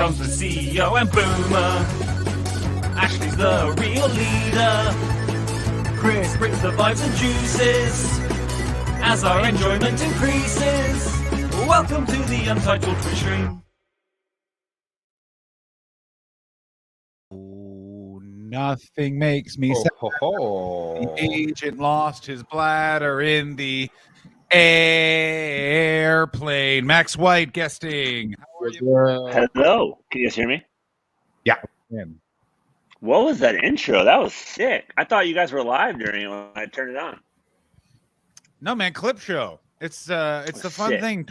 Armstrong's the CEO and Boomer. Ashley's the real leader. Chris brings the vibes and juices as our enjoyment increases. Welcome to the Untitled Twitch stream. Nothing makes me sad. The agent lost his bladder in the airplane. Max White guesting. How are you? Hello. Can you guys hear me? Yeah. What was that intro? That was sick. I thought you guys were live during it when I turned it on. No, man, clip show. It's the fun Sick. thing.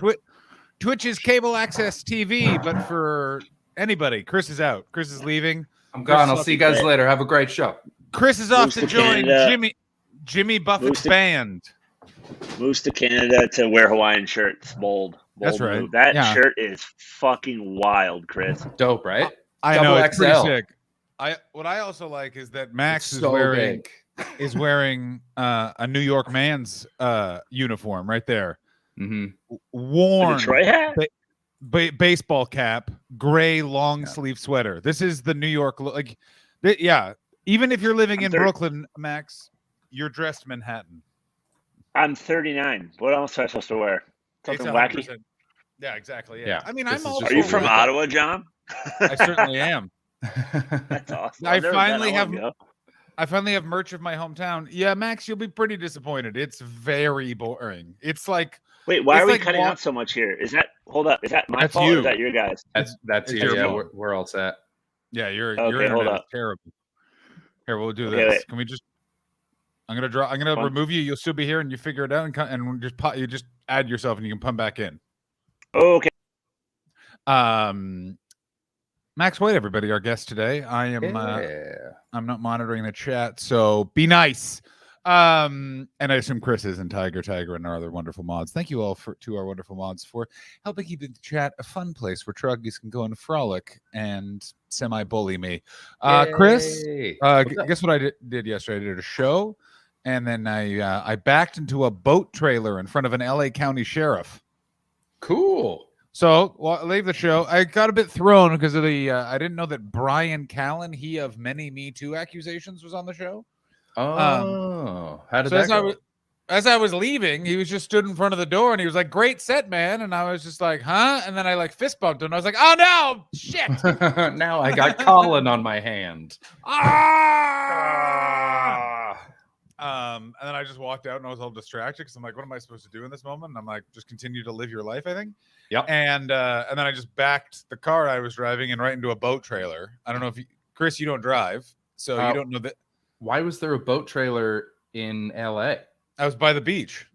Twitch is cable access TV, but for anybody. Chris is out. Chris is leaving. I'm gone. I'll see you guys later. Have a great show. Chris is off Moves to to join Canada. Jimmy Buffett's band. Moves to Canada to wear Hawaiian shirts. Bold That's right. move. That Yeah. shirt is fucking wild, Chris. Dope, right? I Double know, it's pretty XL. sick. What I also like is that Max It's is so wearing big. a New York man's uniform right there. Mm-hmm. Worn Detroit hat? baseball cap, gray long sleeve sweater. This is the New York look. Like, yeah. Even if you're living in Brooklyn, Max, you're dressed Manhattan. I'm 39. What else am I supposed to wear? Something wacky? 100%. Yeah, exactly. Yeah. Yeah, I mean, this I'm is all just Are you for from it. Ottawa, John? I certainly am. That's awesome. I I've never been. finally I have- wanna go. I finally have merch of my hometown. Yeah, Max, you'll be pretty disappointed. It's very boring. It's like Wait, why it's are we like cutting wa- out so much here? Is that hold up? Is that my That's fault or you. is that your guys? That's It's you. your Yeah, fault. we're all set. Yeah, your Okay, hold internet is up. terrible. Here, we'll do Okay, this. wait. Can we just? I'm gonna Fine. remove you. You'll still be here, and you figure it out, and you just add yourself, and you can come back in. Okay. Max White, everybody, our guest today. I am. Yeah. I'm not monitoring the chat, so be nice. And I assume Chris is and Tiger, and our other wonderful mods. Thank you all to our wonderful mods for helping keep the chat a fun place where truggies can go and frolic and semi-bully me. Chris, Yay. guess what I did yesterday? I did a show, and then I backed into a boat trailer in front of an LA County sheriff. Cool. So, I leave the show. I got a bit thrown because of the. I didn't know that Brian Callen, he of many Me Too accusations, was on the show. Oh, how did So that go? as I was leaving, he was just stood in front of the door and he was like, "Great set, man." And I was just like, "Huh?" And then I like fist bumped him. And I was like, "Oh no, shit!" Now I got Colin on my hand. And then I just walked out and I was all distracted because I'm like, "What am I supposed to do in this moment?" And I'm like, "Just continue to live your life, I think." Yep. And then I just backed the car I was driving and right into a boat trailer. I don't know if Chris, you don't drive, so you don't know that. Why was there a boat trailer in LA? I was by the beach.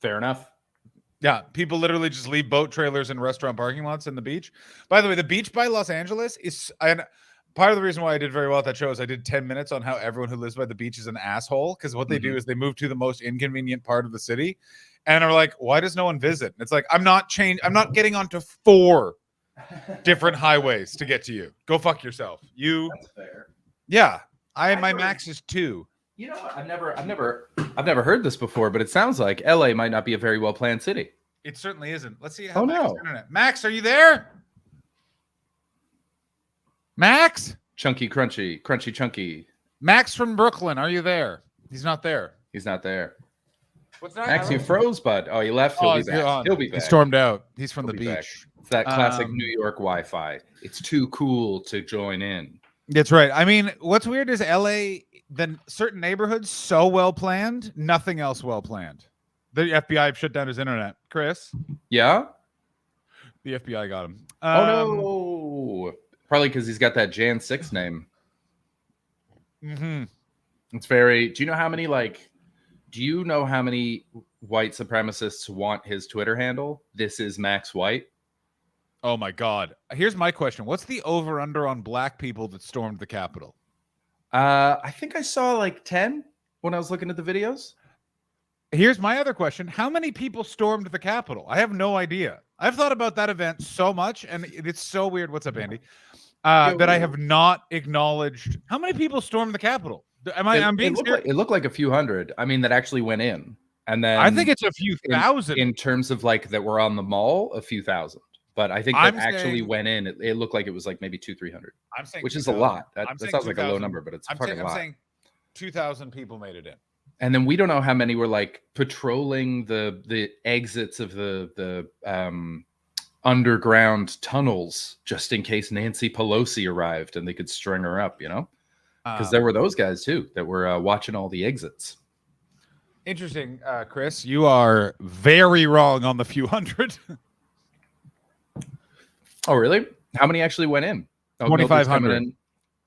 Fair enough. Yeah, people literally just leave boat trailers in restaurant parking lots in the beach. By the way, the beach by Los Angeles is, and part of the reason why I did very well at that show is I did 10 minutes on how everyone who lives by the beach is an asshole, because what they do is they move to the most inconvenient part of the city and are like, why does no one visit? And it's like, I'm not getting onto 4 different highways to get to you. Go fuck yourself. That's fair. Yeah. My max is 2. You know what? I've never heard this before, but it sounds like LA might not be a very well planned city. It certainly isn't. Let's see how Oh, Max no. is internet. Max, are you there? Max? Chunky, crunchy, chunky. Max from Brooklyn, are you there? He's not there. He's not there. What's that? Max, you froze, bud. Oh, he left. He'll be he's back. gone. He'll be He back. stormed out. He's from He'll the be back. beach. It's that classic Um, New York Wi-Fi. It's too cool to join in. That's right. I mean, what's weird is LA, then certain neighborhoods so well planned, nothing else well planned. The FBI shut down his internet. Chris, Yeah? the FBI got him. Oh, no. Probably because he's got that Jan 6 name. Mm-hmm. It's very... Do you know how many white supremacists want his Twitter handle? This is Max White. Oh my God. Here's my question. What's the over-under on black people that stormed the Capitol? I think I saw like 10 when I was looking at the videos. Here's my other question. How many people stormed the Capitol? I have no idea. I've thought about that event so much, and it's so weird. What's up, Andy? That I have not acknowledged. How many people stormed the Capitol? I'm being serious. It looked like a few hundred. I mean, that actually went in. And then I think it's a few thousand. in terms of like that were on the mall, a few thousand. But I think I'm that actually saying- went in. It looked like it was like maybe 200-300, I'm saying which is a 2,000. lot. I'm That saying sounds like a low 2,000. number, but it's a I'm fucking saying, I'm lot. saying 2,000 people made it in. And then we don't know how many were like patrolling the exits of the underground tunnels just in case Nancy Pelosi arrived and they could string her up, you know? Because there were those guys too that were watching all the exits. Interesting, Chris. You are very wrong on the few hundred. Oh, really? How many actually went in? Oh, 2,500.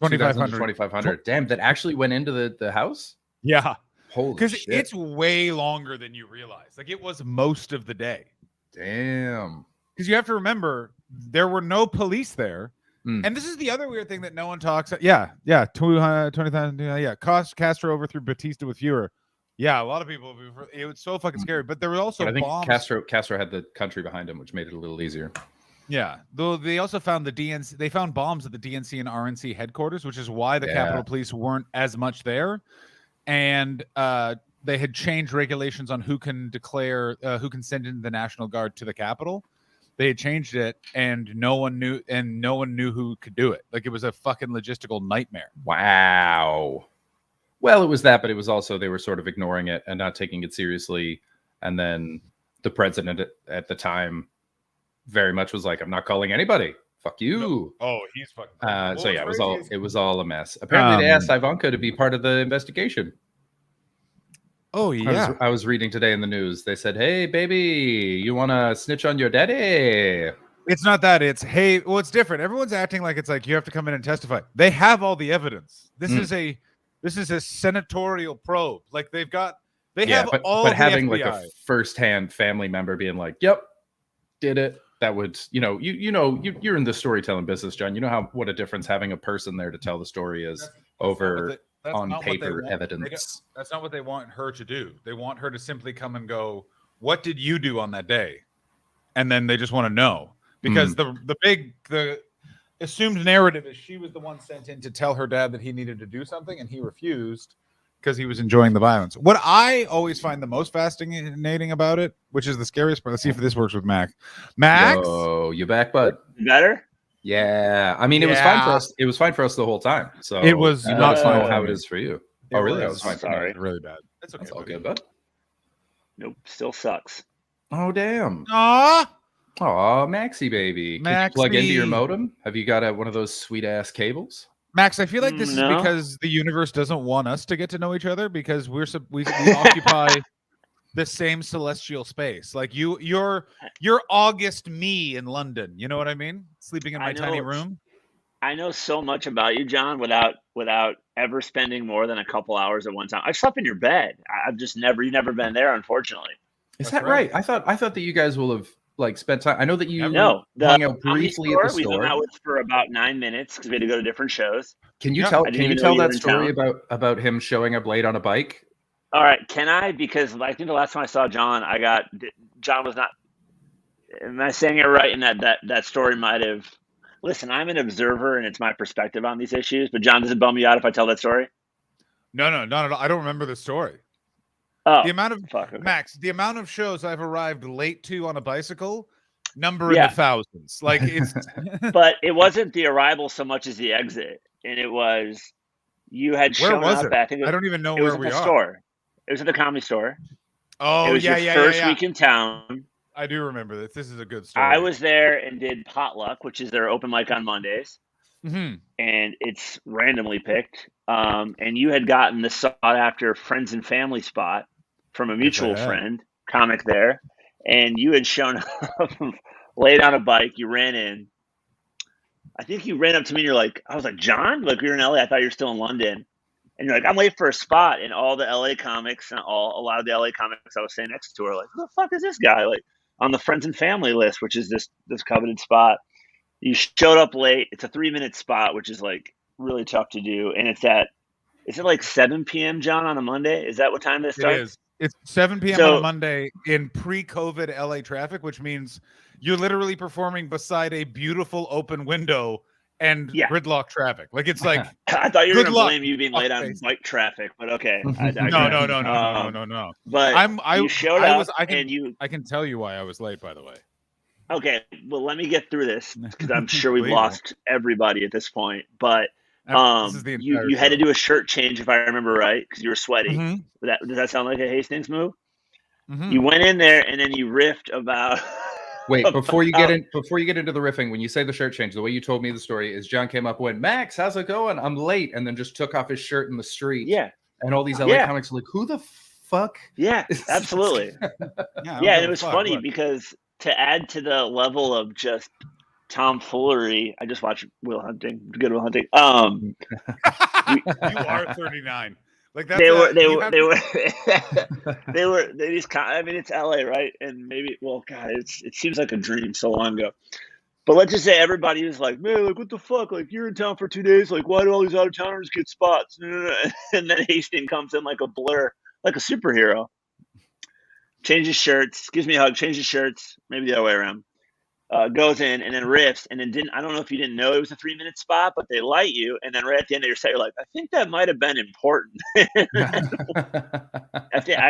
2,500. 2,500. 2,500. Damn, that actually went into the house? Yeah, Holy because shit. it's way longer than you realize. Like it was most of the day. Damn. Because you have to remember there were no police there. Mm. And this is the other weird thing that no one talks. Yeah, 20,000. Yeah, Castro overthrew Batista with fewer. Yeah, a lot of people. It was so fucking scary. But there were also But I think bombs. Castro had the country behind him, which made it a little easier. Yeah, though they also found the DNC. They found bombs at the DNC and RNC headquarters, which is why the Capitol Police weren't as much there. And they had changed regulations on who can declare, who can send in the National Guard to the Capitol. They had changed it, and no one knew who could do it. Like it was a fucking logistical nightmare. Wow. Well, it was that, but it was also they were sort of ignoring it and not taking it seriously. And then the president at the time very much was like, "I'm not calling anybody. Fuck you." Oh, he's fucking. So yeah, it was all a mess. Apparently, they asked Ivanka to be part of the investigation. Oh yeah, I was reading today in the news. They said, "Hey, baby, you want to snitch on your daddy?" it's not that. It's hey. Well, it's different. Everyone's acting like it's like you have to come in and testify. They have all the evidence. This is a senatorial probe. Like they have all. But having the like a firsthand family member being like, "Yep, did it." That would, you're in the storytelling business, John. You know what a difference having a person there to tell the story is over on paper evidence. That's not what they want her to do. They want her to simply come and go, "What did you do on that day?" And then they just want to know because the assumed narrative is she was the one sent in to tell her dad that he needed to do something, and he refused because he was enjoying the violence. What I always find the most fascinating about it, which is the scariest part. Let's see if this works with Max. Max, oh, you back, bud? Better? Yeah. I mean, it was fine for us. It was fine for us the whole time. So it was not fine how it is for you. Oh, really? That was fine for sorry. me. Really bad. It's okay. That's all good, bud. Nope, still sucks. Oh, damn. Aw. Oh, Maxie baby. Can you plug into your Maxie. modem? Have you got one of those sweet ass cables? Max, I feel like this No. is because the universe doesn't want us to get to know each other because we occupy the same celestial space. Like you're August me in London. You know what I mean? Sleeping in I my know tiny it's- room. I know so much about you, John, without ever spending more than a couple hours at one time. I slept in your bed. I've just you've never been there, unfortunately. Is That's that right? I thought that you guys will have like spent time. I know that you No, hung out comedy briefly at the we hung store. out with for about 9 minutes because we had to go to different shows. Can you Yeah, tell? I didn't Can you even know tell you that were in story town. about him showing up late on a bike? All right, can I? Because I think the last time I saw John, John was not. Am I saying it right? And that story might have. Listen, I'm an observer, and it's my perspective on these issues. But John, does it bum you out if I tell that story? No, not at all. I don't remember the story. Oh, The amount of fuck. Okay. Max, the amount of shows I've arrived late to on a bicycle, number in Yeah. the thousands. Like it's But it wasn't the arrival so much as the exit, and it was you had where shown was up. it? I think I don't even know it was where at we the are. store. It was at the Comedy Store. Oh it was yeah, your yeah, first yeah. week in town. I do remember this. This is a good story. I was there and did Potluck, which is their open mic on Mondays. Mhm. And it's randomly picked. And you had gotten the sought after friends and family spot from a mutual had. friend, comic there. And you had shown up laid on a bike. You ran in. I think you ran up to me and you're like, I was like, John? Like, you're in LA. I thought you were still in London. And you're like, I'm late for a spot. And all the LA comics and a lot of the LA comics I was saying next to her, like, who the fuck is this guy? Like, on the friends and family list, which is this coveted spot. You showed up late. It's a 3-minute spot, which is like really tough to do. And is it like 7 p.m., John, on a Monday? Is that what time this It starts? is. It's 7 p.m. So- on a Monday in pre-COVID LA traffic, which means you're literally performing beside a beautiful open window and Yeah. gridlock traffic. Like it's like I thought you were Good going to luck, blame you being late on fuckface. bike traffic, but okay. I digress. no. But I you showed I up was I can and you I can tell you why I was late, by the way. Okay, well, let me get through this because I'm sure we've Please. lost everybody at this point. But This is the entire you had to show. do a shirt change if I remember right because you were sweaty. Mhm. Does that sound like a Hastings move? Mhm. You went in there and then you riffed about. Wait, before you get into the riffing, when you say the shirt change, the way you told me the story is John came up and went, Max, how's it going? I'm late, and then just took off his shirt in the street. Yeah, And all these LA Yeah. comics are like, who the fuck? yeah, is this absolutely. Yeah, I don't Yeah, give and a it was fuck, funny what? because to add to the level of just tomfoolery, I just watched Will Hunting. Good Will Hunting. You are 39. Like that's They were I mean, it's LA, right? And maybe, well, God, it seems like a dream so long ago. But let's just say everybody was like, man, like, what the fuck? Like, you're in town for 2 days. Like, why do all these out of towners get spots? And then Hastings comes in like a blur, like a superhero. Changes shirts, gives me a hug, changes shirts, maybe the other way around. Goes in and then riffs, and then I don't know if you didn't know it was a 3-minute spot, but they light you, and then right at the end of your set, you're like, I think that might have been important. I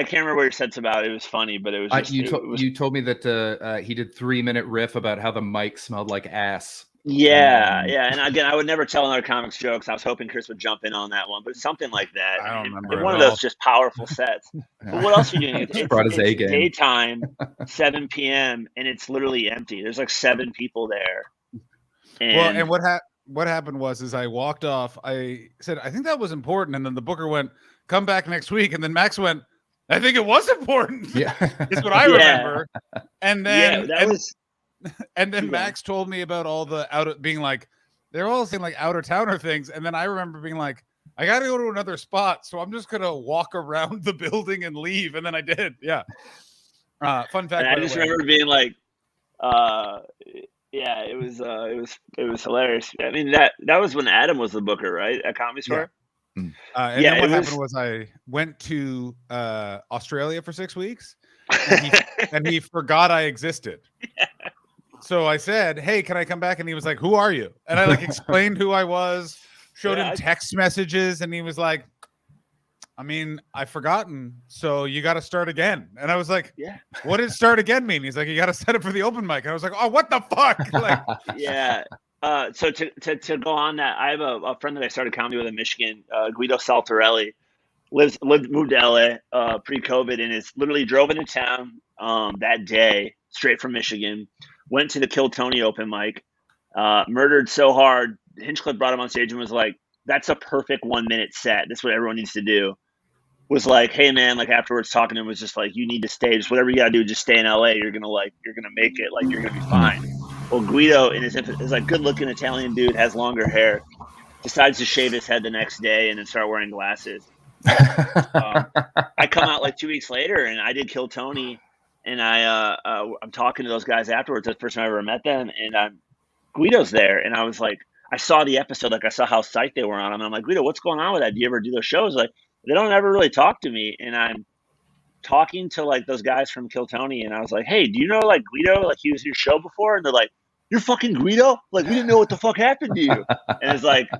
can't remember what your set's about. It was funny, but it was just, you told me that he did 3-minute riff about how the mic smelled like ass. Yeah. And again, I would never tell another comics jokes. I was hoping Chris would jump in on that one, but something like that. I don't remember one at of all. those just powerful sets. But what else are you doing? Just brought his A game. Daytime, 7 p.m., and it's literally empty. There's like 7 people there. And what happened was I walked off. I said, I think that was important, and then the booker went, come back next week, and then Max went, I think it was important. Yeah. Is what I remember. And then yeah, Max told me about all the being like, they're all saying like outer towner things, and then I remember being like, I got to go to another spot, so I'm just gonna walk around the building and leave, and then I did. Yeah. Fun fact. And I just remember being like, yeah, it was hilarious. I mean, that was when Adam was the booker, right? At Comedy Store. And Yeah, then what it happened was I went to Australia for 6 weeks, and he forgot I existed. So I said, hey, can I come back? And he was like, who are you? And I like explained who I was, showed him text messages, and he was like, I mean, I've forgotten, so you got to start again. And I was like, Yeah. what did start again mean? He's like, you got to set up for the open mic. And I was like, oh, what the fuck? Like, Yeah. So to go on that, I have a friend that I started comedy with in Michigan, Guido Saltarelli, moved to LA pre-COVID, and is literally drove into town that day straight from Michigan, went to the Kill Tony open mic, murdered so hard. Hinchcliffe brought him on stage and was like, that's a perfect 1-minute set. That's what everyone needs to do. Was like, hey man, like afterwards talking to him was just like, you need to stay, just whatever you gotta do, just stay in LA. You're gonna make it, like you're gonna be fine. Well, Guido is like good looking Italian dude, has longer hair, decides to shave his head the next day and then start wearing glasses. I come out like 2 weeks later and I did Kill Tony, and I'm talking to those guys afterwards. That's the first time I ever met them, and Guido's there, and I was like, I saw the episode, like I saw how psyched they were on him, and I'm like, Guido, what's going on with that? Do you ever do those shows? Like, they don't ever really talk to me, and I'm talking to like those guys from Kill Tony, and I was like, hey, do you know like Guido? Like he was your show before? And they're like, you're fucking Guido? Like we didn't know what the fuck happened to you. And it's like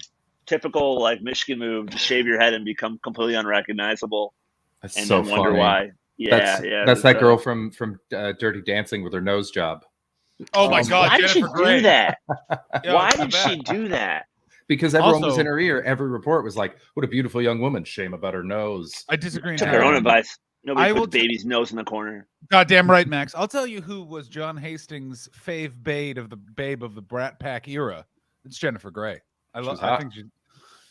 typical like Michigan move to shave your head and become completely unrecognizable. That's and so then wonder funny. why. Yeah, That's that girl from Dirty Dancing with her nose job. oh my God, why did she Jennifer Grey. do that? Yeah, Why it's did bad. she do that? Because everyone was Also- in her ear. Every report was like, what a beautiful young woman. Shame about her nose. I disagree. Took now. her own advice. Nobody I put will the baby's nose in the corner. Goddamn right, Max. I'll tell you who was John Hastings' fave babe of the Brat Pack era. It's Jennifer Grey. I think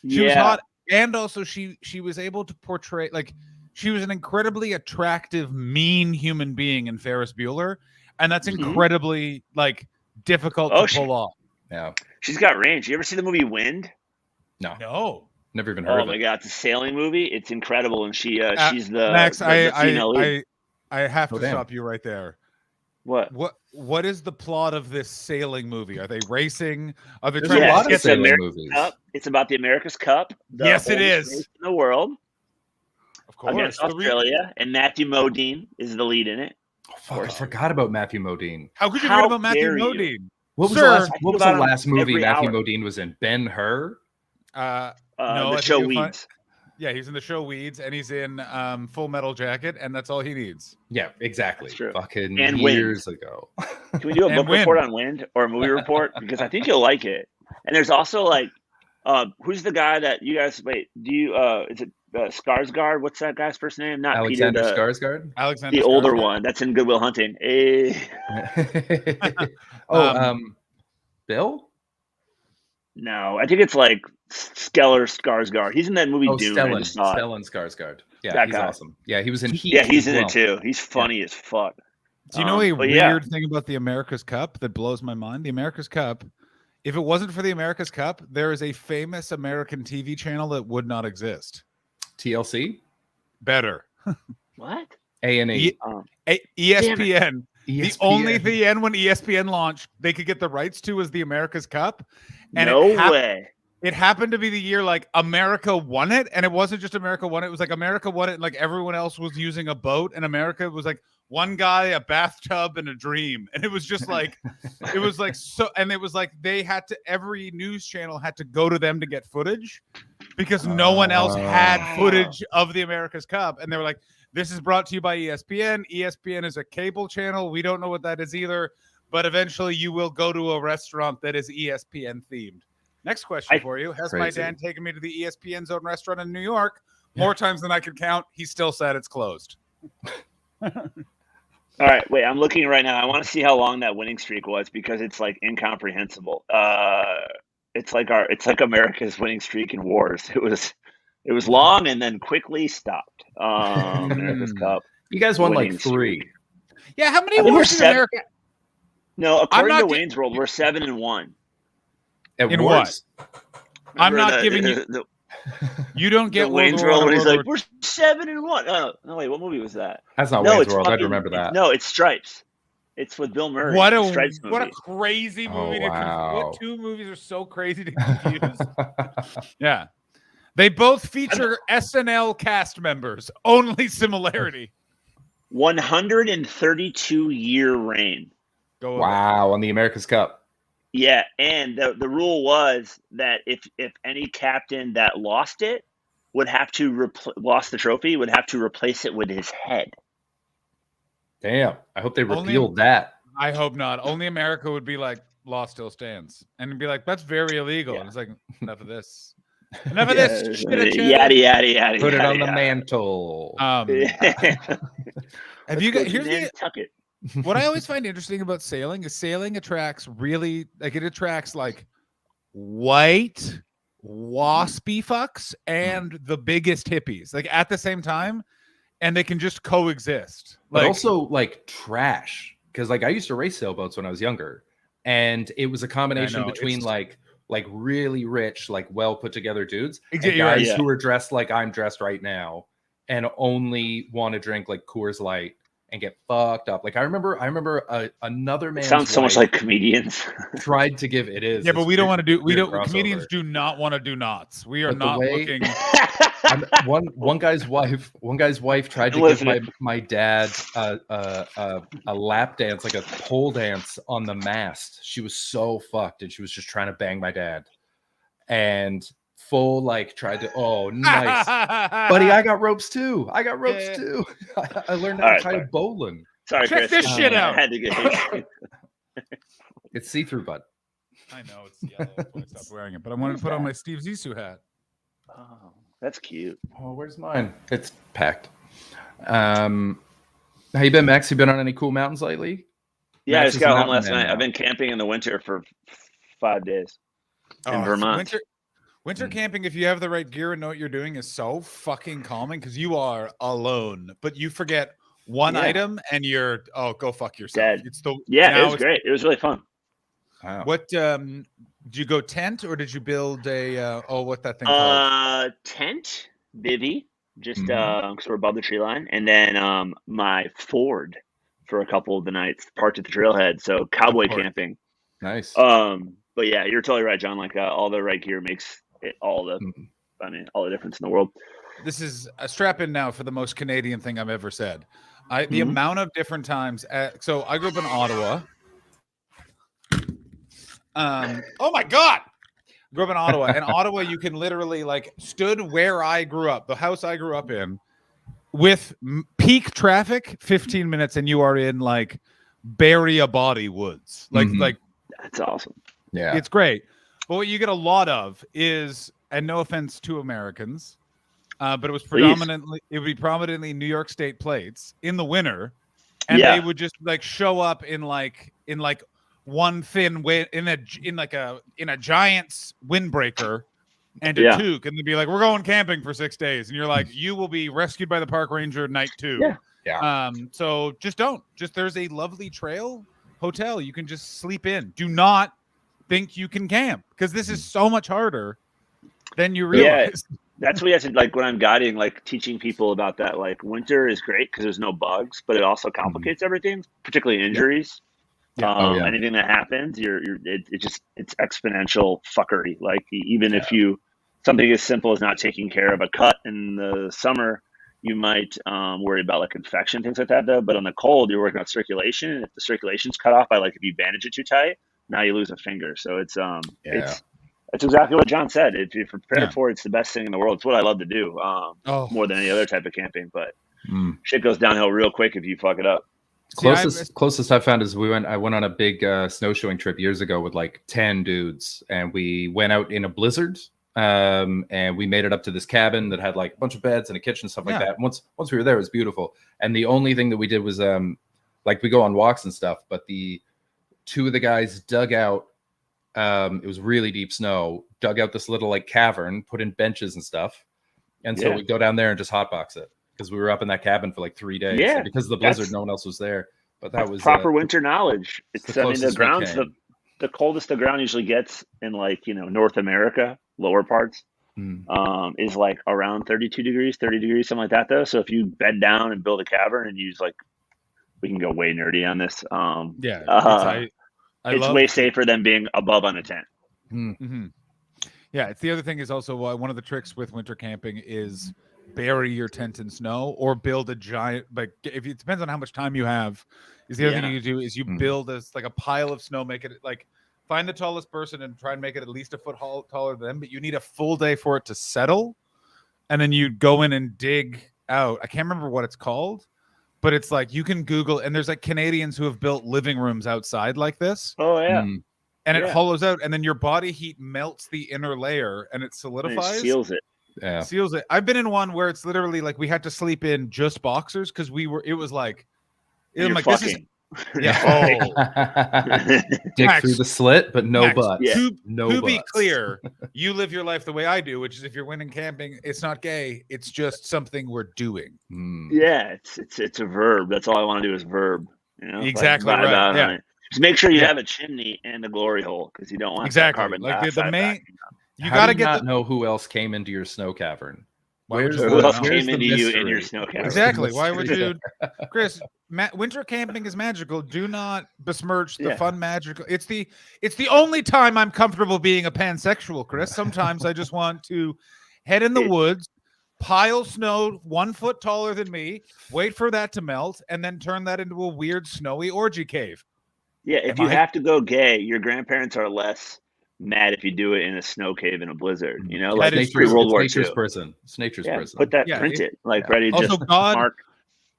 she was hot, and also she was able to portray, like, she was an incredibly attractive, mean human being in Ferris Bueller, and that's incredibly like difficult to pull off. Yeah. She's got range. You ever see the movie Wind? No. Never even heard Oh of my it. God, it's a sailing movie. It's incredible, and she's the Max. the female lead. I have to Oh, damn. stop you right there. What? What is the plot of this sailing movie? Are they racing? Are they There's trying a to lot of get sailing America's movies. Cup. It's about the America's Cup. The Yes, it oldest is. race in the world Of course. against Australia, and Matthew Modine is the lead in it. Oh, fuck, I forgot about Matthew Modine. How could you How forget about Matthew dare you. Modine? What was Sir, the last, I think what was the about him last movie every Matthew hour. Modine was in? Ben-Hur? No, I The think show you'll find- Weeds. Yeah, he's in the show Weeds, and he's in Full Metal Jacket, and that's all he needs. Yeah, exactly. That's true. Fucking And years ago. Can we do a And book Wind. report on Wind or a movie report? Because I think you'll like it. And there's also like, who's the guy that you guys wait? Do you is it Skarsgård? What's that guy's first name? Not Alexander Peter, Skarsgård. Alexander, the older Skarsgård. one that's in Good Will Hunting. Eh. Bill? No, I think it's like Skeller Skarsgård. He's in that movie Oh, Dune. I just saw it. Stellan Skarsgård. Yeah, That he's guy. awesome. Yeah, he was in Heat. Yeah, he's as in well. it too. He's funny as fuck. Do you know a but weird yeah. thing about the America's Cup that blows my mind? The America's Cup, if it wasn't for the America's Cup, there is a famous American TV channel that would not exist. TLC, Better. What? A&E, ESPN. The only ESPN. thing when ESPN launched, they could get the rights to was the America's Cup. And No it way. It happened to be the year like America won it, and it wasn't just America won it. It was like America won it, and like everyone else was using a boat, and America was like one guy, a bathtub, and a dream. And it was just like, it was like so, and it was like they had to, every news channel had to go to them to get footage because no one else had footage of the America's Cup. And they were like, this is brought to you by ESPN. ESPN is a cable channel. We don't know what that is either, but eventually you will go to a restaurant that is ESPN themed. Next question for you. Has my Crazy. dad taken me to the ESPN Zone restaurant in New York more times than I can count? He still said it's closed. All right, wait. I'm looking right now. I want to see how long that winning streak was because it's like incomprehensible. It's like America's winning streak in wars. It was long and then quickly stopped. America's Cup. You guys won winning like 3. Yeah, how many I think we're wars in 7. America? No, according not to gi- Wayne's World, we're 7-1. At In wars. I'm Remember not giving you. the You don't get Wayne's World World War when he's World like, War- we're 7-1. No, wait, what movie was that? That's not No, Wayne's it's World. I fucking- remember that. No, it's Stripes. It's with Bill Murray. What The a Stripes movie. what a crazy Oh, movie to wow. What two movies are so crazy to confuse? Yeah. They both feature SNL cast members. Only similarity. 132-year reign. Go over. Wow, on the America's Cup. Yeah, and the rule was that if any captain that lost it would have to lost the trophy would have to replace it with his head. Damn. I hope they Only- repealed that. I hope not. Only America would be like, law still stands. And be like, that's very illegal. Yeah. And it's like, enough of this. Enough of this. Shit, Yada yada yada. Put it yada, on the yada. mantle. Have you got, here's the, tuck it. what I always find interesting about sailing is sailing attracts really, like it attracts like white waspy fucks and the biggest hippies like at the same time, and they can just coexist. But Like, also like trash. Because like I used to race sailboats when I was younger. And it was a combination know, between it's- like really rich, like well put together dudes, and Exactly, right, guys yeah. who are dressed like I'm dressed right now and only want to drink like Coors Light and get fucked up. Like I remember another man's Sounds so much wife like comedians. tried to give it is. yeah, but it's we don't weird- want to do. We weird don't. Comedians crossover. do not want to do knots. We are But the not way- looking. One guy's wife tried to Listen. give my dad a lap dance, like a pole dance on the mast. She was so fucked, and she was just trying to bang my dad, and full like tried to. Oh, nice, buddy! I got ropes too. I got ropes Yeah. too. I learned All how right, to tie a sorry. bowline. Sorry, Check Chris. this shit out. I had to get It's see through, bud. I know it's yellow. That's why I stopped wearing it, but I wanted to put on my Steve Zissou hat. Oh, that's cute. Oh, where's mine? It's packed. How you been, Max? You been on any cool mountains lately? Yeah, I Max just is a got home mountain last man night. now. I've been camping in the winter for 5 days in Oh, Vermont. Winter camping, if you have the right gear and know what you're doing, is so fucking calming because you are alone, but you forget one Yeah. item and you're go fuck yourself. Dead. It's the Yeah, now it was it's- great. It was really fun. Wow. What did you go tent or did you build a what that thing called? Tent, bivvy, just Mhm. because we're above the tree line, and then my Ford for a couple of the nights parked at the trailhead. So cowboy course. camping. Nice. But yeah, you're totally right, John. Like all the right gear makes it all the difference in the world. This is a strap in now for the most Canadian thing I've ever said. The Mhm. amount of different times. So I grew up in Ottawa. Oh my God! grew up in Ottawa, and Ottawa, you can literally like stood where I grew up, the house I grew up in, with peak traffic, 15 minutes, and you are in like bury a body woods. Like that's awesome. Yeah, it's great. But what you get a lot of is, and no offense to Americans, but it was predominantly, it would be prominently New York State plates in the winter, and they would just like show up in one thin way in a Giants windbreaker and a toque, and they'd be like, "We're going camping for 6 days," and you're like, "You will be rescued by the park ranger night 2." Yeah. So there's a lovely trail hotel you can just sleep in. Do not think you can camp, because this is so much harder than you realize. Yeah, that's what you have to, like, when I'm guiding, like teaching people about that. Like, winter is great because there's no bugs, but it also complicates everything, particularly injuries. Anything that happens, it's exponential fuckery. Like, even if something as simple as not taking care of a cut in the summer, you might worry about like infection, things like that, though. But on the cold, you're working on circulation, and if the circulation's cut off by, like, if you bandage it too tight, now you lose a finger. So it's exactly what John said. If you're prepared for it, it's the best thing in the world. It's what I love to do, more than any other type of camping. But shit goes downhill real quick if you fuck it up. Closest I found is I went on a big snowshoeing trip years ago with like 10 dudes, and we went out in a blizzard. And we made it up to this cabin that had like a bunch of beds and a kitchen and stuff like that. And once we were there, it was beautiful. And the only thing that we did was like we go on walks and stuff, but the two of the guys dug out, it was really deep snow, dug out this little like cavern, put in benches and stuff. And so we go down there and just hotbox it, because we were up in that cabin for like 3 days. Yeah, and because of the blizzard, no one else was there. But that was proper winter knowledge. It's the ground's the coldest the ground usually gets in, like, North America, lower parts, is like around 32 degrees, 30 degrees, something like that, though. So if you bed down and build a cavern and use, like, we can go way nerdy on this. It's way safer than being above on a tent. Yeah, it's the other thing is also one of the tricks with winter camping is bury your tent in snow, or build a giant, like, if it depends on how much time you have, is the other thing you do is you build this like a pile of snow, make it like, find the tallest person and try and make it at least a foot taller than them, but you need a full day for it to settle, and then you go in and dig out, I can't remember what it's called, but it's like, you can Google, and there's like Canadians who have built living rooms outside like this. And it hollows out, and then your body heat melts the inner layer, and it solidifies, and it seals it. Seals it. I've been in one where it's literally like we had to sleep in just boxers, because it was like this is dig through the slit, but no butts. To be clear, you live your life the way I do, which is, if you're winter camping, it's not gay, it's just something we're doing. It's a verb. That's all I want to do is verb. Exactly right. Just make sure you have a chimney and a glory hole, because you don't want carbon dioxide. The main. You got to know who else came into your snow cavern. Who else came into you in your snow cavern? Exactly. Why would you, Chris? Winter camping is magical. Do not besmirch the fun magical. It's the only time I'm comfortable being a pansexual, Chris. Sometimes I just want to head in the woods, pile snow 1 foot taller than me, wait for that to melt, and then turn that into a weird snowy orgy cave. Yeah, if you have to go gay, your grandparents are less mad if you do it in a snow cave in a blizzard. Like pre-World War II. Nature's person. It's nature's person. Put that, print it, like ready. Also, just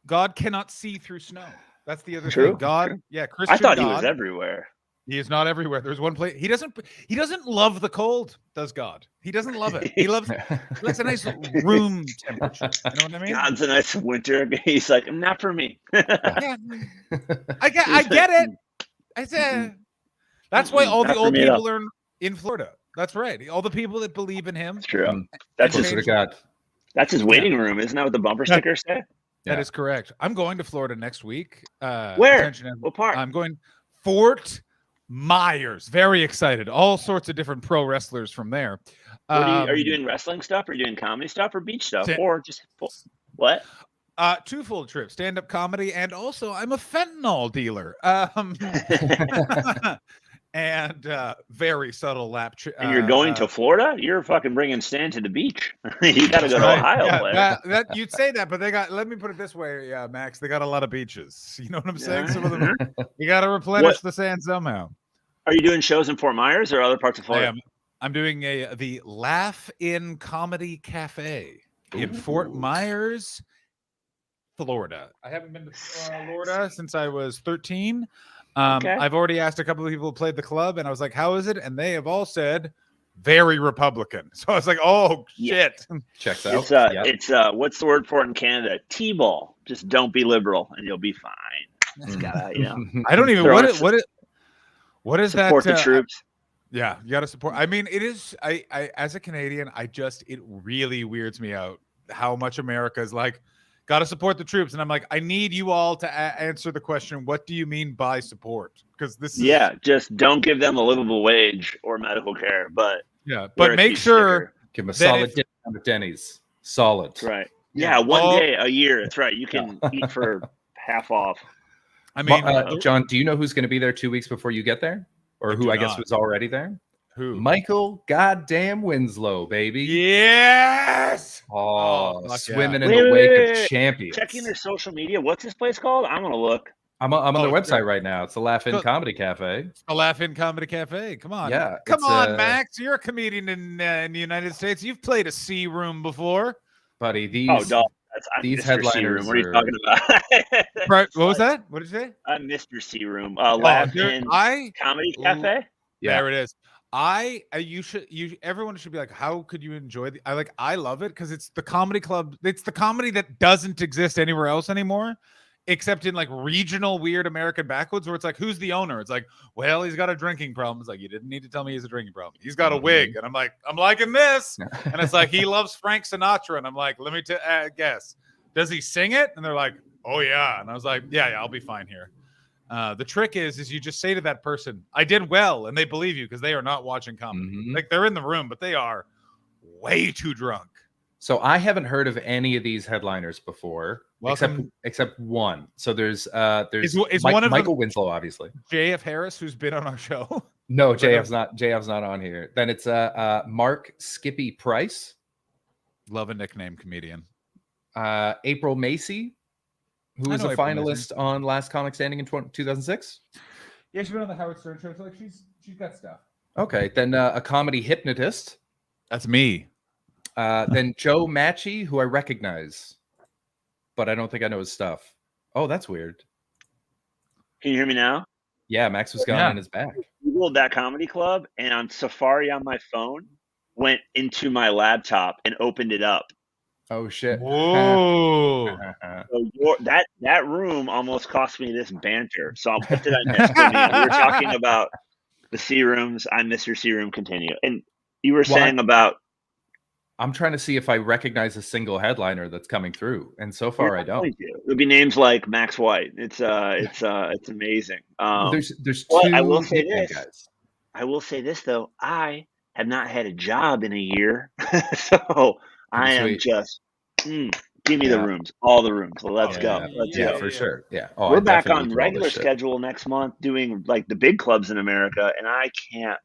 God cannot see through snow. That's the other thing. God, Christian. I thought he was everywhere. He is not everywhere. There's one place he doesn't love the cold. Does God? He doesn't love it. He likes a nice room temperature. You know what I mean? God's a nice winter. He's like, not for me. I get it. I said that's why all the old people are in Florida. That's right. All the people that believe in him. It's true. That's his God. That's his waiting room. Isn't that what the bumper stickers say? That is correct. I'm going to Florida next week. Where? What part? I'm going Fort Myers. Very excited. All sorts of different pro wrestlers from there. Are you doing wrestling stuff? Are you doing comedy stuff, or beach stuff, or just what? Twofold trip, stand-up comedy, and also I'm a fentanyl dealer. And very subtle lap. And you're going to Florida? You're fucking bringing Stan to the beach. You got to go to Ohio. That you'd say that, but they got. Let me put it this way, Max. They got a lot of beaches. You know what I'm saying? Some of them, you got to replenish the sand somehow. Are you doing shows in Fort Myers or other parts of Florida? I'm doing the Laugh In Comedy Cafe in Fort Myers, Florida. I haven't been to Florida since I was 13. Okay. I've already asked a couple of people who played the club, and I was like, "How is it?" And they have all said very Republican. So I was like, "Oh shit!" Checks out. It's what's the word for it in Canada? T-ball. Just don't be liberal, and you'll be fine. Just gotta, I don't even what is that? Support the troops. Yeah, you got to support. I mean, it is. I as a Canadian, it really weirds me out how much America is like, got to support the troops, and I'm like, I need you all to answer the question. What do you mean by support? Because this is just don't give them a livable wage or medical care, but make sure give them a solid dinner at Denny's. Solid. That's right. Yeah, one day a year. That's right. You can eat for half off. I mean, John, do you know who's going to be there 2 weeks before you get there? Or who I guess was already there? Who? Michael goddamn Winslow, baby. Yes. Oh, swimming in the wake of champions. Checking their social media. What's this place called? I'm gonna look. I'm on their website right now. It's the Laugh In Comedy Cafe. It's the Laugh In Comedy Cafe. Come on. Yeah. Come on, Max. You're a comedian in the United States. You've played a C room before. Buddy, these C-room. headliners. What are you talking about? Right. What was that? What did you say? I'm Mr. C Room. Laugh In Comedy Cafe. Yeah. There it is. Everyone should be like, how could you enjoy I love it because it's the comedy club. It's the comedy that doesn't exist anywhere else anymore, except in like regional weird American backwoods where it's like, who's the owner? It's like, well, he's got a drinking problem. It's like, you didn't need to tell me he has a drinking problem. He's got a wig. And I'm like, I'm liking this. And it's like, he loves Frank Sinatra. And I'm like, let me guess. Does he sing it? And they're like, oh yeah. And I was like, yeah, I'll be fine here. The trick is you just say to that person, I did well, and they believe you because they are not watching comedy. Like they're in the room, but they are way too drunk. So I haven't heard of any of these headliners before, except one. So there's one of Michael Winslow, obviously. JF Harris, who's been on our show. No, JF's not on here. Then it's Mark Skippy Price. Love a nickname comedian. April Macy, who was a finalist on Last Comic Standing in 2006. Yeah, she's been on the Howard Stern show. So like she's got stuff. Okay, then a comedy hypnotist. That's me. Then Joe Matchy, who I recognize, but I don't think I know his stuff. Oh, that's weird. Can you hear me now? Yeah, Max was gone and is back. Googled that comedy club, and on Safari on my phone, went into my laptop and opened it up. Oh shit! Whoa! So that room almost cost me this banter. So I'll put that next to me. We were talking about the C rooms. I'm Mr. C Room. Continue. And you were saying about. I'm trying to see if I recognize a single headliner that's coming through, and so far I don't. It'll be names like Max White. It's amazing. There's well, two. I will say this. Guys. I will say this though. I have not had a job in a year, so. I am just give me the rooms, all the rooms. So let's go. Let's go for sure. Yeah. We're back on regular schedule next month doing like the big clubs in America, and I can't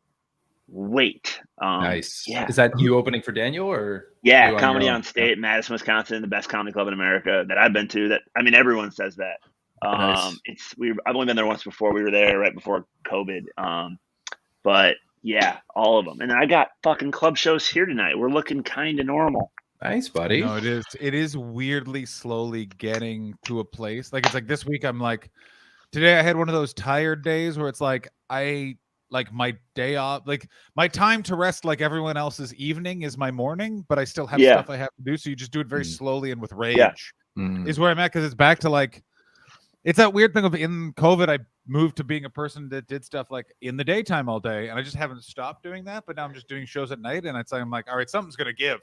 wait. Nice. Yeah. Is that you opening for Daniel or? Yeah, Comedy on State, Madison, Wisconsin, the best comedy club in America that I've been to. Everyone says that. Nice. I've only been there once before. We were there right before COVID. But yeah, all of them. And I got fucking club shows here tonight. We're looking kind of normal. Nice, buddy. No, it is weirdly slowly getting to a place. Like, it's like this week I'm like, today I had one of those tired days where it's like, my day off, like my time to rest, like everyone else's evening is my morning, but I still have stuff I have to do. So you just do it very slowly and with rage is where I'm at. Cause it's back to like, it's that weird thing of in COVID, I moved to being a person that did stuff like in the daytime all day, and I just haven't stopped doing that. But now I'm just doing shows at night, and I'm like, all right, something's gonna give.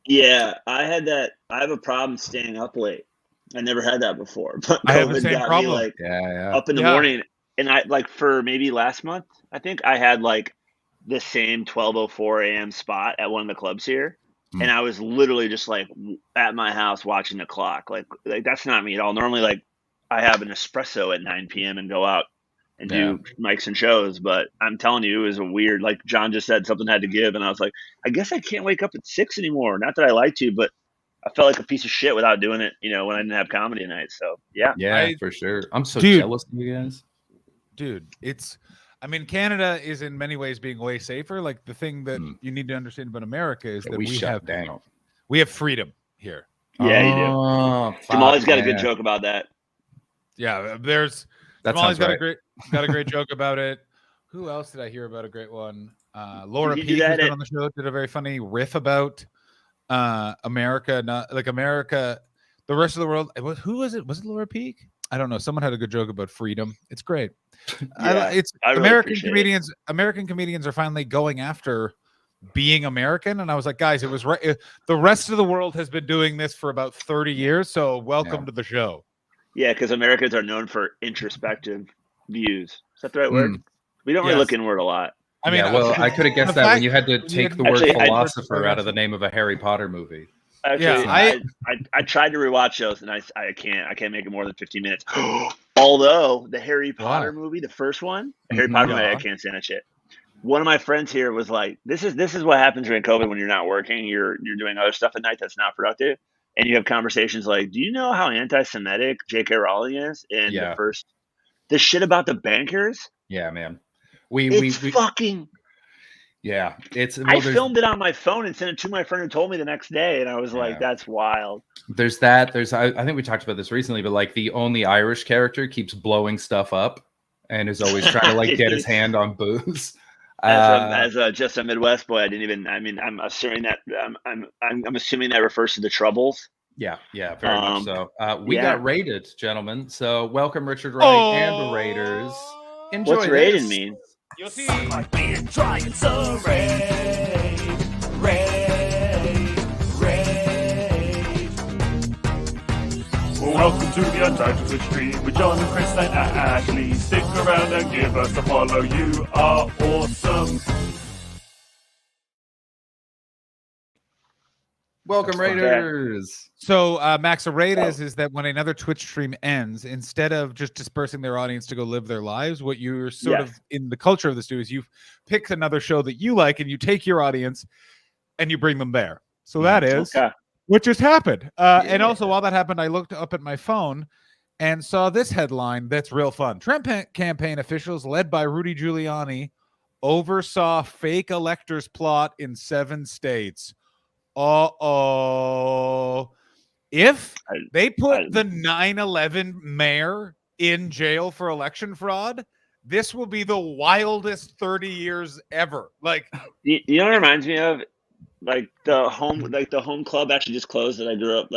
Yeah, I had that. I have a problem staying up late. I never had that before, but I have the same got problem. Me, like up in the morning, and I like for maybe last month, I think I had like the same 12:04 a.m. spot at one of the clubs here. And I was literally just like at my house watching the clock. Like that's not me at all. Normally, like I have an espresso at 9 p.m. and go out and do mics and shows. But I'm telling you, it was a weird, like John just said, something had to give. And I was like, I guess I can't wake up at 6 anymore. Not that I like to, but I felt like a piece of shit without doing it, when I didn't have comedy tonight. So, yeah. Yeah, for sure. I'm so jealous of you guys. Dude, I mean, Canada is in many ways being way safer. Like the thing that Hmm. you need to understand about America is that we we shut have down. we have freedom here. Yeah, you do. Oh, Jamali's fuck, got a good yeah. joke about that. Yeah, there's That Jamali's sounds got right. a great joke about it. Who else did I hear about a great one? Laura Did he do Peak, who's that been at- on the show, did a very funny riff about America, not like America, the rest of the world. Who was it? Was it Laura Peak? I don't know. Someone had a good joke about freedom. It's great. Yeah, It's I really American appreciate it. comedians. American comedians are finally going after being American, and I was like, guys, it was right. The rest of the world has been doing this for about 30 years. So welcome Yeah. to the show. Yeah, because Americans are known for introspective views. Is that the right word? We don't really Yes. look inward a lot. I mean, yeah, well, I could have guessed the that when fact- you had to when you take had- the word Actually, I- philosopher out of the name of a Harry Potter movie. Actually, Yeah, I tried to rewatch those, and I can't make it more than 15 minutes. Although the Harry Potter movie, the first one, the Harry Mhm. Potter movie, Yeah. I can't stand that shit. One of my friends here was like, "This is what happens during COVID when you're not working. You're doing other stuff at night that's not productive, and you have conversations like, do you know how anti-Semitic J.K. Rowling is in Yeah. the shit about the bankers? Yeah, man. It's fucking." Yeah, it's. I filmed it on my phone and sent it to my friend who told me the next day, and I was like, Yeah. "That's wild." There's that. I think we talked about this recently, but like the only Irish character keeps blowing stuff up and is always trying to like get his hand on booze. As just a Midwest boy, I didn't even. I mean, I'm assuming that I'm assuming that refers to the Troubles. Yeah, very much so. We yeah. got raided, gentlemen. So welcome, Richard Wright and the Raiders. Enjoy What's raiding this. mean? You'll see. Like being trying so raid. Welcome to the Untitled Twitch stream with John and Chris and Ashley. Stick around and give us a follow. You are awesome. Welcome, Okay. Raiders. So Max, a raid is that when another Twitch stream ends, instead of just dispersing their audience to go live their lives, what you're sort of in the culture of this do is you pick another show that you like and you take your audience and you bring them there. So that is what just happened. And also while that happened, I looked up at my phone and saw this headline that's real fun. Trump campaign officials led by Rudy Giuliani oversaw fake electors plot in 7 states. If they put the 9/11 mayor in jail for election fraud, this will be the wildest 30 years ever. Like, you know what it reminds me of? Like the home club actually just closed that I grew up,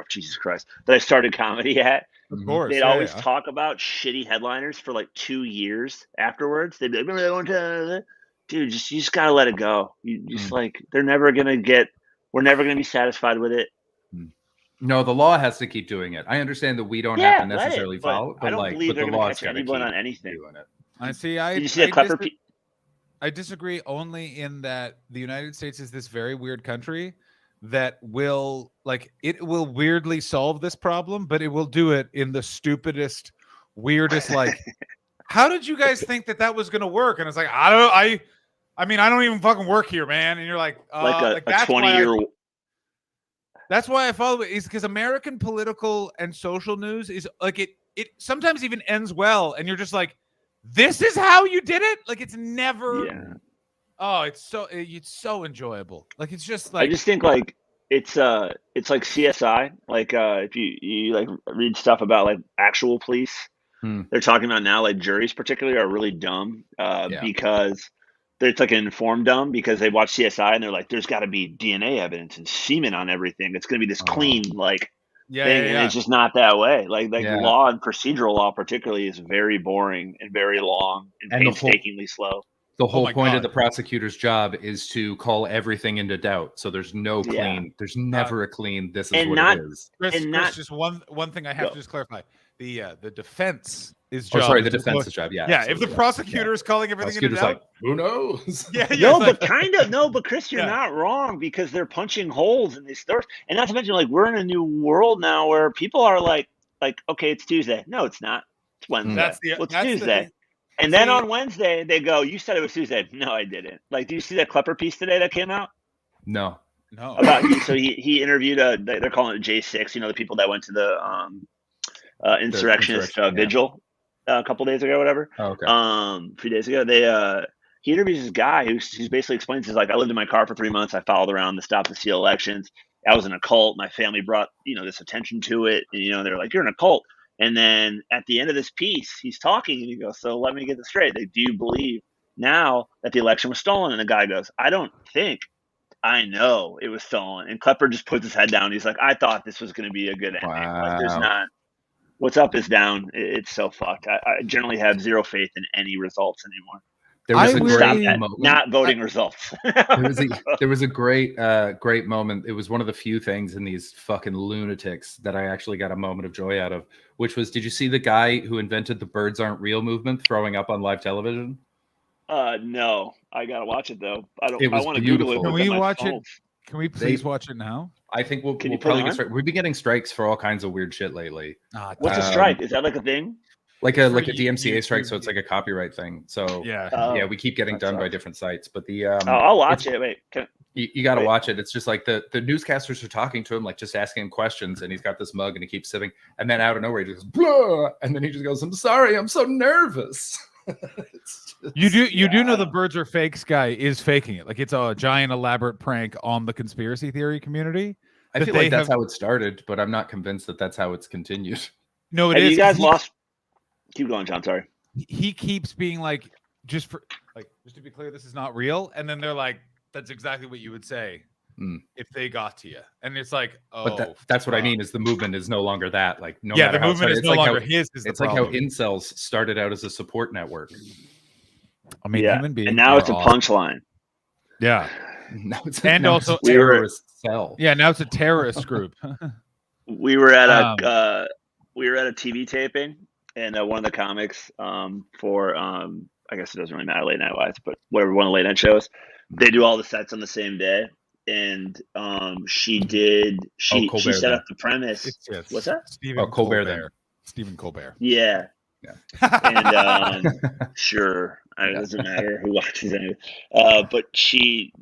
Jesus Christ, that I started comedy at. of course, They'd always talk about shitty headliners for like 2 years afterwards. They'd be like, remember that one time? Dude, you just gotta let it go. You just like, we're never gonna be satisfied with it. No, the law has to keep doing it. I understand that we don't have to necessarily follow it, but I don't like, believe but they're the gonna law's catch got to anyone keep on anything. doing it. I see. Did you see that clever? I disagree only in that the United States is this very weird country that will weirdly solve this problem, but it will do it in the stupidest, weirdest. Like, how did you guys think that was going to work? And it's like, I mean, I don't even fucking work here, man. And you're like, like a 20-year. That's why I follow it, is because American political and social news is like it sometimes even ends well, and you're just like, this is how you did it. Like, it's never. Yeah. Oh, it's so enjoyable. Like, it's just like, I just think like it's like CSI. Like if you like read stuff about like actual police, they're talking about now like juries particularly are really dumb because it's like an informed dumb because they watch CSI and they're like, there's got to be DNA evidence and semen on everything. It's going to be this clean thing, and it's just not that way. Like law and procedural law particularly is very boring and very long and painstakingly slow. The whole point of the prosecutor's job is to call everything into doubt. So there's no clean. There's never a clean. This is what it is. Chris, just one thing I have to just clarify. The defense is job. Oh, sorry, the defense's job. Yeah. Yeah. If the prosecutor is calling everything into doubt, like, who knows? But Chris, you're not wrong because they're punching holes in these stores, and not to mention, like, we're in a new world now where people are like, okay, it's Tuesday. No, it's not. It's Wednesday. It's Tuesday. And then on Wednesday, they go, you said it was Tuesday. No, I didn't. Like, do you see that Klepper piece today that came out? No. So he interviewed, they're calling it J6, the people that went to the insurrectionist vigil. a couple days ago, or whatever. Oh, okay. A few days ago, he interviews this guy who's basically explains, he's like, I lived in my car for 3 months. I followed around the stop and steal elections. I was in a cult. My family brought, this attention to it. And, they're like, you're in a cult. And then at the end of this piece, he's talking and he goes, so let me get this straight. Like, do you believe now that the election was stolen? And the guy goes, I don't think, I know it was stolen. And Klepper just puts his head down. He's like, I thought this was going to be a good ending. Like, there's not, what's up is down. It's so fucked. I generally have zero faith in any results anymore. There was not voting results. There was a great moment. It was one of the few things in these fucking lunatics that I actually got a moment of joy out of, which was, did you see the guy who invented the birds aren't real movement throwing up on live television? No, I gotta watch it though. I want to beautiful. Google it. Can we watch it? Can we please watch it now? I think we'll probably get straight. We've been getting strikes for all kinds of weird shit lately. What's a strike? Is that like a thing? Like a DMCA strike, so it's like a copyright thing. So yeah, we keep getting done by different sites. But the I'll watch it. Wait, you got to watch it. It's just like the newscasters are talking to him, like just asking him questions, and he's got this mug and he keeps sipping, and then out of nowhere he just goes, blah, and then he just goes, "I'm sorry, I'm so nervous." You do know the birds are fakes guy is faking it. Like, it's a giant elaborate prank on the conspiracy theory community. I feel like that's how it started, but I'm not convinced that that's how it's continued. No, it is. You guys lost. Keep going, John. Sorry. He keeps being like, just to be clear, this is not real. And then they're like, that's exactly what you would say if they got to you. And it's like, oh, but that's what I mean is the movement is no longer that. Like, no yeah, matter the movement is no longer his. It's like how incels started out as a support network. I mean, human beings, and now it's a punchline. Yeah. Now it's also terrorist cell. Yeah, now it's a terrorist group. We were at a TV taping, and one of the comics for I guess it doesn't really matter late night wise, but whatever, one of the late night shows, they do all the sets on the same day, and she set up the premise. What's that? Stephen Colbert there. Stephen Colbert. Yeah. And sure, it doesn't matter who watches it. But she.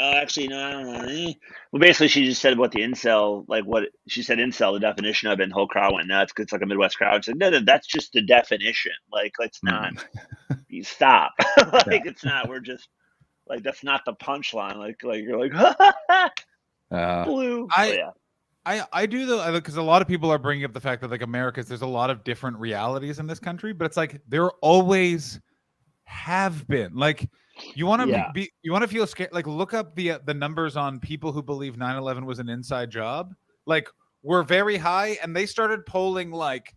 Actually, no, I don't know. Well, basically, she just said what the incel, like what she said, incel, the definition of it, and the whole crowd went nuts because it's like a Midwest crowd. She said, no, that's just the definition. Like, let's not. You stop. It's not. We're just like, that's not the punchline. Like you're like, blue. I do though, because a lot of people are bringing up the fact that like there's a lot of different realities in this country, but it's like there always have been. Like, you want to feel scared, like look up the numbers on people who believe 9/11 was an inside job. Like, we're very high, and they started polling like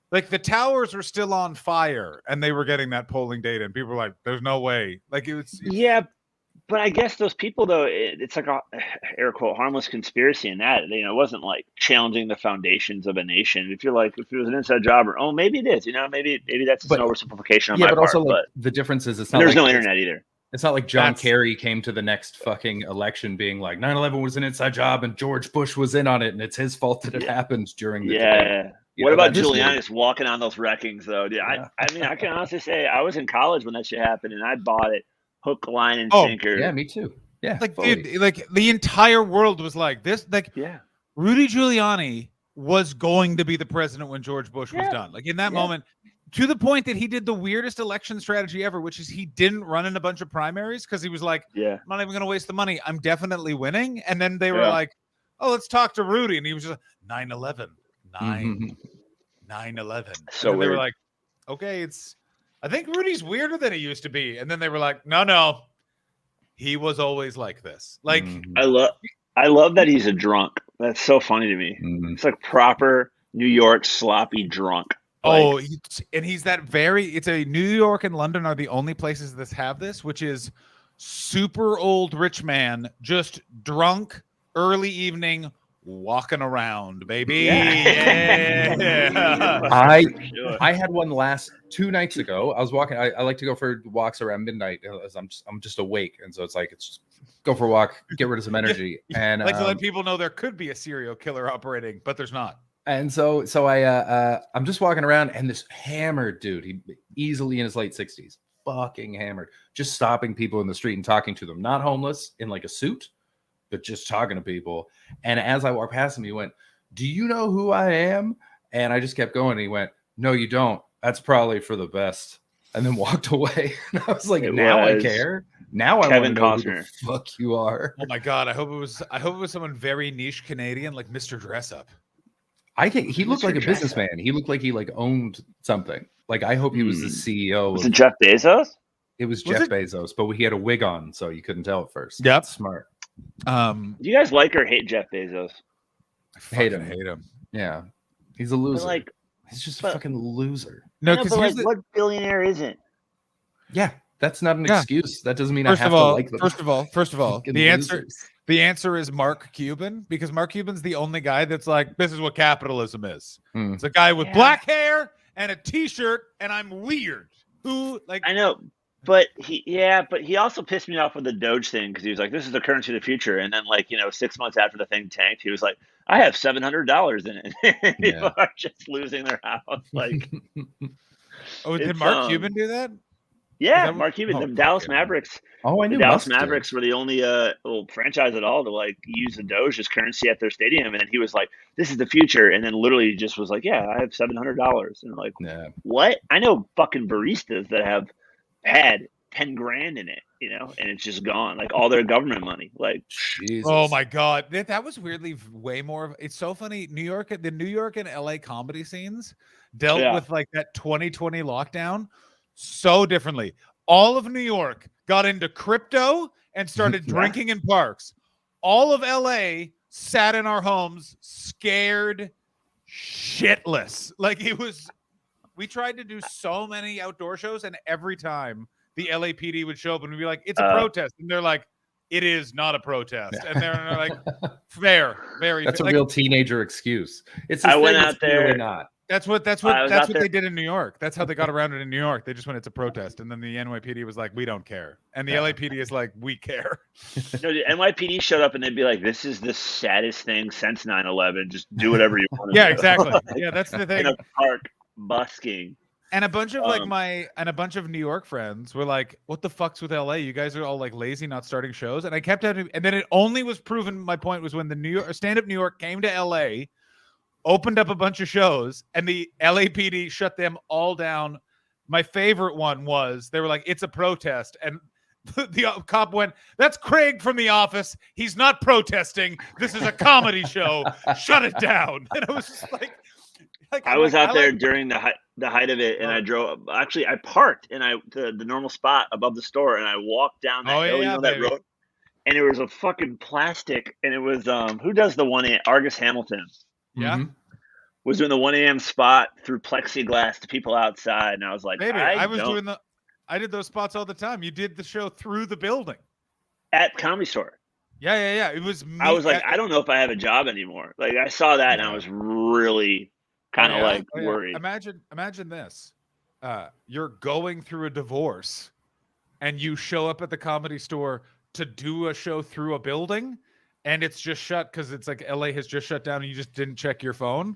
the towers were still on fire and they were getting that polling data, and people were like, there's no way. Like, yeah, but I guess those people though, it's like a air quote harmless conspiracy in that, it wasn't like challenging the foundations of a nation. If you're like, if it was an inside job, or maybe it is, maybe that's an oversimplification on my part. Also, like, the difference is it's not there's no internet either. It's not like John Kerry came to the next fucking election being like 9/11 was an inside job and George Bush was in on it and it's his fault that it happened during the debate. What about Giuliani just walking on those wreckings though? Dude, I mean, I can honestly say I was in college when that shit happened and I bought it hook, line, and sinker. Yeah, me too. Yeah, like dude, like the entire world was like this. Like, Rudy Giuliani was going to be the president when George Bush was done. Like, in that moment. To the point that he did the weirdest election strategy ever, which is he didn't run in a bunch of primaries because he was like, I'm not even going to waste the money. I'm definitely winning. And then they were like, oh, let's talk to Rudy. And he was just 9/11, 9/11. So they were like, okay, I think Rudy's weirder than he used to be. And then they were like, no, he was always like this. Like, I love that he's a drunk. That's so funny to me. It's like proper New York sloppy drunk. He's that it's a New York and London are the only places that have this, which is super old rich man, just drunk, early evening, walking around, baby. I had one 2 nights ago. I was walking. I like to go for walks around midnight as I'm just awake, and so it's just go for a walk, get rid of some energy, and like to let people know there could be a serial killer operating, but there's not. And so I'm just walking around, and this hammered dude, he easily in his late 60s, fucking hammered, just stopping people in the street and talking to them, not homeless in like a suit, but just talking to people. And as I walked past him, he went, "Do you know who I am?" And I just kept going. And he went, "No, you don't. that's probably for the best. And then walked away. And I was like, It now I was care. Now I want to Kevin know who the Costner. fuck you are. Oh my god! I hope it was someone very niche Canadian, like Mr. Dress Up. I think he looked Mr. like a Dress businessman. He looked like he like owned something. Like I hope he was the CEO. Was it Jeff Bezos? It was Was Jeff it? Bezos, but he had a wig on, so you couldn't tell at first. Yep. That's smart. Do you guys like or hate Jeff Bezos? I Hate fucking him. hate him. Yeah, he's a But loser. like, He's just a but- fucking loser. No, I know, because but like, what billionaire isn't? Yeah, that's not an Yeah. excuse. That doesn't mean first I have of all, to like them. first of all, Fucking the losers. answer is Mark Cuban, because Mark Cuban's the only guy that's like, this is what capitalism is. Hmm. It's a guy with Yeah. black hair and a T-shirt, and I'm weird. Who like? I know, but he also pissed me off with the Doge thing because he was like, "This is the currency of the future," and then 6 months after the thing tanked, he was like, "I have $700 in it." People are just losing their house. Like, Oh, did it's, Mark Cuban do that? yeah, that what- Mark Cuban, oh, the Dallas fucking- Mavericks. Oh, I The knew Dallas Musk did. Mavericks were the only little franchise at all to like use the Doge as currency at their stadium, and then he was like, "This is the future," and then literally just was like, "Yeah, I have $700," and like, Yeah. what? I know fucking baristas that have had 10 grand in it, and it's just gone, like all their government money. Like, Jesus. Oh my god, that was weirdly way more of. It's so funny. The New York and LA comedy scenes dealt Yeah. with like that 2020 lockdown so differently. All of New York got into crypto and started Yeah. drinking in parks. All of LA sat in our homes, scared shitless. Like it was. We tried to do so many outdoor shows, and every time the LAPD would show up and we'd be like, "It's a protest," and they're like, "It is not a protest," and they're like, "Fair, very." That's a like, real teenager excuse. It's. I a went thing, out it's really there- not. That's what I was out they there- did in New York. That's how they got around it in New York. They just went, "It's a protest," and then the NYPD was like, "We don't care," and the Yeah. LAPD is like, "We care." no, the NYPD showed up and they'd be like, "This is the saddest thing since 9/11. Just do whatever you want to Yeah, do." exactly. Yeah, that's the In thing. a park busking. And a bunch of Um, a bunch of New York friends were like, "What the fuck's with LA? You guys are all like lazy, not starting shows." And I kept having, and then it only was proven. My point was when the Stand Up New York came to LA, opened up a bunch of shows, and the LAPD shut them all down. My favorite one was they were like, "It's a protest," and the cop went, "That's Craig from The Office. He's not protesting. This is a comedy show. Shut it down." And I was just like I was out there during the height of it, and I drove. Actually, I parked and the normal spot above the store, and I walked down that hill, that baby. road, and there was a fucking plastic, and it was who does the 1 a.m. Argus Hamilton Yeah. Mhm. was doing the 1 a.m. spot through plexiglass to people outside, and I was like, Baby, I I did those spots all the time. You did the show through the building. at Comedy Store. Yeah. It was me. I was like, I don't know if I have a job anymore. Like I saw that, and I was really kind of worried. Imagine this. You're going through a divorce and you show up at the Comedy Store to do a show through a building, and it's just shut because it's like LA has just shut down and you just didn't check your phone.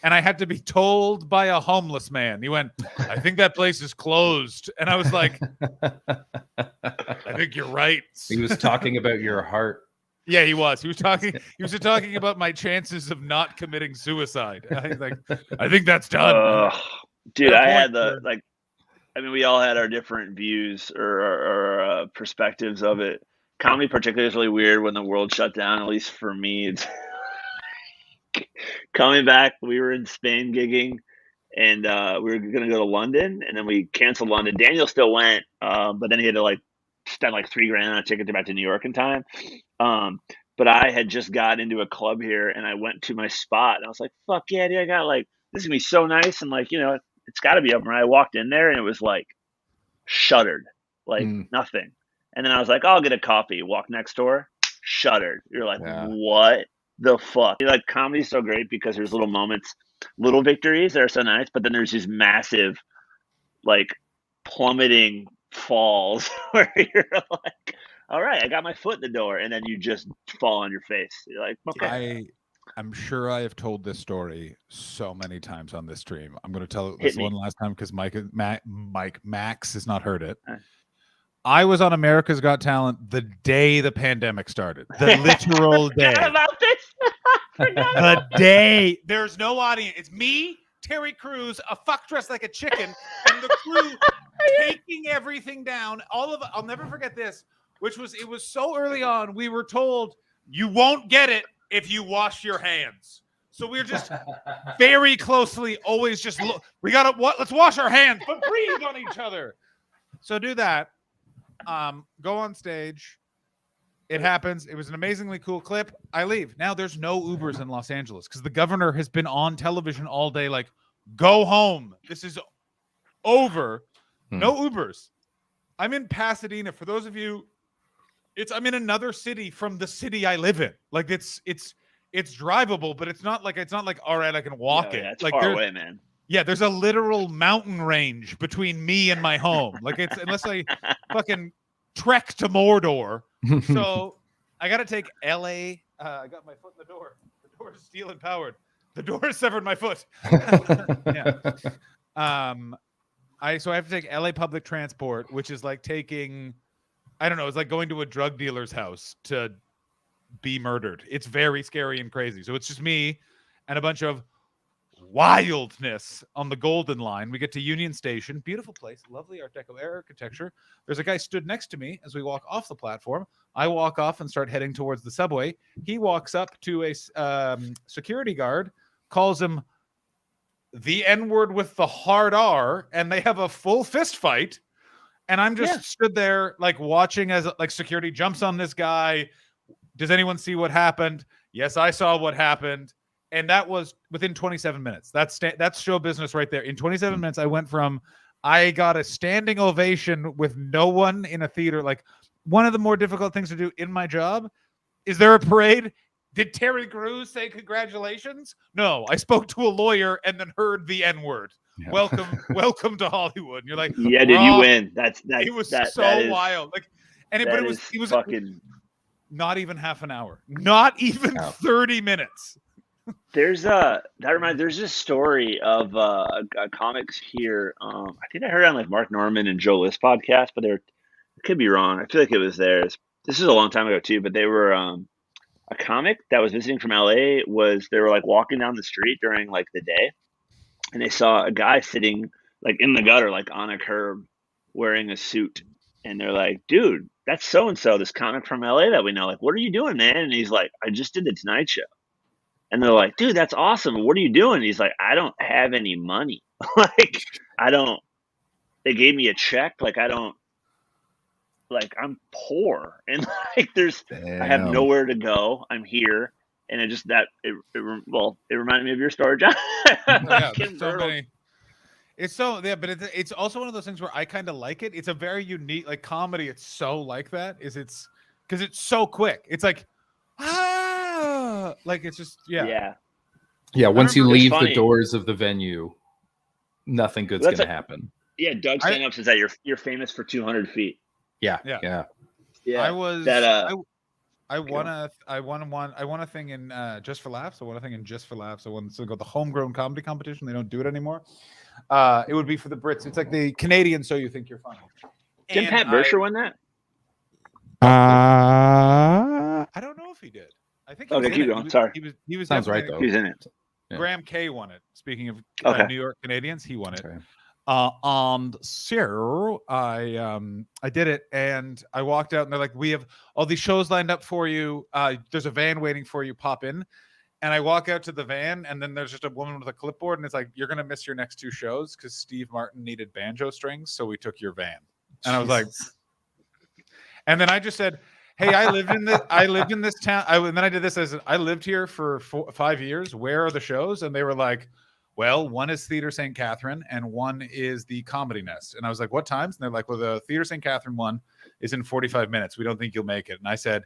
And I had to be told by a homeless man. He went, "I think that place is closed." And I was like, "I think you're right." He was talking about your heart. Yeah, he was. He was talking about my chances of not committing suicide. I think that's done. Dude, At a I had point we all had our different views or perspectives of it. Comedy particularly is really weird when the world shut down, at least for me. It's coming back, we were in Spain gigging, and we were going to go to London, and then we canceled London. Daniel still went, but then he had to spend $3,000 on a ticket to back to New York in time. But I had just got into a club here, and I went to my spot, and I was like, "Fuck yeah, dude! I got this is gonna be so nice," and it's got to be open. I walked in there, and it was shuttered, nothing. And then I was like, "I'll get a coffee." Walk next door, shuttered. You're like, Yeah. "What the fuck?" Comedy's so great because there's little moments, little victories that are so nice, but then there's these massive, plummeting falls where you're like, "All right, I got my foot in the door," and then you just fall on your face. You're like, "Okay." I'm sure I have told this story so many times on this stream. I'm going to tell it Hit this me. one last time because Max has not heard it. Alright. I was on America's Got Talent the day the pandemic started. The literal day. Forgot about this. The day. There's no audience. It's me, Terry Crews, a fuck dressed like a chicken, and the crew taking everything down. I'll never forget this, it was so early on, we were told you won't get it if you wash your hands. So we're just very closely always just look. Let's wash our hands, but breathe on each other. So do that. Go on stage. It happens. It was an amazingly cool clip. I leave. Now there's no Ubers in Los Angeles because the governor has been on television all day like, go home. This is over. No Ubers. I'm in Pasadena. For those of you, I'm in another city from the city I live in. Like it's drivable, but it's not like all right, I can walk it. Yeah, it's like far away, man. Yeah, there's a literal mountain range between me and my home. Like it's unless I fucking trek to Mordor. So I got to take LA. I got my foot in the door. The door is steel and powered. The door has severed my foot. Yeah. So I have to take LA public transport, which is like taking, I don't know, it's like going to a drug dealer's house to be murdered. It's very scary and crazy. So it's just me and a bunch of wildness on the Golden Line. We get to Union Station, beautiful place, lovely Art Deco architecture. There's a guy stood next to me as we walk off the platform. I walk off and start heading towards the subway. He walks up to a security guard, calls him the N-word with the hard R, and they have a full fist fight. And I'm just stood there like watching as like security jumps on this guy. Does anyone see what happened? Yes, I saw what happened. And that was within 27 minutes. That's show business right there. In 27 minutes, I went from I got a standing ovation with no one in a theater. Like one of the more difficult things to do in my job. Is there a parade? Did Terry Crews say congratulations? No, I spoke to a lawyer and then heard the N-word. Yeah. Welcome to Hollywood. And you're like, yeah, did you win? It was so wild. Like, and it was fucking not even half an hour, not even 30 minutes. There's this story of comics here. I think I heard it on like Mark Norman and Joe List podcast, but I could be wrong. I feel like it was theirs. This is a long time ago too, but they were a comic that was visiting from LA. They were like walking down the street during like the day, and they saw a guy sitting like in the gutter, like on a curb, wearing a suit, and they're like, "Dude, that's so and so, this comic from LA that we know. Like, what are you doing, man?" And he's like, "I just did the Tonight Show." And they're like, "Dude, that's awesome. What are you doing?" And he's like, "I don't have any money. Like, they gave me a check. Like, I'm poor. And like, I have nowhere to go. I'm here." And it reminded me of your story, John. Yeah, but it's also one of those things where I kind of like it. It's a very unique, like comedy. It's so like that because it's so quick. It's like, like it's just yeah. Once you leave the doors of the venue, nothing good's gonna happen. Yeah, Doug stand-up says that you're famous for 200 feet. Yeah. I was that. I won a thing in Just for Laughs. I won a thing in Just for Laughs. I won the homegrown comedy competition. They don't do it anymore. It would be for the Brits. It's like the Canadian So You Think You're Funny. Didn't Pat Bersher win that? I don't know if he did. I think. Okay, keep going. Sorry, he was. Sounds right though. He's in it. Yeah. Graham Kay won it. Speaking of New York Canadians, he won it. Okay. So I did it, and I walked out, and they're like, "We have all these shows lined up for you. There's a van waiting for you. Pop in." And I walk out to the van, and then there's just a woman with a clipboard, and it's like, "You're gonna miss your next 2 shows because Steve Martin needed banjo strings, so we took your van." And I was like, and then I just said, "Hey, I lived in this town." And then I did this as I lived here for 5 years. Where are the shows? And they were like, "Well, one is Theater St. Catherine and one is the Comedy Nest." And I was like, "What times?" And they're like, "Well, the Theater St. Catherine one is in 45 minutes. We don't think you'll make it." And I said,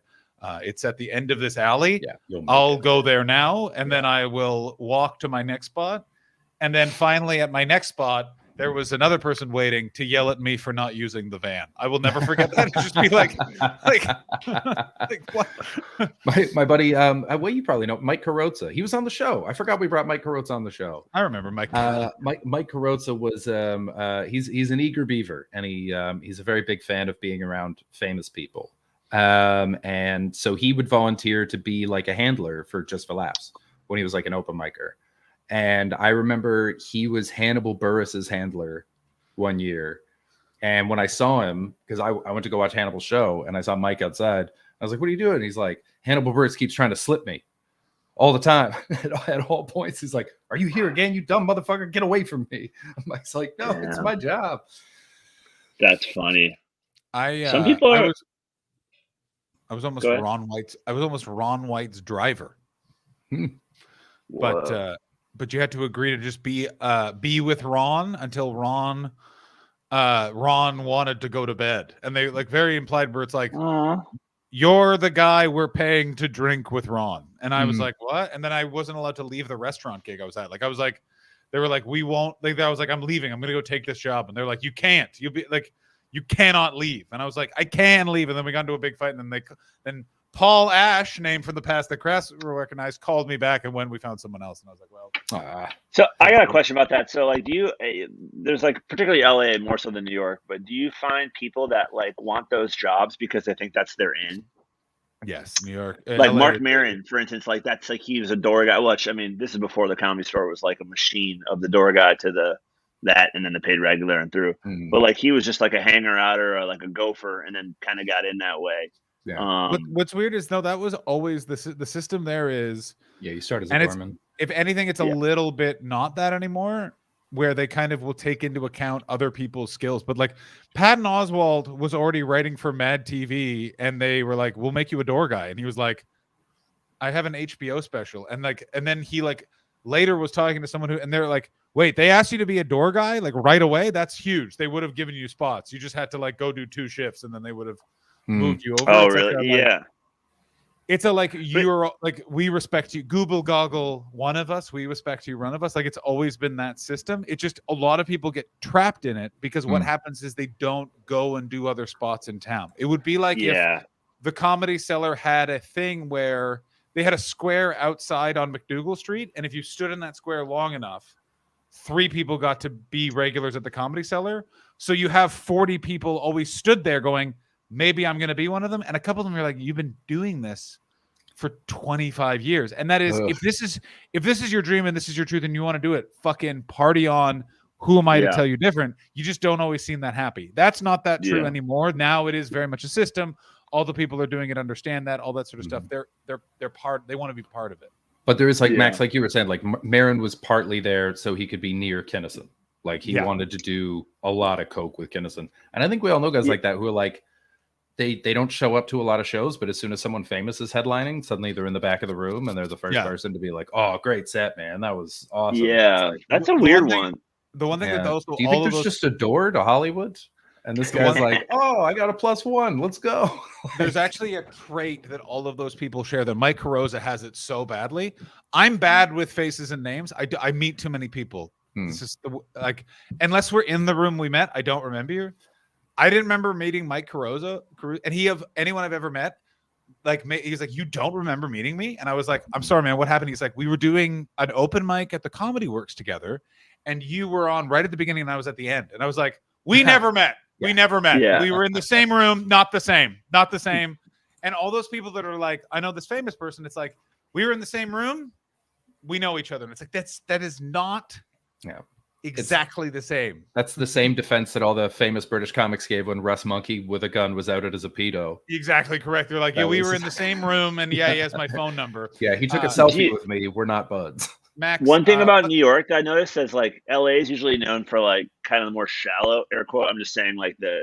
"It's at the end of this alley. Yeah, I'll go there now, and then I will walk to my next spot." And then finally at my next spot, there was another person waiting to yell at me for not using the van. I will never forget that. It'd just be like what? My buddy, well, you probably know Mike Carrozza. He was on the show. I forgot we brought Mike Carrozza on the show. I remember Mike. Mike Carrozza was he's an eager beaver, and he's a very big fan of being around famous people. And so he would volunteer to be like a handler for Just for Laughs when he was like an open micer. And I remember he was Hannibal Buress's handler one year. And when I saw him, because I went to go watch Hannibal's show and I saw Mike outside, I was like, what are you doing? And he's like, Hannibal Buress keeps trying to slip me all the time. At all points, he's like, are you here again, you dumb motherfucker? Get away from me. I'm like, no, it's my job. That's funny. Some people are... I was almost Ron White's driver. But you had to agree to just be with Ron until Ron wanted to go to bed, and they like very implied where it's like, you're the guy we're paying to drink with Ron, and I was like, what? And then I wasn't allowed to leave the restaurant gig I was at. Like I was like, they were like, we won't. Like I was like, I'm leaving. I'm gonna go take this job, and they're like, you can't. You'll be like, you cannot leave. And I was like, I can leave. And then we got into a big fight, and then Paul Ash, name from the past that Crass recognized, called me back, and when we found someone else, and I was like, well. So I got a question about that. So like, there's like particularly LA more so than New York, but do you find people that like want those jobs because they think that's their in? Yes, New York. Like LA, Mark Maron, for instance, like that's like he was a door guy. Which I mean, this is before the Comedy Store was like a machine of the door guy to that, and then the paid regular and through. But like he was just like a hanger outer or like a gopher, and then kind of got in that way. Yeah. What's weird is that was always the system. There is you start as a doorman. If anything, it's a little bit not that anymore, where they kind of will take into account other people's skills. But like Patton Oswalt was already writing for Mad TV, and they were like, we'll make you a door guy, and he was like, I have an HBO special, and then he like later was talking to someone and they're like, wait, they asked you to be a door guy like right away? That's huge. They would have given you spots. You just had to like go do 2 shifts, and then they would have moved you over. Oh, it's really? Like it's a like, you're like, we respect you, Google goggle one of us, we respect you one of us. Like it's always been that system. It just, a lot of people get trapped in it because what happens is they don't go and do other spots in town. It would be like if the Comedy Cellar had a thing where they had a square outside on McDougal Street, and if you stood in that square long enough, 3 people got to be regulars at the Comedy Cellar. So you have 40 people always stood there going, maybe I'm going to be one of them. And a couple of them are like, you've been doing this for 25 years. And that is, if this is your dream and this is your truth and you want to do it, fucking party on. Who am I to tell you different? You just don't always seem that happy. That's not that true anymore. Now it is very much a system. All the people are doing it, understand that, all that sort of stuff. They're part, they want to be part of it. But there is like Max, like you were saying, like Maron was partly there so he could be near Kinnison. Like he wanted to do a lot of coke with Kinnison. And I think we all know guys like that who are like, they don't show up to a lot of shows, but as soon as someone famous is headlining, suddenly they're in the back of the room and they're the first person to be like, oh, great set, man. That was awesome. Yeah, like, that's a weird one. The one thing that also, do you think there's just a door to Hollywood? And this guy's like, oh, I got a +1. Let's go. There's actually a trait that all of those people share that Mike Carosa has it so badly. I'm bad with faces and names. I meet too many people. It's just like, unless we're in the room we met, I don't remember you. I didn't remember meeting Mike Carosa, and he of anyone I've ever met. Like he's like, you don't remember meeting me? And I was like, I'm sorry, man. What happened? He's like, we were doing an open mic at the Comedy Works together, and you were on right at the beginning, and I was at the end. And I was like, we never met. We never met. We were in the same room, not the same. And all those people that are like, I know this famous person. It's like, we were in the same room. We know each other. And it's like, that is not exactly the same. That's the same defense that all the famous British comics gave when Russ Monkey with a gun was outed as a pedo. Exactly correct. They're like, we were in the same room, and he has my phone number. Yeah, he took a selfie with me. We're not buds. Max, one thing about New York I noticed is like LA is usually known for like kind of the more shallow air quote. I'm just saying like the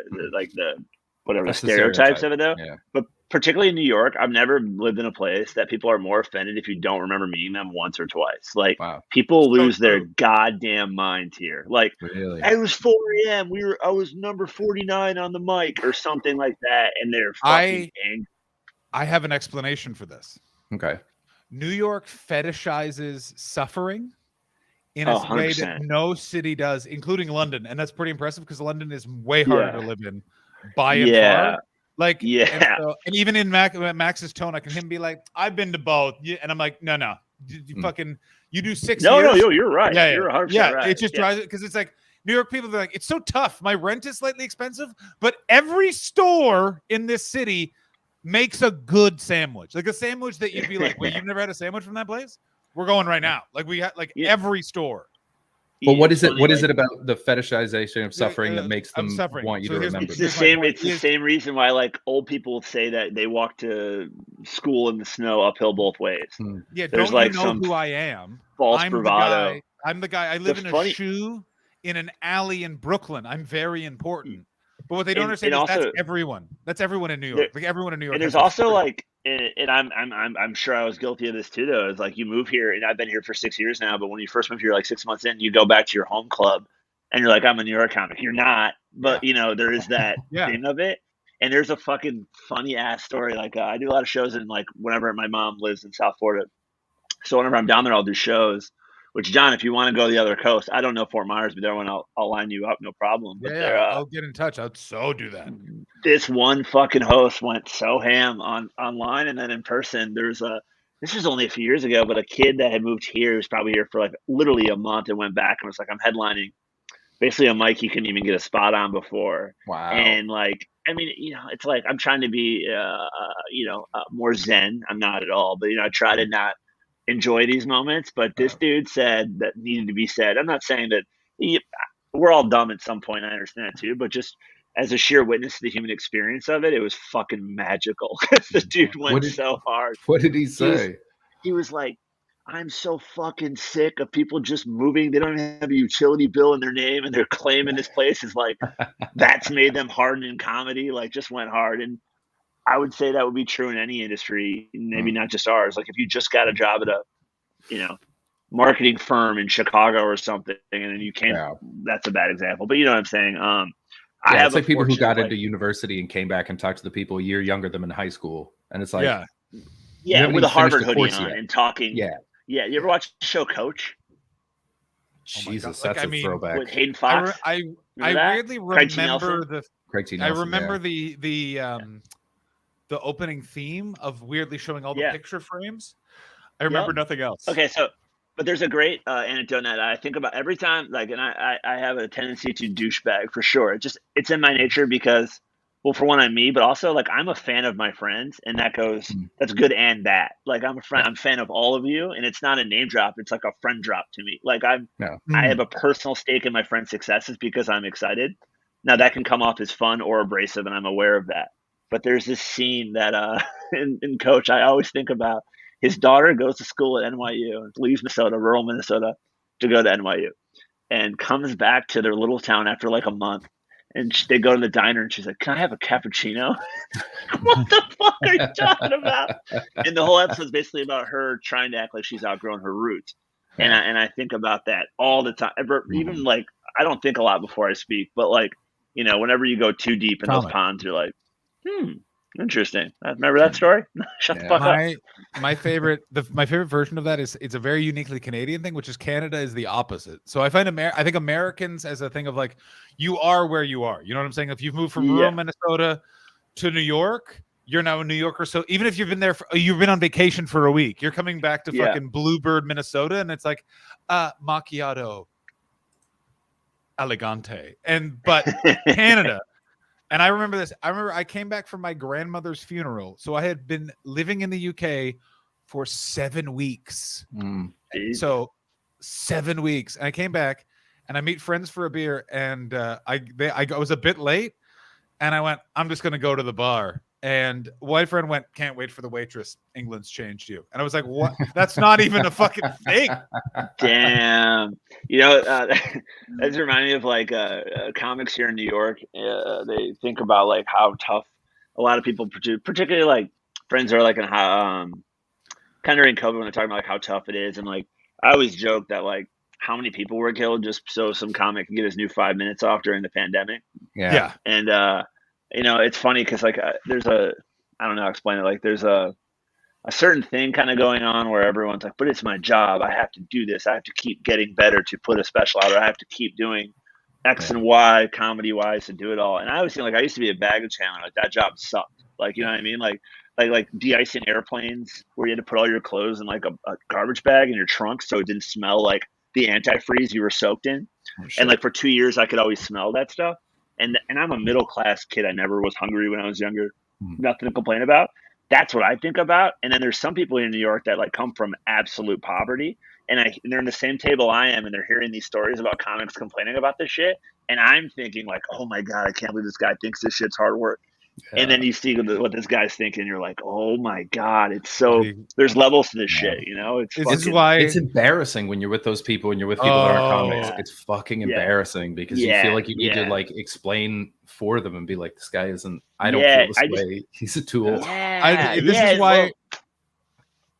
whatever the stereotypes of it though. Yeah. But particularly in New York, I've never lived in a place that people are more offended if you don't remember meeting them once or twice. Like people lose their goddamn minds here. Like really? It was 4 a.m. I was number 49 on the mic or something like that, and they're fucking angry. I have an explanation for this. Okay. New York fetishizes suffering in a way that no city does, including London. And that's pretty impressive because London is way harder to live in by and far. Like, and even in Max's tone, I can him be like, I've been to both. And I'm like, no. You do 6 years. No, you're right. You're 100% right. It just drives it because it's like, New York people, they're like, it's so tough. My rent is slightly expensive, but every store in this city makes a good sandwich, like a sandwich that you'd be like, wait, you've never had a sandwich from that place? We're going right now. Like we had like Yeah. every store. But what is it? Funny, What is like, it about the fetishization of suffering that makes them suffering. want you So to here's- remember? It's the Here's my same. point. It's the same reason why like old people say that they walk to school in the snow uphill both ways. Yeah, There's don't like you know some who I am? false I'm bravado. I'm the guy. I live in a funny- shoe in an alley in Brooklyn. I'm very important. But what they don't And- understand and is that's also- everyone. That's everyone in New York. There- Like everyone in New York. And there's has a also story. like, and I'm sure I was guilty of this too. Though, is like you move here, and I've been here for 6 years now. But when you first move here, like 6 months in, you go back to your home club, and you're like, I'm a New York comic. You're not, but you know there is that Yeah. thing of it. And there's a fucking funny ass story. Like I do a lot of shows in like whenever my mom lives in South Florida, so whenever I'm down there, I'll do shows. Which John, if you want to go to the other coast, I don't know Fort Myers, but there one I'll line you up, no problem. But Yeah, I'll get in touch. I'd so do that. this one fucking host went so ham online and then in person. This was only a few years ago, but a kid that had moved here, he was probably here for like literally a month and went back and was like, I'm headlining basically a mic you couldn't even get a spot on before. Wow. And like, I mean, it's like I'm trying to be, more zen. I'm not at all, but I try to not enjoy these moments. But this dude said that needed to be said. I'm not saying that we're all dumb at some point. I understand that too, but just as a sheer witness to the human experience of it, it was fucking magical. The dude went so hard. What did he say? He was like, I'm so fucking sick of people just moving. They don't even have a utility bill in their name and they're claiming this place is like, that's made them harden in comedy. Like just went hard. And I would say that would be true in any industry, maybe not just ours. Like if you just got a job at a, marketing firm in Chicago or something, and then you came, that's a bad example, but you know what I'm saying? It's like people who got into university and came back and talked to the people a year younger than them in high school. And it's like, with a Harvard hoodie on and talking. Yeah. Yeah. You ever watch the show Coach? Jesus, that's a throwback. With Hayden Fox. I weirdly remember the opening theme of weirdly showing all the picture frames. I remember nothing else. Okay, but there's a great anecdote that I think about every time, like, and I have a tendency to douchebag for sure. It's in my nature because, well, for one, I'm me, but also like I'm a fan of my friends, and that's good and bad. Like I'm a fan of all of you, and it's not a name drop; it's like a friend drop to me. Like I have a personal stake in my friends' successes because I'm excited. Now that can come off as fun or abrasive, and I'm aware of that. But there's this scene that in Coach I always think about. His daughter goes to school at NYU, leaves Minnesota, rural Minnesota, to go to NYU, and comes back to their little town after like a month. And they go to the diner, and she's like, "Can I have a cappuccino?" What the fuck are you talking about? And the whole episode is basically about her trying to act like she's outgrown her roots. And I think about that all the time. Even like I don't think a lot before I speak, but like whenever you go too deep in those ponds, you're like, interesting. Remember that story? Shut the fuck up. My favorite version of that is it's a very uniquely Canadian thing, which is Canada is the opposite. So I find I think Americans as a thing of like you are where you are. You know what I'm saying? If you've moved from rural Minnesota to New York, you're now a New Yorker. So even if you've been there, you've been on vacation for a week, you're coming back to fucking Bluebird, Minnesota, and it's like macchiato elegante, but Canada. And I remember this. I came back from my grandmother's funeral. So I had been living in the UK for 7 weeks. So 7 weeks. And I came back and I meet friends for a beer. And I was a bit late. And I went, I'm just going to go to the bar. And one friend went, can't wait for the waitress. England's changed you. And I was like, what? That's not even a fucking thing. Damn. That's reminding me of like comics here in New York. They think about like how tough a lot of people, particularly like friends are like in how kind of during COVID when they're talking about like how tough it is. And like I always joke that like how many people were killed just so some comic can get his new 5 minutes off during the pandemic. Yeah. And it's funny because like there's I don't know how to explain it. Like there's a certain thing kind of going on where everyone's like, but it's my job. I have to do this. I have to keep getting better to put a special out. Or I have to keep doing X and Y comedy wise to do it all. And I always think like I used to be a baggage handler. Like that job sucked. Like, you know what I mean? Like de-icing airplanes where you had to put all your clothes in like a garbage bag in your trunk so it didn't smell like the antifreeze you were soaked in. And like for 2 years I could always smell that stuff. And I'm a middle class kid. I never was hungry when I was younger. Nothing to complain about. That's what I think about. And then there's some people in New York that like come from absolute poverty, and they're in the same table I am, and they're hearing these stories about comics complaining about this shit, and I'm thinking like, oh my god, I can't believe this guy thinks this shit's hard work. Yeah. And then you see what this guy's thinking, you're like, oh my god, it's so. There's levels to this shit, you know. This is why it's embarrassing when you're with those people and you're with people that aren't comics. yeah. It's fucking Yeah. embarrassing because you Yeah. feel like you need Yeah. to like explain for them and be like, this guy isn't. I don't Yeah, feel I this way. He's a tool. Yeah, this yeah, is why well,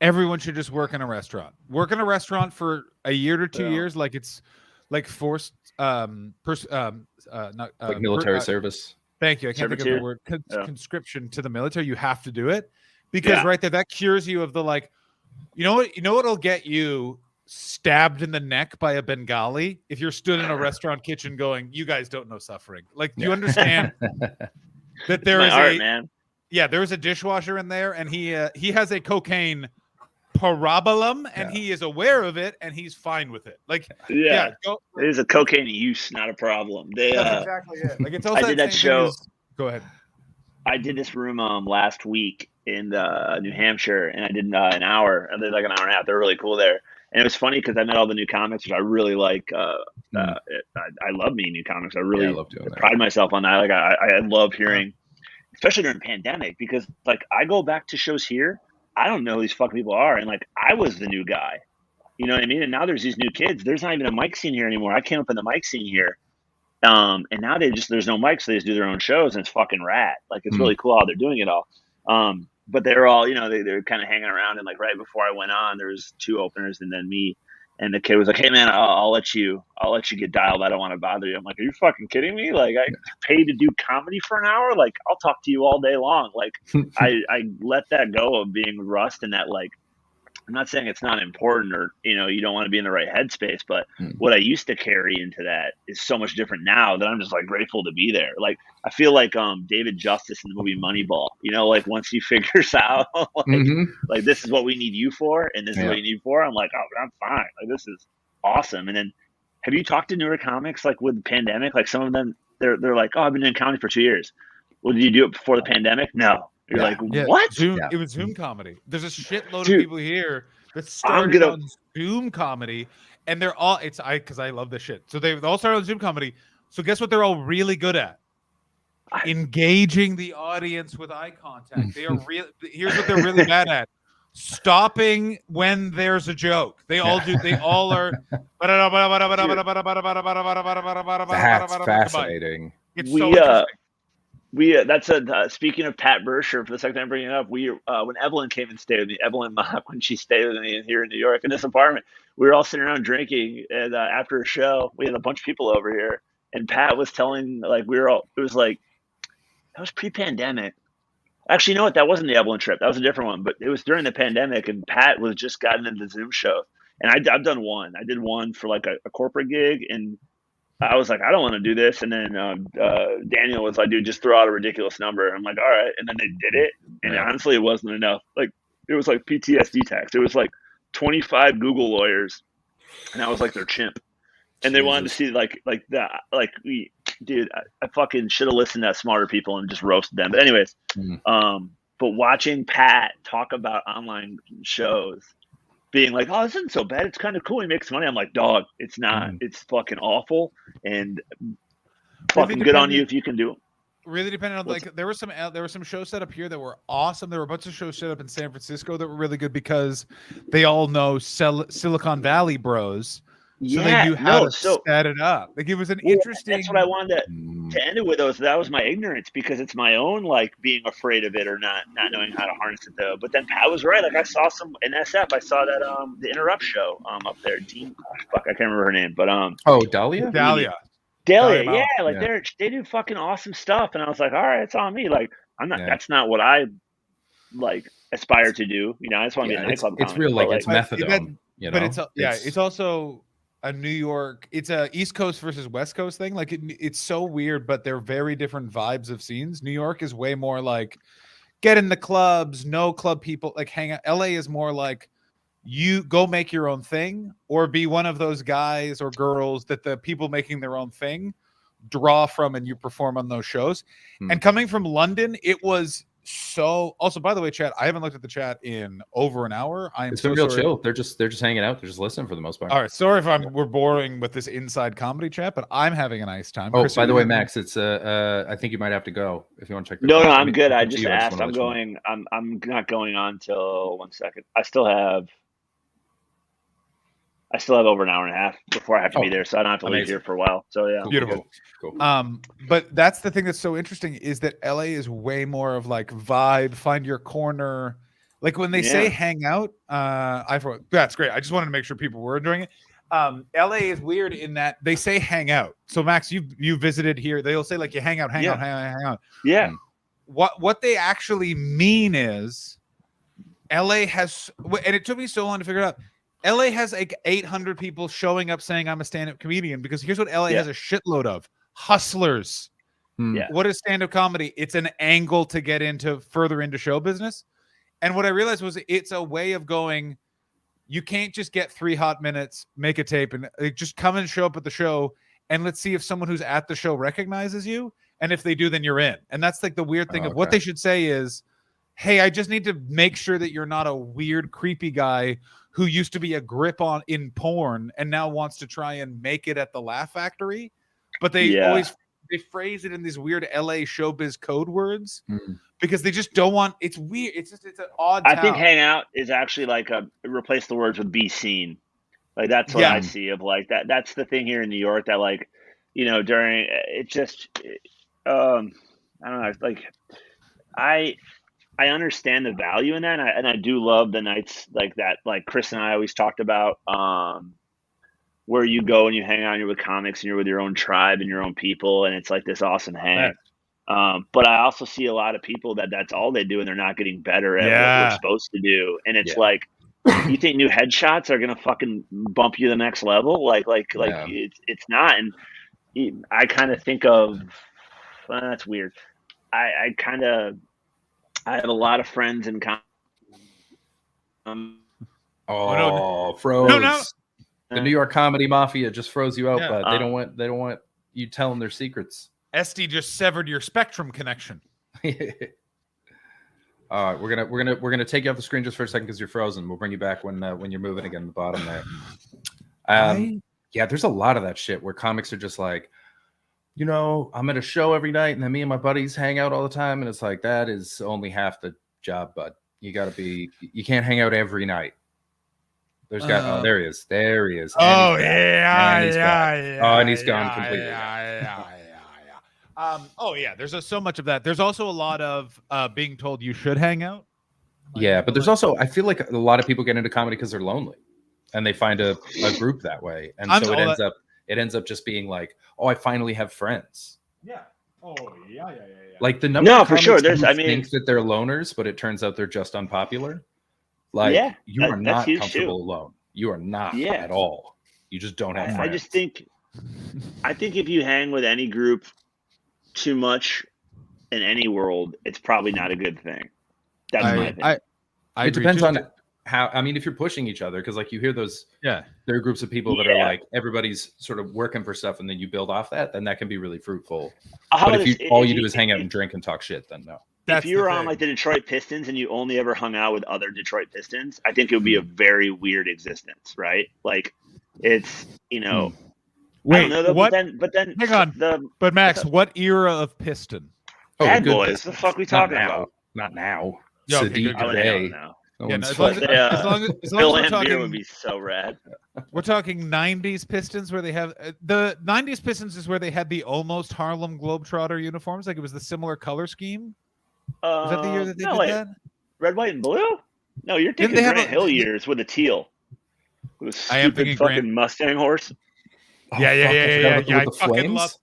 everyone should just work in a restaurant. Work in a restaurant for a year to 2 Yeah. years, like it's like forced not Like military service. Thank you. I can't think of the Servitude? word Yeah. conscription to the military. You have to do it because Yeah. right there, that cures you of the like, you know what'll get you stabbed in the neck by a Bengali if you're stood in a restaurant kitchen going, you guys don't know suffering. Like, do you understand that there my is art, man. yeah, there is a dishwasher in there and he has a cocaine problem and he is aware of it and he's fine with it. Like, Yeah, go, it is a cocaine use, not a problem. They that's exactly it. Like, it's also I did that show. Go ahead. I did this room last week in New Hampshire, and I did an hour. I did like an hour and a half. They're really cool there, and it was funny because I met all the new comics, which I really like. I love meeting new comics. I really I love doing that. pride myself on that. Like I love hearing, especially during pandemic, because like I go back to shows here, I don't know who these fucking people are, and like I was the new guy, you know what I mean? And now there's these new kids. There's not even a mic scene here anymore. I came up in the mic scene here. And now there's no mics, so they just do their own shows, and it's fucking rad. Like it's really cool how they're doing it all. But they're all, you know, they're kind of hanging around, and like right before I went on, there was 2 openers and then me, and the kid was like, "Hey man, I'll let you get dialed. I don't want to bother you." I'm like, "Are you fucking kidding me? Like I paid to do comedy for an hour? Like I'll talk to you all day long." Like I let that go of being rust and that like. I'm not saying it's not important or, you know, you don't want to be in the right headspace, but what I used to carry into that is so much different now that I'm just like grateful to be there. Like, I feel like David Justice in the movie Moneyball, you know, like once he figures out like this is what we need you for and this is what you need for, I'm like, oh, I'm fine. Like, this is awesome. And then have you talked to newer comics like with the pandemic? Like some of them, they're like, oh, I've been doing comedy for 2 years. Well, did you do it before the pandemic? No. You're like, what? Zoom, It was Zoom comedy. There's a shitload of people here that started on Zoom comedy, and they're all because I love this shit. So they all started on Zoom comedy. So guess what? They're all really good at engaging the audience with eye contact. They are real. Here's what they're really bad at: stopping when there's a joke. They all do. They all are. That's fascinating. It's so interesting. That's speaking of Pat Burscher, for the second time bringing it up, when Evelyn came and stayed with me, Evelyn Mock, when she stayed with me here in New York in this apartment, we were all sitting around drinking, and after a show, we had a bunch of people over here, and Pat was telling, like, it was like, that was pre-pandemic. Actually, you know what? That wasn't the Evelyn trip. That was a different one, but it was during the pandemic, and Pat was just gotten into the Zoom show, and I've done one. I did one for like a corporate gig, and I was like, I don't want to do this. And then Daniel was like, dude, just throw out a ridiculous number. I'm like, all right. And then they did it. And honestly, it wasn't enough. Like, it was like PTSD tax. It was like 25 Google lawyers. And I was like their chimp. And they wanted to see dude, I fucking should have listened to smarter people and just roasted them. But anyways, but watching Pat talk about online shows, being like, oh, this isn't so bad. It's kind of cool. He makes money. I'm like, dog, it's not. It's fucking awful. And fucking good on you if you can do it. Really depending on like there were some shows set up here that were awesome. There were a bunch of shows set up in San Francisco that were really good because they all know Silicon Valley bros. So they knew how to set it up. Like it was an interesting. That's what I wanted to end it with. That was my ignorance because it's my own like being afraid of it or not knowing how to harness it though. But then Pat was right. Like I saw some in SF. I saw that the Interrupt show up there. Dean, I can't remember her name, but Dahlia. Yeah, like they do fucking awesome stuff, and I was like, all right, it's on me. Like I'm not. That's not what I like aspire to do. You know, I just want to be a nightclub. It's real, like it's methadone. You know, but it's also a New York. It's a East Coast versus West Coast thing. Like it's so weird, but they're very different vibes of scenes. New York is way more like get in the clubs, no club people, like hang out. LA is more like you go make your own thing or be one of those guys or girls that the people making their own thing draw from and you perform on those shows. And coming from London, it was so. Also, by the way, chat, I haven't looked at the chat in over an hour. I am It's so been real sorry. chill. They're just hanging out. They're just listening for the most part. All right, sorry if we're boring with this inside comedy chat, but I'm having a nice time. Oh, Chris, by are the you way, in- Max, it's I think you might have to go if you want to check. The No, clock. I I'm mean, good. it's I up to just you. asked. wanna I'm let you know. going. I'm not going on till 1 second. I still have over an hour and a half before I have to be Oh, there, so I don't have to leave amazing. here for a while. So yeah. Cool, Beautiful. Cool. But that's the thing that's so interesting is that LA is way more of like vibe, find your corner. Like when they say Yeah. hang out, that's great. I just wanted to make sure people were enjoying it. LA is weird in that they say hang out. So Max, you visited here. They'll say like you hang out. Yeah. What they actually mean is LA has, and it took me so long to figure it out. LA has like 800 people showing up saying I'm a stand-up comedian because here's what LA has a shitload of: hustlers. Yeah. What is stand-up comedy? It's an angle to get further into show business. And what I realized was it's a way of going, you can't just get 3 hot minutes, make a tape, and just come and show up at the show, and let's see if someone who's at the show recognizes you. And if they do, then you're in. And that's like the weird thing of what they should say is, hey, I just need to make sure that you're not a weird, creepy guy who used to be a grip on in porn and now wants to try and make it at the Laugh Factory. But they always phrase it in these weird LA showbiz code words because they just don't want. It's weird. It's an odd. I think hang out is actually like replace the words with be seen. Like that's what I see of like that. That's the thing here in New York that like, you know, during it just, I don't know, like I understand the value in that, and I do love the nights like that. Like Chris and I always talked about, where you go and you hang out and you're with comics and you're with your own tribe and your own people, and it's like this awesome hang. But I also see a lot of people that's all they do and they're not getting better at what they're supposed to do. And it's like, you think new headshots are gonna fucking bump you to the next level? Like it's not. And I kind of think of that's weird. I have a lot of friends in froze. No. The New York comedy mafia just froze you out, but they don't want you telling their secrets. Esty just severed your Spectrum connection. All right, we're gonna take you off the screen just for a second because you're frozen. We'll bring you back when you're moving again. The bottom there. Yeah, there's a lot of that shit where comics are just like, you know, I'm at a show every night, and then me and my buddies hang out all the time, and it's like that is only half the job, bud. You can't hang out every night. There's there he is. There he is. Oh and yeah, and he's gone completely. There's so much of that. There's also a lot of being told you should hang out. Yeah, but there's also, I feel like a lot of people get into comedy because they're lonely, and they find a group that way, and so it ends up just being like, oh, I finally have friends. Yeah. Oh yeah. Like the number of for sure. comics who think that they're loners, but it turns out they're just unpopular. Like you are not comfortable alone. You are not at all. You just don't have friends. I think if you hang with any group too much in any world, it's probably not a good thing. That's my opinion. It depends on how. I mean, if you're pushing each other, because like you hear those, there are groups of people that are like everybody's sort of working for stuff, and then you build off that, then that can be really fruitful. But if all you do is hang out and drink and talk shit, then no. If you were on like the Detroit Pistons and you only ever hung out with other Detroit Pistons, I think it would be a very weird existence, right? Like it's, you know, wait, I don't know, though, what? But then hang on. But Max, what era of Piston? Bad Boys. The fuck we talking about? Not now. Yeah, Sadiq today. As long as Bill we're and talking, beer would be so rad. We're talking 90s Pistons where they have the 90s Pistons is where they had the almost Harlem Globetrotter uniforms. Like it was the similar color scheme. Was that the year that they did that? Red, white, and blue? No, you're thinking Grant Hill years with a teal. With a I am thinking fucking Mustang horse. Yeah. I fucking love.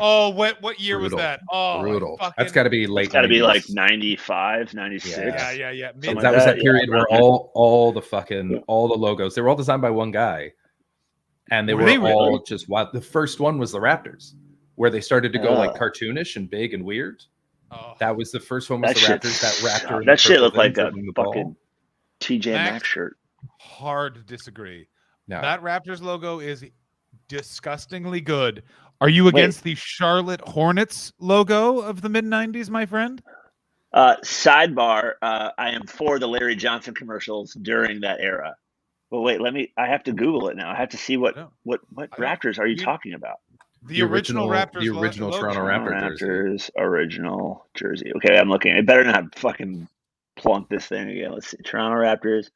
Oh, what year was that? Oh, brutal. That's got to be late. It's got to be like 95, 96. Yeah. That was that period where all the logos, they were all designed by one guy, and they were all just wild. The first one was the Raptors, where they started to go like cartoonish and big and weird. That was the first one. Was the Raptors? That raptor. That shit looked like a fucking TJ Maxx shirt. Hard to disagree. No. That Raptors logo is disgustingly good. Are you against the Charlotte Hornets logo of the mid-90s, my friend? Sidebar: I am for the Larry Johnson commercials during that era. But wait, I have to Google it now. I have to see what No, Raptors are you talking about? The original Raptors, the original logo. Toronto Raptor jersey. Raptors original jersey. Okay, I'm looking. It better not fucking plunk this thing again. Let's see. Toronto Raptors.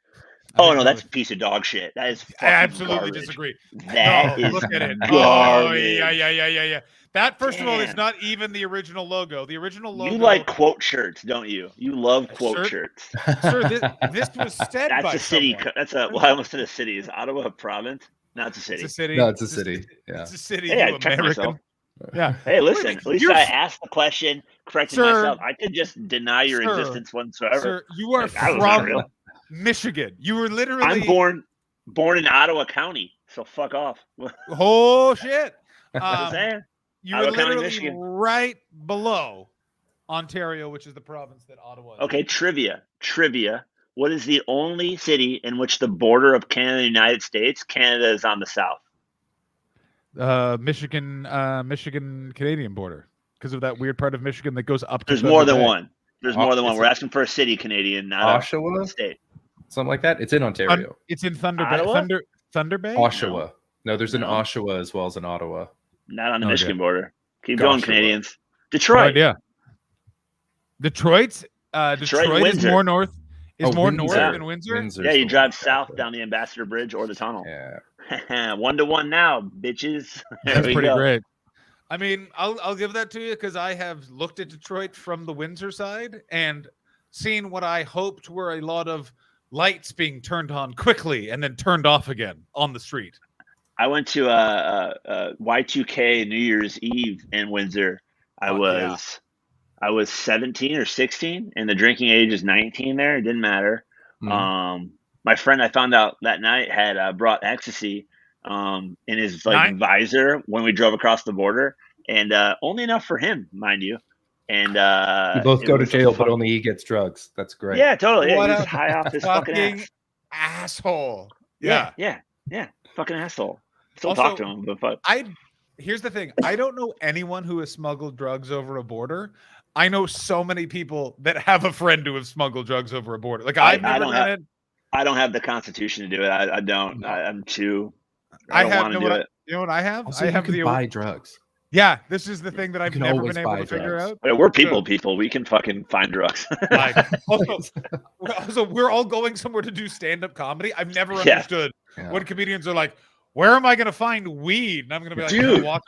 Oh no, that's a piece of dog shit. That is fucking I absolutely garbage. disagree. That is look at it. garbage. Oh, yeah. That first of all is Damn. not even the original logo. The original logo. You like quote shirts, don't you? You love quote shirts. Sir, this was said That's by a city. someone. Well, I almost said a city. Is Ottawa a province? No, it's a city. It's a city. No, it's a city. Yeah. It's a city. Hey, I You checked myself. American. Yeah. Hey, listen. At least You're- I asked the question, corrected Sir, myself. I could just deny your sir, existence whatsoever. Sir, you are Like, I was not from real. Michigan. You were literally. I'm born in Ottawa County, so fuck off. Oh shit. I'm saying. You were Ottawa County, literally Michigan. right below Ontario, which is the province that Ottawa is. Okay, trivia. What is the only city in which the border of Canada and the United States, Canada is on the south? Michigan Canadian border, because of that weird part of Michigan that goes up to There's more Thunder than Bay. one. There's more than one. Is We're it asking for a city, Canadian, not Oshawa? a state. Something like that. It's in Ontario. It's in Thunder Ottawa? Bay. Thunder Bay. Oshawa. No, there's an No. Oshawa as well as an Ottawa. Not on the No Michigan idea. border. Keep going, Oshawa. Canadians. No Detroit. idea. Detroit is Windsor. more north. Is Oh, more Windsor. north than Windsor. Windsor's Yeah, you the drive one. south down the Ambassador Bridge or the tunnel. Yeah. 1-1 now, bitches. There That's we pretty go. great. I mean, I'll give that to you because I have looked at Detroit from the Windsor side and seen what I hoped were a lot of lights being turned on quickly and then turned off again on the street. I went to Y2K New Year's Eve in Windsor. I was 17 or 16, and the drinking age is 19 there. It didn't matter. Mhm. My friend, I found out that night, had brought ecstasy in his visor when we drove across the border, and only enough for him, mind you. And You both it go to was jail, fun. but only he gets drugs. That's great. Yeah, totally. Yeah, What he a was high off his fucking fucking ass. asshole. Yeah, fucking asshole. Still Also, talk to him, but fuck. Here's the thing. I don't know anyone who has smuggled drugs over a border. I know so many people that have a friend who have smuggled drugs over a border. Like I've never done it. I don't have the constitution to do it. I don't. No. I'm too. I don't have want no to do what it. You know what I have? Also, I you have can the buy drugs. Yeah, this is the thing that I've can never always been able buy to figure drugs. out. But we're people. We can fucking find drugs. Like, also, we're all going somewhere to do stand-up comedy. I've never Yeah. understood Yeah. when comedians are like, "Where am I going to find weed?" And I'm going to be like, Dude, you're going to walk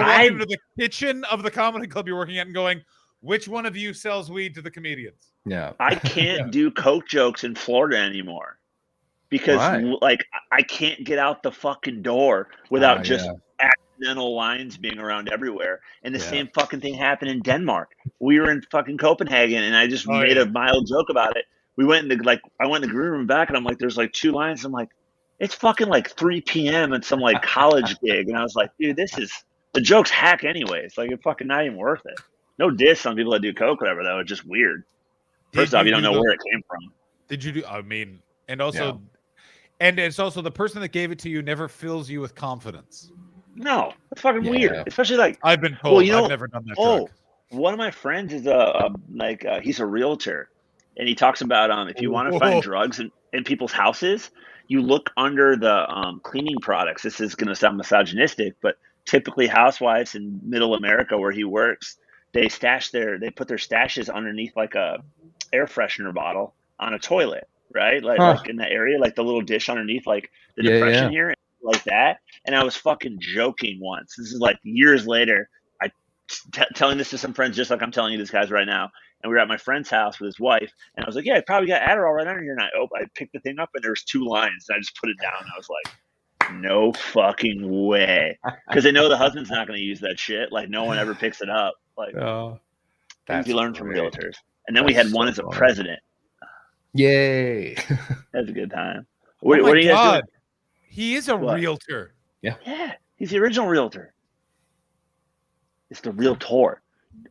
I- into the kitchen of the comedy club you're working at and going, "Which one of you sells weed to the comedians?" Yeah. I can't do coke jokes in Florida anymore because Why? like I can't get out the fucking door without just Yeah. accidental lines being around everywhere. And the Yeah. same fucking thing happened in Denmark. We were in fucking Copenhagen, and I just Oh, made yeah. a mild joke about it. We went in I went in the green room back, and I'm like, there's like 2 lines. I'm like, it's fucking like 3 p.m. at some like college gig, and I was like, dude, the joke's hack anyways. Like, it's fucking not even worth it. No diss on people that do coke, whatever. Though it's just weird. First off, you don't know where it came from. Did you do? I mean, and also, and it's also the person that gave it to you never fills you with confidence. No, it's fucking Yeah. weird. Especially like, I've been told. Well, you know- I've never done that. oh, drug. one of my friends is he's a realtor, and he talks about if you want to Whoa. find drugs in people's houses, you look under the cleaning products. This is going to sound misogynistic, but typically housewives in Middle America where he works, they put their stashes underneath like a air freshener bottle on a toilet, right? Like in that area, like the little dish underneath, like the depression here, like that. And I was fucking joking once. This is like years later. Telling this to some friends, just like I'm telling you this guys right now. And we were at my friend's house with his wife, and I was like, "Yeah, I probably got Adderall right under here." And I picked the thing up, and there was 2 lines, and I just put it down. And I was like, "No fucking way," because they know the husband's not going to use that shit. Like no one ever picks it up. Like things That's you learn from great. realtors. And then we That's had one so as a funny. president. Yay. That's a good time. Oh What my are you guys God. doing? He is a What? realtor. Yeah, he's the original realtor. It's the realtor.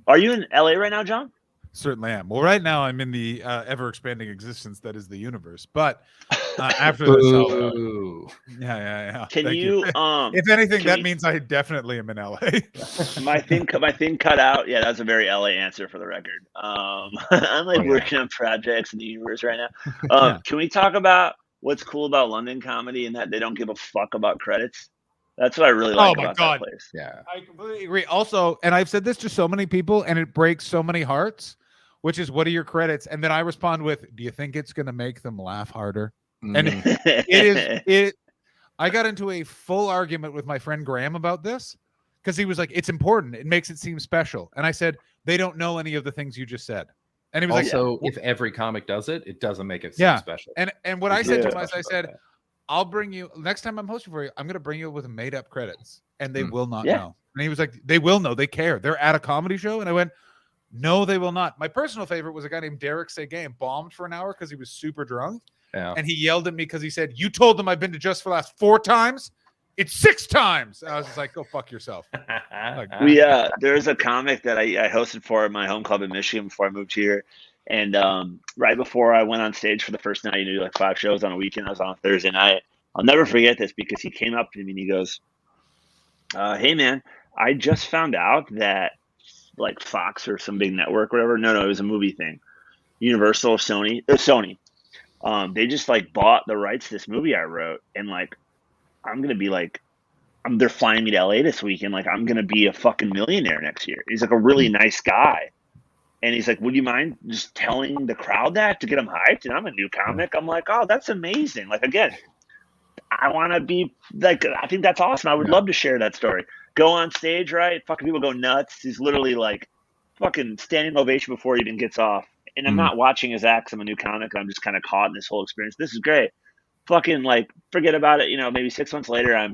Are you in LA right now, John? Certainly am. Well, right now I'm in the ever expanding existence that is the universe. But after this. Ooh. Yeah. Can Thank you If anything, can that we- means I definitely am in LA. my thing cut out. Yeah, that's a very LA answer for the record. I'm like working on projects in the universe right now. Yeah. Can we talk about what's cool about London comedy and that they don't give a fuck about credits? That's what I really like about that place. Yeah. I completely agree. Also, and I've said this to so many people, and it breaks so many hearts, which is, what are your credits? And then I respond with, do you think it's going to make them laugh harder? And I got into a full argument with my friend Graham about this, because he was like, it's important. It makes it seem special. And I said, they don't know any of the things you just said. And he was also, if every comic does it, it doesn't make it seem Yeah. special. And what I said to him Yeah. is, I said, I'll bring you next time I'm hosting for you. I'm going to bring you with made up credits, and they will not know. And he was like, they will know. They care. They're at a comedy show. And I went, no, they will not. My personal favorite was a guy named Derek Seguin, bombed for an hour because he was super drunk. Yeah. And he yelled at me because he said, you told them I've been to Just for Laughs 4 times. It's 6 times. And I was just like, go fuck yourself. Like, There's a comic that I hosted for at my home club in Michigan before I moved here. And right before I went on stage for the first night, you do like 5 shows on a weekend. I was on a Thursday night. I'll never forget this because he came up to me and he goes, hey man, I just found out that like Fox or some big network or whatever. No, it was a movie thing. Universal or Sony. They just like bought the rights to this movie I wrote, and like I'm gonna be like, they're flying me to LA this week, and like I'm gonna be a fucking millionaire next year. He's like a really nice guy. And he's like, would you mind just telling the crowd that to get them hyped? And I'm a new comic. I'm like, oh, that's amazing. Like, again, I want to be like, I think that's awesome. I would love to share that story. Go on stage, right? Fucking people go nuts. He's literally like fucking standing ovation before he even gets off. And I'm not watching his acts. I'm a new comic. I'm just kind of caught in this whole experience. This is great. Fucking like, forget about it. You know, maybe 6 months later,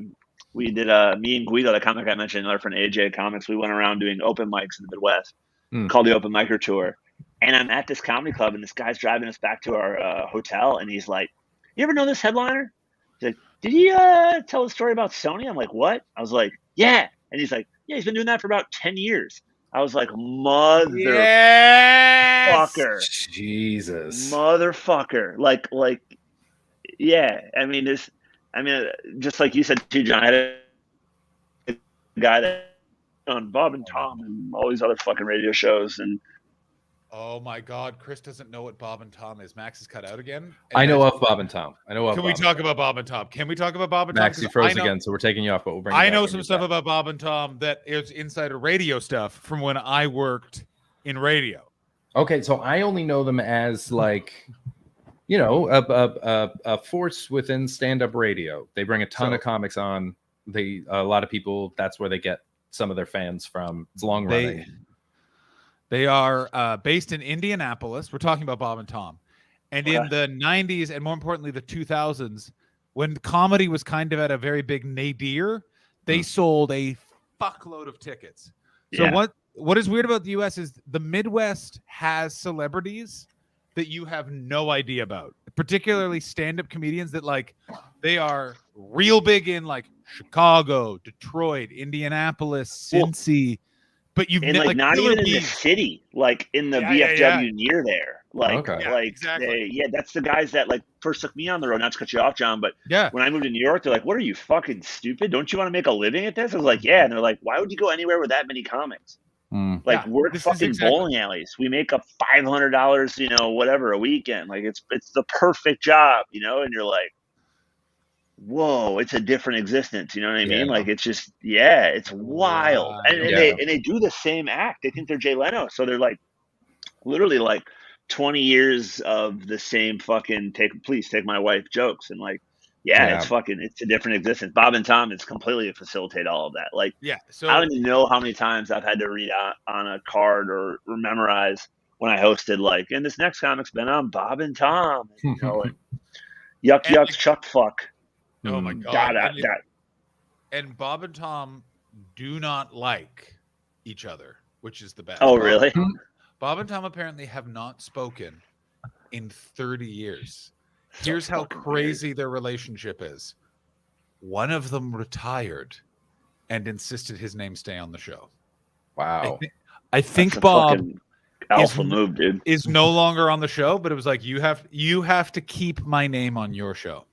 we did me and Guido, the comic I mentioned, another friend, AJ Comics. We went around doing open mics in the Midwest. Called the Open Micer Tour. And I'm at this comedy club, and this guy's driving us back to our hotel, and he's like, you ever know this headliner? He's like, did he tell a story about Sony? I'm like, what? I was like, yeah. And he's like, yeah, he's been doing that for about 10 years. I was like, motherfucker. Jesus. Motherfucker. Like, yeah. I mean, just like you said too, John, I had a guy that on Bob and Tom and all these other fucking radio shows, and oh my God, Chris doesn't know what Bob and Tom is. Max is cut out again. I know of Bob and Tom. Can we talk about Bob and Tom? Can we talk about Bob and Tom? Max, you froze again, so we're taking you off, but we'll bring you I back know when some you're stuff back. about Bob and Tom that is insider radio stuff from when I worked in radio. Okay, so I only know them as like, you know, a force within stand-up radio. They bring a ton of comics on. A lot of people, that's where they get some of their fans from. It's long running. They are based in Indianapolis. We're talking about Bob and Tom. And in the 90s, and more importantly, the 2000s, when comedy was kind of at a very big nadir, they sold a fuckload of tickets. So what is weird about the US is the Midwest has celebrities that you have no idea about, particularly stand-up comedians that like they are real big in like Chicago, Detroit, Indianapolis, Cincy, but you've like not even in the city, like in the VFW near there. Like, exactly. That's the guys that like first took me on the road. Not to cut you off, John, but when I moved to New York, they're like, "What are you fucking stupid? Don't you want to make a living at this?" I was like, "Yeah," and they're like, "Why would you go anywhere with that many comics?" Like we're fucking bowling alleys. We make up $500, you know, whatever a weekend. Like it's the perfect job, you know. And you're like, whoa, it's a different existence. You know what I mean? Like it's just it's wild. And they do the same act. They think they're Jay Leno, so they're like literally like 20 years of the same fucking please take my wife jokes, and like it's a different existence. Bob and Tom is completely facilitate all of that. Like, so I don't even know how many times I've had to read out on a card or memorize when I hosted, like, and this next comic's been on Bob and Tom, you know, and yuck, chuck, fuck. Oh my God. And Bob and Tom do not like each other, which is the best. Oh, really? Bob and Tom apparently have not spoken in 30 years. Here's how crazy their relationship is. One of them retired and insisted his name stay on the show. Wow. I think Bob Alpha move, dude. Is no longer on the show, but it was like you have to keep my name on your show.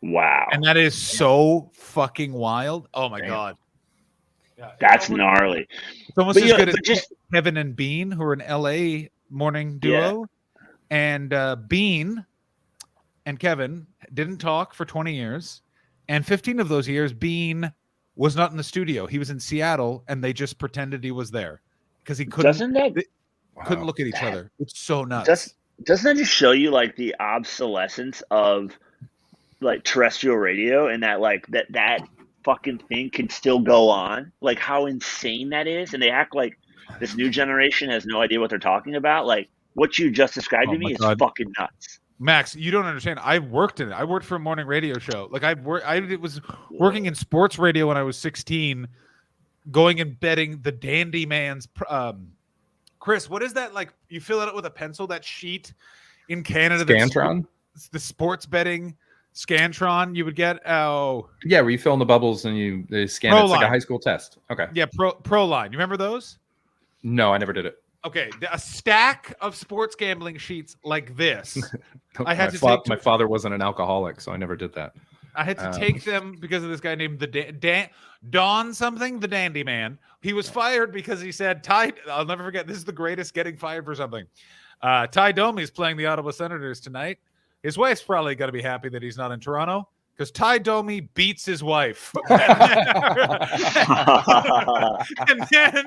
Wow. And that is so fucking wild. Oh my god. Yeah, that's gnarly. It's almost as good as just Kevin and Bean, who are an LA morning duo. And Bean and Kevin didn't talk for 20 years. And 15 of those years, Bean was not in the studio. He was in Seattle, and they just pretended he was there because he couldn't couldn't look at each other. It's so nuts. Doesn't that just show you like the obsolescence of like terrestrial radio, and that like that fucking thing can still go on? Like how insane that is, and they act like this new generation has no idea what they're talking about. Like what you just described to me is fucking nuts. Max, you don't understand. I worked in it. I worked for a morning radio show. Like I was working in sports radio when I was 16, going and betting the Dandy Man's. Chris, what is that like? You fill it out with a pencil. That sheet in Canada. Scantron. The sports betting Scantron you would get. Oh, yeah, where you fill in the bubbles and they scan it. It's like a high school test. Okay. Yeah, Pro Line. You remember those? No, I never did it. Okay, a stack of sports gambling sheets like this. I had my father wasn't an alcoholic, so I never did that. I had to take them because of this guy named Don something, the Dandy Man. He was fired because he said I'll never forget. This is the greatest getting fired for something. Ty Domi is playing the Ottawa Senators tonight. His wife's probably going to be happy that he's not in Toronto because Ty Domi beats his wife. And then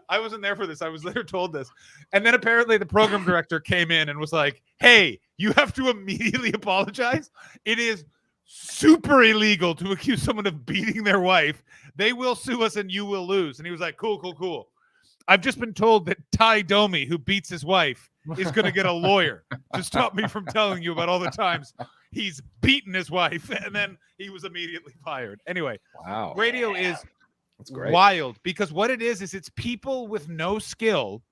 I wasn't there for this. I was later told this. And then apparently the program director came in and was like, hey, you have to immediately apologize. It is super illegal to accuse someone of beating their wife. They will sue us and you will lose. And he was like, cool. I've just been told that Ty Domi, who beats his wife, is going to get a lawyer to stop me from telling you about all the times he's beaten his wife. And then he was immediately fired. Anyway, wow. Radio is That's great. Wild, because what it is it's people with no skill,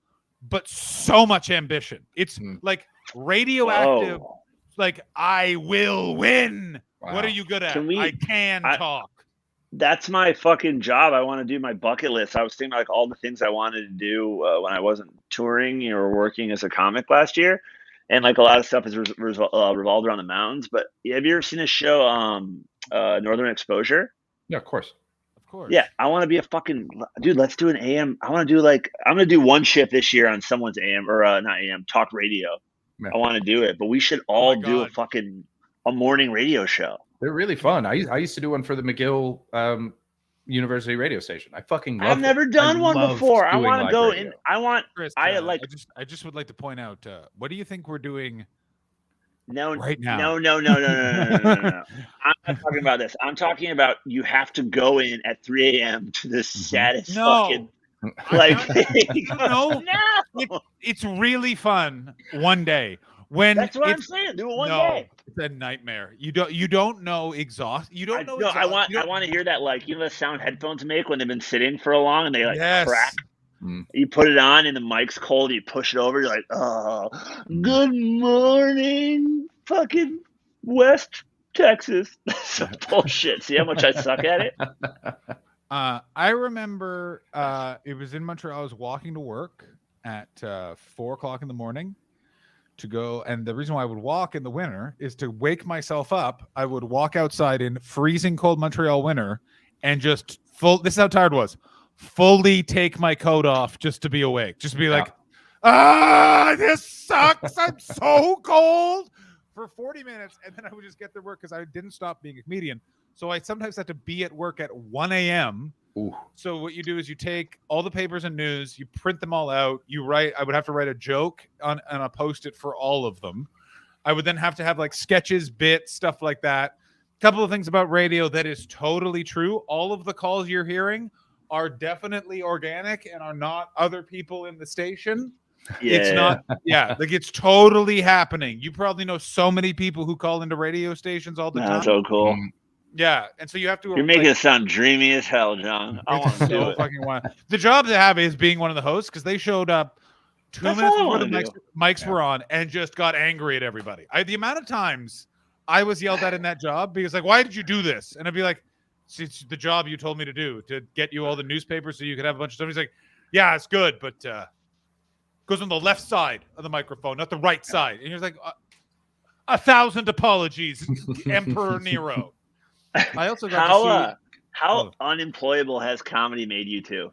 but so much ambition. It's like radioactive, like, I will win. Wow. What are you good at? I can talk. That's my fucking job. I want to do my bucket list. I was thinking like all the things I wanted to do when I wasn't touring or working as a comic last year. And like a lot of stuff is revolved around the mountains. But have you ever seen a show, Northern Exposure? Yeah, of course. Yeah, I want to be a fucking dude. Let's do an AM. I'm going to do one shift this year on someone's AM or not AM talk radio. Yeah. I want to do it, but we should all do a morning radio show. They're really fun. I used to do one for the McGill University radio station. I fucking love I've never done one before. I want to go radio. in. I want. Chris, I just would like to point out. What do you think we're doing? No, right now. No. I'm not talking about this. I'm talking about you have to go in at 3 a.m. to the saddest fucking. Like, no. It's really fun one day. That's what I'm saying. Do it one day. It's a nightmare. You don't know exhaust. You don't know. I want to hear that, like, you know the sound headphones make when they've been sitting for a long and they like crack. You put it on and the mic's cold. You push it over. You're like, oh, good morning, fucking West Texas. Some bullshit. See how much I suck at it? I remember it was in Montreal. I was walking to work at 4:00 in the morning to go. And the reason why I would walk in the winter is to wake myself up. I would walk outside in freezing cold Montreal winter and just this is how tired I was. Fully take my coat off just to be awake. Just be like, this sucks. I'm so cold for 40 minutes. And then I would just get to work because I didn't stop being a comedian. So I sometimes had to be at work at 1 a.m. Ooh. So what you do is you take all the papers and news, you print them all out. I would have to write a joke on a Post-it for all of them. I would then have to have like sketches, bits, stuff like that. A couple of things about radio that is totally true. All of the calls you're hearing are definitely organic and are not other people in the station. Yeah. It's not, like it's totally happening. You probably know so many people who call into radio stations all the time. That's so cool. Yeah, and so you have to. You're making it sound dreamy as hell, John. I want to do it. Fucking wild. The job to have is being one of the hosts because they showed up 2 minutes before the mics were on and just got angry at everybody. The amount of times I was yelled at in that job because like, why did you do this? And I'd be like, it's the job you told me to do to get you all the newspapers so you could have a bunch of stuff. He's like, yeah, it's good, but goes on the left side of the microphone, not the right side. And you're like, 1,000 apologies, Emperor Nero. I also got to see. How unemployable has comedy made you two?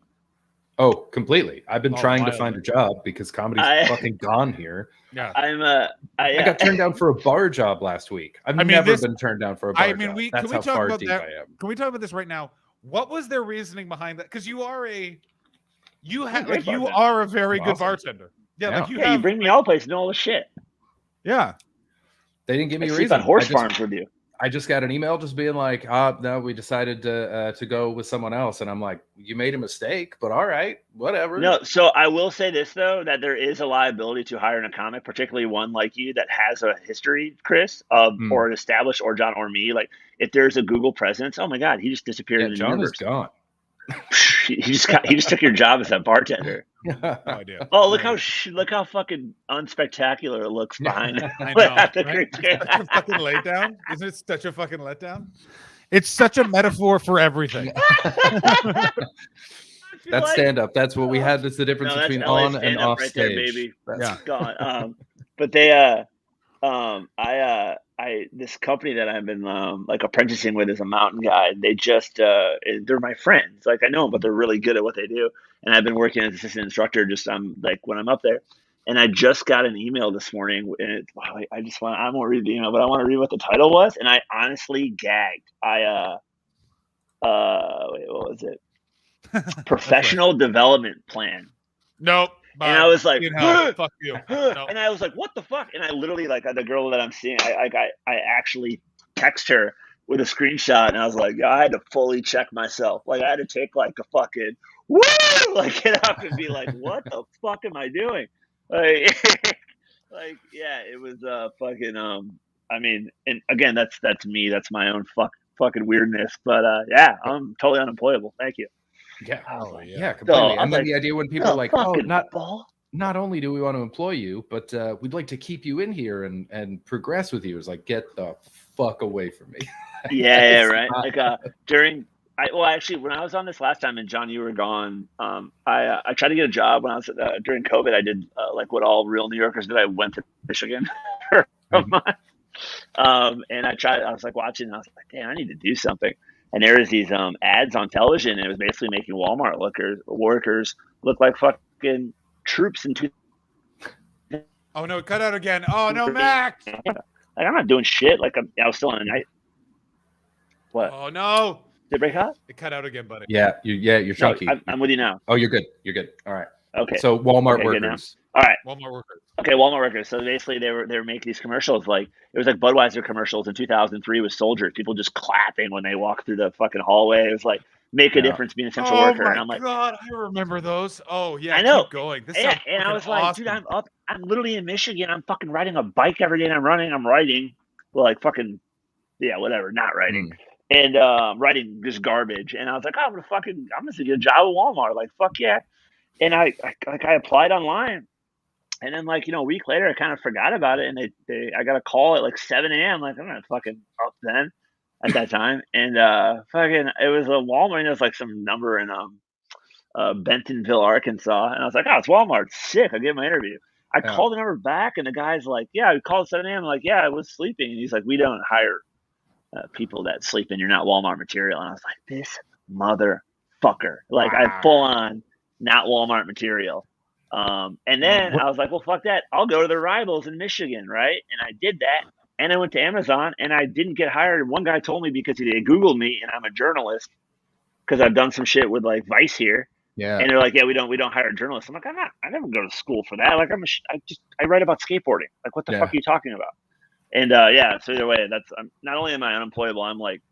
Oh, completely. I've been trying to wildly. find a job because comedy's fucking gone here. Yeah. I got turned down for a bar job last week. I've never been turned down for a bar job. That's how far deep I am. Can we talk about this right now? What was their reasoning behind that? Because you are a very good bartender. Yeah, you bring me all places, know all the shit. Yeah. They didn't give me a reason. reason. On horse farms with you. I just got an email just being like, no, we decided to go with someone else. And I'm like, you made a mistake, but all right, whatever. No, so I will say this, though, that there is a liability to hiring a comic, particularly one like you that has a history, Chris, of or an established, or John or me. Like, if there's a Google presence, oh my God, he just disappeared in the John universe. is gone. he just took your job as that bartender. No idea. Oh, look how fucking unspectacular it looks behind. I know. Right? Such a fucking letdown. Isn't it such a fucking letdown? It's such a metaphor for everything. That's stand up. That's what we had. That's the difference between on and off right stage. There, baby. Yeah. Gone. But they this company that I've been like apprenticing with is a mountain guide. They just they're my friends. Like I know them, but they're really good at what they do. And I've been working as assistant instructor just like when I'm up there. And I just got an email this morning, and I won't read the email, but I want to read what the title was, and I honestly gagged. Wait, what was it? Professional development plan. Nope. And I was like, fuck you. And I was like, what the fuck? And I literally, like, the girl that I'm seeing, I actually text her with a screenshot, and I was like, I had to fully check myself. Like, I had to take like a fucking woo, like get up and be like, what the fuck am I doing? Like, yeah, it was fucking. I mean, and again, that's me. That's my own fucking weirdness. But yeah, I'm totally unemployable. Thank you. Yeah. Yeah, completely. And then the idea when people are like, not only do we want to employ you, but we'd like to keep you in here and progress with you. It's like, get the fuck away from me. Yeah, right. Like actually, when I was on this last time, and John, you were gone, I tried to get a job when I was during COVID. I did like what all real New Yorkers did. I went to Michigan for a month, and I was like watching, and I was like, damn, I need to do something. And there was these ads on television, and it was basically making Walmart workers look like fucking troops in two. Oh no, cut out again. Oh no, Max. Like I'm not doing shit. Like I was still on a night. What? Oh no. Did it break up? It cut out again, buddy. Yeah, you're chunky. No, I'm with you now. Oh, you're good. All right. Okay. So Walmart workers. All right. Walmart workers. Okay, Walmart workers. So basically, they were making these commercials. Like it was like Budweiser commercials in 2003 with soldiers. People just clapping when they walk through the fucking hallway. It was like make a difference, being an essential worker. And I'm like, God, I remember those. Oh yeah, I know. Keep going. This and I was like, awesome. dude, I'm literally in Michigan. I'm fucking riding a bike every day, and I'm writing. Well, like fucking, yeah, whatever. Not writing. And writing just garbage. And I was like, I'm gonna get a job at Walmart. Like, fuck yeah. And I applied online. And then like, a week later I kind of forgot about it. And I got a call at like 7 a.m. Like, I'm not fucking up then at that time. And it was a Walmart, and it was like some number in Bentonville, Arkansas. And I was like, oh, it's Walmart. Sick. I'll get my interview. I called the number back, and the guy's like, yeah, I called at 7 a.m. I'm like, yeah, I was sleeping. And he's like, we don't hire people that sleep, and you're not Walmart material. And I was like, this motherfucker. Like, I full on not Walmart material. And then I was like, well, fuck that. I'll go to the rivals in Michigan, right? And I did that. And I went to Amazon, and I didn't get hired. One guy told me because they Googled me, and I'm a journalist because I've done some shit with like Vice here. Yeah. And they're like, yeah, we don't hire journalists. I'm like, I never go to school for that. Like, I write about skateboarding. Like, what the fuck are you talking about? And so either way, I'm not only am I unemployable, I'm like,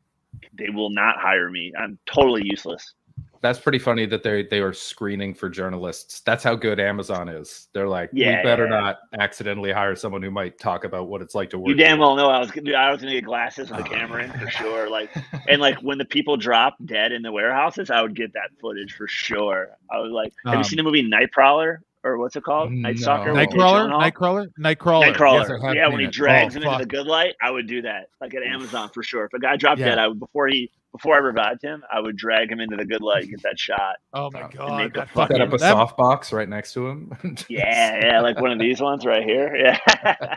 they will not hire me. I'm totally useless. That's pretty funny that they are screening for journalists. That's how good Amazon is. They're like, we better not accidentally hire someone who might talk about what it's like to work. You damn well know I was gonna get glasses with the camera in for sure. Like, and like when the people drop dead in the warehouses, I would get that footage for sure. I was like, have you seen the movie Nightcrawler or what's it called? Night No. Stalker. with Jake Nightcrawler, Gyllenhaal? Nightcrawler. Nightcrawler. Yes, I have Yeah, seen when he it. drags Oh, him into the fuck. good light, I would do that. Like at Amazon for sure. If a guy dropped dead, I would before I revived him, I would drag him into the good light, get that shot. Oh my make god, a that fucking- Set up a that- softbox right next to him. Yeah, like one of these ones right here. Yeah.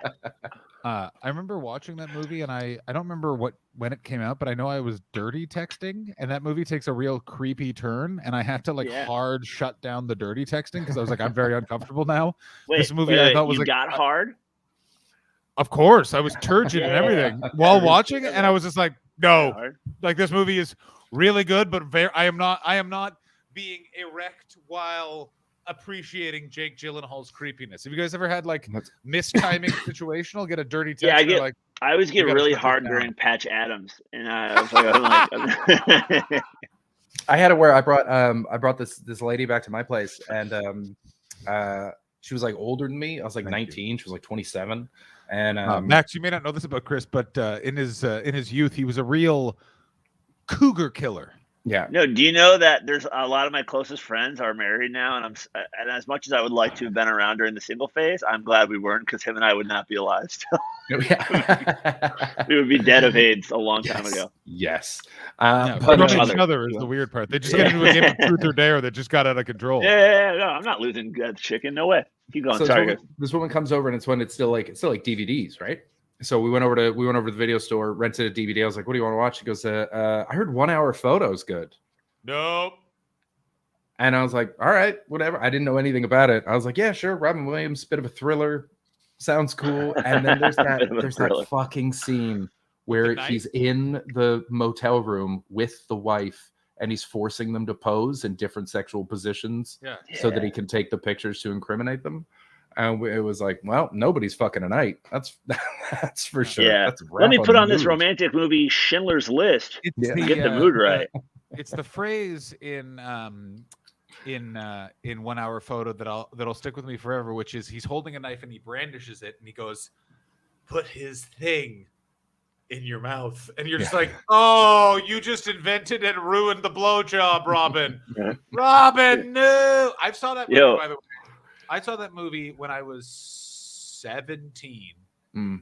I remember watching that movie, and I don't remember when it came out, but I know I was dirty texting, and that movie takes a real creepy turn, and I had to like Yeah. hard shut down the dirty texting because I was like, I'm very uncomfortable now. Wait, This movie I thought was you like- got hard. Of course, I was turgid and Yeah. everything while watching it, and I was just like, no, Hard. like this movie is really good, but I am not being erect while appreciating Jake Gyllenhaal's creepiness. Have you guys ever had like mistiming situational? Get a dirty text. Yeah, I and get- like I always get You gotta really put this hard down. during Patch Adams, and I was like, I had it where I brought this lady back to my place, and she was like older than me. I was like 19. She was like 27, and Max, you may not know this about Chris, but in his youth, he was a real cougar killer. yeah, No, do you know that there's a lot of my closest friends are married now, and and as much as I would like to have been around during the single phase, I'm glad we weren't because him and I would not be alive still. We would be dead of AIDS a long time ago. Yes. Yeah, But from other- each other is the weird part. They just get into a game of truth or dare that just got out of control. Yeah, no, I'm not losing that chicken. No way. Keep going. so Sorry, guys. this woman comes over, and it's still like DVDs, right? So we went over to the video store, rented a DVD. I was like, "What do you want to watch?" She goes, "I heard 1 hour photo's good." Nope. And I was like, all right, whatever. I didn't know anything about it. I was like, yeah, sure. Robin Williams, bit of a thriller. Sounds cool. And then there's Bit of a that thriller. fucking scene where The night? he's in the motel room with the wife and he's forcing them to pose in different sexual positions Yeah. so that he can take the pictures to incriminate them. And it was like, well, nobody's fucking tonight. That's for sure. Yeah. That's a Let me wrap put the on this news. romantic movie, Schindler's List. It's Yeah. Get the mood right. It's the phrase in 1 hour photo that'll stick with me forever, which is he's holding a knife and he brandishes it and he goes, "Put his thing in your mouth," and you're just like, "Oh, you just invented and ruined the blowjob, Robin." Yeah. Robin, no. I saw that movie, Yo. by the way. I saw that movie when I was 17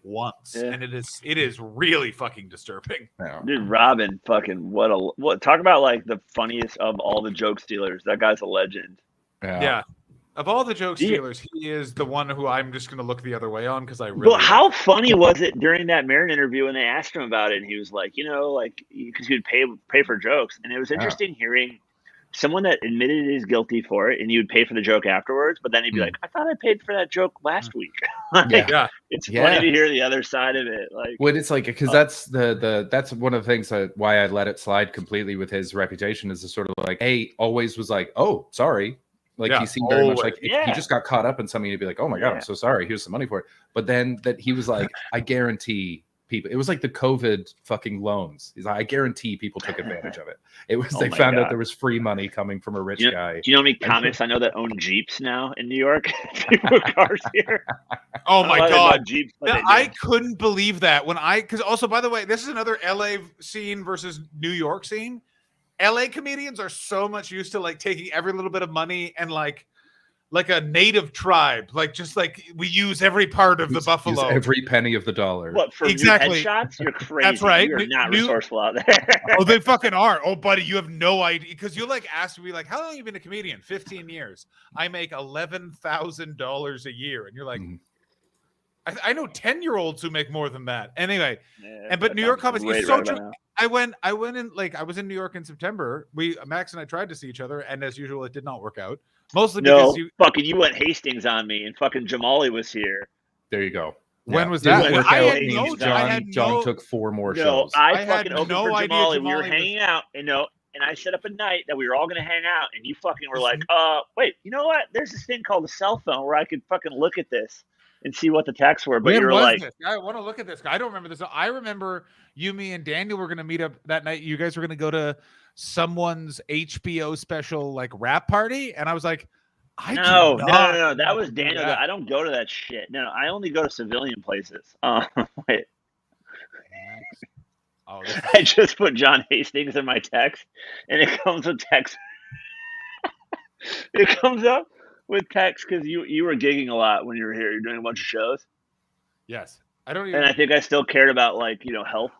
once, Yeah. and it is really fucking disturbing. Yeah. Dude, Robin, fucking what? Talk about like the funniest of all the joke stealers. That guy's a legend. Yeah. Of all the joke Do you- stealers, he is the one who I'm just going to look the other way on because I really. But how funny was it during that Marin interview when they asked him about it, and he was like, because he would pay for jokes, and it was interesting hearing someone that admitted he's guilty for it, and he would pay for the joke afterwards, but then he'd be like, "I thought I paid for that joke last week." Like, Yeah. it's Yeah. funny to hear the other side of it. Like, Well, it's like because that's that's one of the things why I let it slide completely with his reputation is the sort of like, hey, always was like, oh, sorry. Like Yeah, he seemed very much always. like if Yeah. he just got caught up in something, he'd be like, oh my god, Yeah. I'm so sorry. Here's some money for it. But then that he was like, I guarantee people. It was like the COVID fucking loans. He's like, I guarantee people took advantage of it. It was Oh they my found out God. there was free money coming from a rich guy. do you know how many comics I know that own Jeeps now in New York? People with cars here. Oh my I don't know about god! Jeeps, but Yeah, they do. I couldn't believe that because also, by the way, this is another LA scene versus New York scene. LA comedians are so much used to like taking every little bit of money and like a native tribe, like just like we use every part of the Use buffalo. every penny of the dollar. What for Exactly. new headshots? You're crazy. right. You're not New- resourceful out there. Oh, they fucking are. Oh, buddy, you have no idea because you like asked me like, how long have you been a comedian? 15 years. I make $11,000 a year, and you're like, Mhm. I know 10-year-olds who make more than that. Anyway, Yeah, but that New York sounds comics great is so right true. about now. I went in like I was in New York in September. Max and I tried to see each other, and as usual, it did not work out. Mostly No, because you went Hastings on me, and fucking Jamali was here. There you go. when Yeah. was Didn't that? work I out. had no. John- I had John no. took 4 more No, shows. I I had fucking opened no for idea Jamali. We Jamali were was- hanging out, and I set up a night that we were all going to hang out, and you fucking were like, Mm-hmm. wait, you know what? There's this thing called a cell phone where I could fucking look at this and see what the texts were. But When you were was like, this? I want to look at this. I don't remember this. I remember you, me, and Daniel were going to meet up that night. You guys were going to go to someone's HBO special like rap party, and I was like, no. want That was to do Daniel. that. I don't go to that shit. No, I only go to civilian places. Wait. Oh, this is- I just put John Hastings in my text, and it comes with text. It comes up with Tex because you were gigging a lot when you were here. You're doing a bunch of shows, Yes. I don't and even. I think I still cared about like health.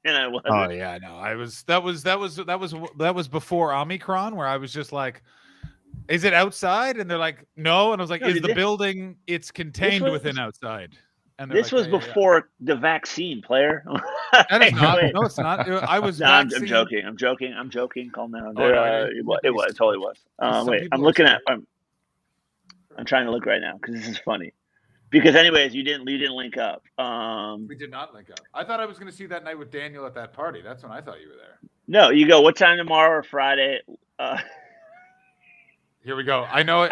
And I wasn't. Oh yeah, no. I was. That was before Omicron, where I was just like, "Is it outside?" And they're like, "No." And I was like, No, "Is dude, the this- building? It's contained was- within outside." And they're This like, was "Yeah, yeah, yeah." before the vaccine, player. That is not. Wait. No, it's not. I was. No, I'm vaccine- joking. I'm joking. Calm down. Oh, no, It was. It totally was. Some Wait, people I'm are looking at. scared. I'm trying to look right now because this is funny. Because anyways, you didn't link up. We did not link up. I thought I was going to see that night with Daniel at that party. That's when I thought you were there. No, you go. What time tomorrow or Friday? Here we go. I know it.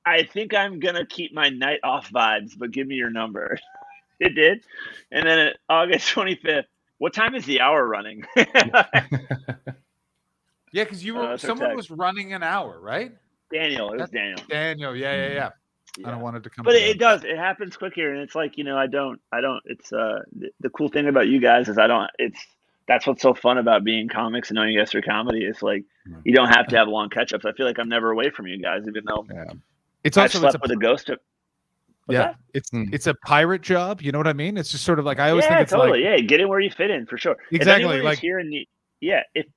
I think I'm gonna keep my night off vibes, but give me your number. It did, and then August 25th. What time is the hour running? Yeah, because you were. that's our Someone text. was running an hour, right? Daniel, it was Daniel. Daniel. Yeah. Yeah. I don't want it to come. But to it does. It happens quick here, and it's like I don't. It's the cool thing about you guys is I don't. That's what's so fun about being comics and knowing you guys through comedy. It's like you don't have to have long catch ups. I feel like I'm never away from you guys, even though It's I also slept with a ghost. What's that? It's a pirate job. You know what I mean? It's just sort of like I always think it's totally. like Yeah, get in where you fit in for sure. Exactly, If anyone like- is here in the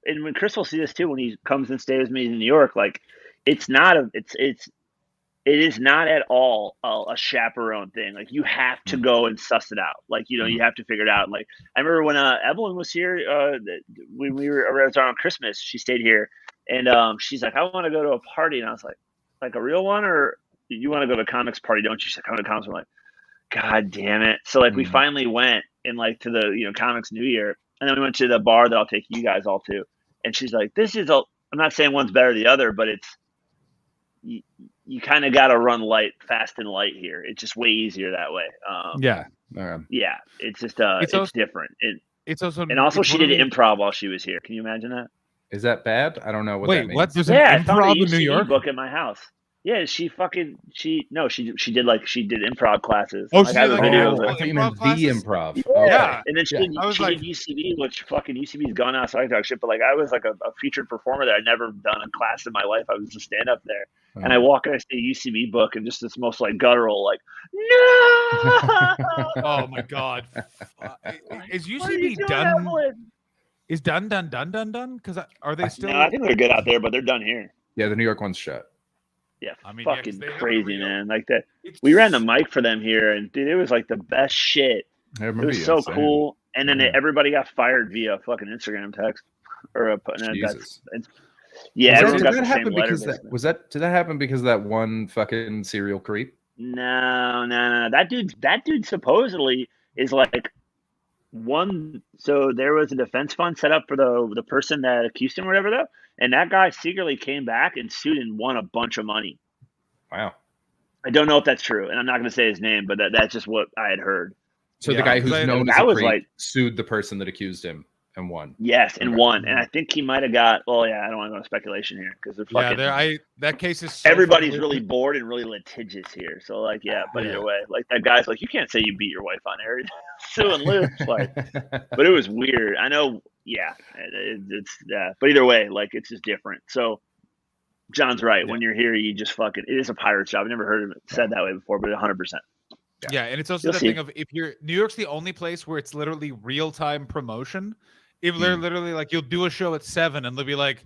and when Chris will see this too when he comes and stays with me in New York, like it is not at all a chaperone thing. Like you have to go and suss it out. Like you have to figure it out. Like I remember when Evelyn was here when we were around Christmas, she stayed here, and she's like, I want to go to a party, and I was like a real one, or you want to go to a comics party, don't you? She's like, come to comics. I'm like, God damn it! So like we finally went and like to the comics New Year, and then we went to the bar that I'll take you guys all to, and she's like, this is I'm not saying one's better than the other, but it's you kind of got to run fast and light here. It's just way easier that way. Yeah, it's just it's different. It's also and also she did improv while she was here. Can you imagine that? Is that bad? I don't know what that Wait, means. what? There's I an found a improv in New UCB York? book in my house. Yeah, she did improv classes. Oh, Like, she I have did a like video Oh, of I it. thought you meant improv the classes? improv. Yeah. And then she did I was like- UCB, which fucking UCB's gone now, so I talk shit. But like, I was like a featured performer there. I'd never done a class in my life. I was just stand up there, and I walk in, I see a UCB book, and just this most like guttural, like, no. Oh my god. Is What are you UCB doing, done? Evelyn? Is done? Because are they still? No, I think they're good out there, but they're done here. Yeah, the New York one's shut. Yeah, I mean, yeah, 'cause fucking they have a crazy, real- man. Like that. It's- We ran the mic for them here, and dude, it was like the best shit. I It remember was you so saying. cool. And then Yeah. everybody got fired via fucking Instagram text or a Jesus. yeah. Was that- Everyone did got that the same happen letter. because did that happen because of that one fucking serial creep? No. That dude supposedly is like one. So there was a defense fund set up for the person that accused him or whatever, though, and that guy secretly came back and sued and won a bunch of money. Wow. I don't know if that's true, and I'm not going to say his name, but that's just what I had heard. So Yeah, the guy 'cause who's I- known that as a was creep like- sued the person that accused him and won. Yes, and Okay. won, and I think he might have got. Well, yeah, I don't want to go into speculation here because they're Yeah, fucking. that case is. So Everybody's fucking- really bored and really litigious here. So like, yeah, but Yeah. either way, like that guy's like, you can't say you beat your wife on air, sue and lose. Like, but it was weird. I know. Yeah, it's yeah. But either way, like it's just different. So John's right. When you're here, you just fucking. It is a pirate's job. I've never heard it said that way before, but 100%. Yeah, and it's also You'll the see. thing of if you're New York's the only place where it's literally real time promotion. If they're literally like you'll do a show at 7 and they'll be like,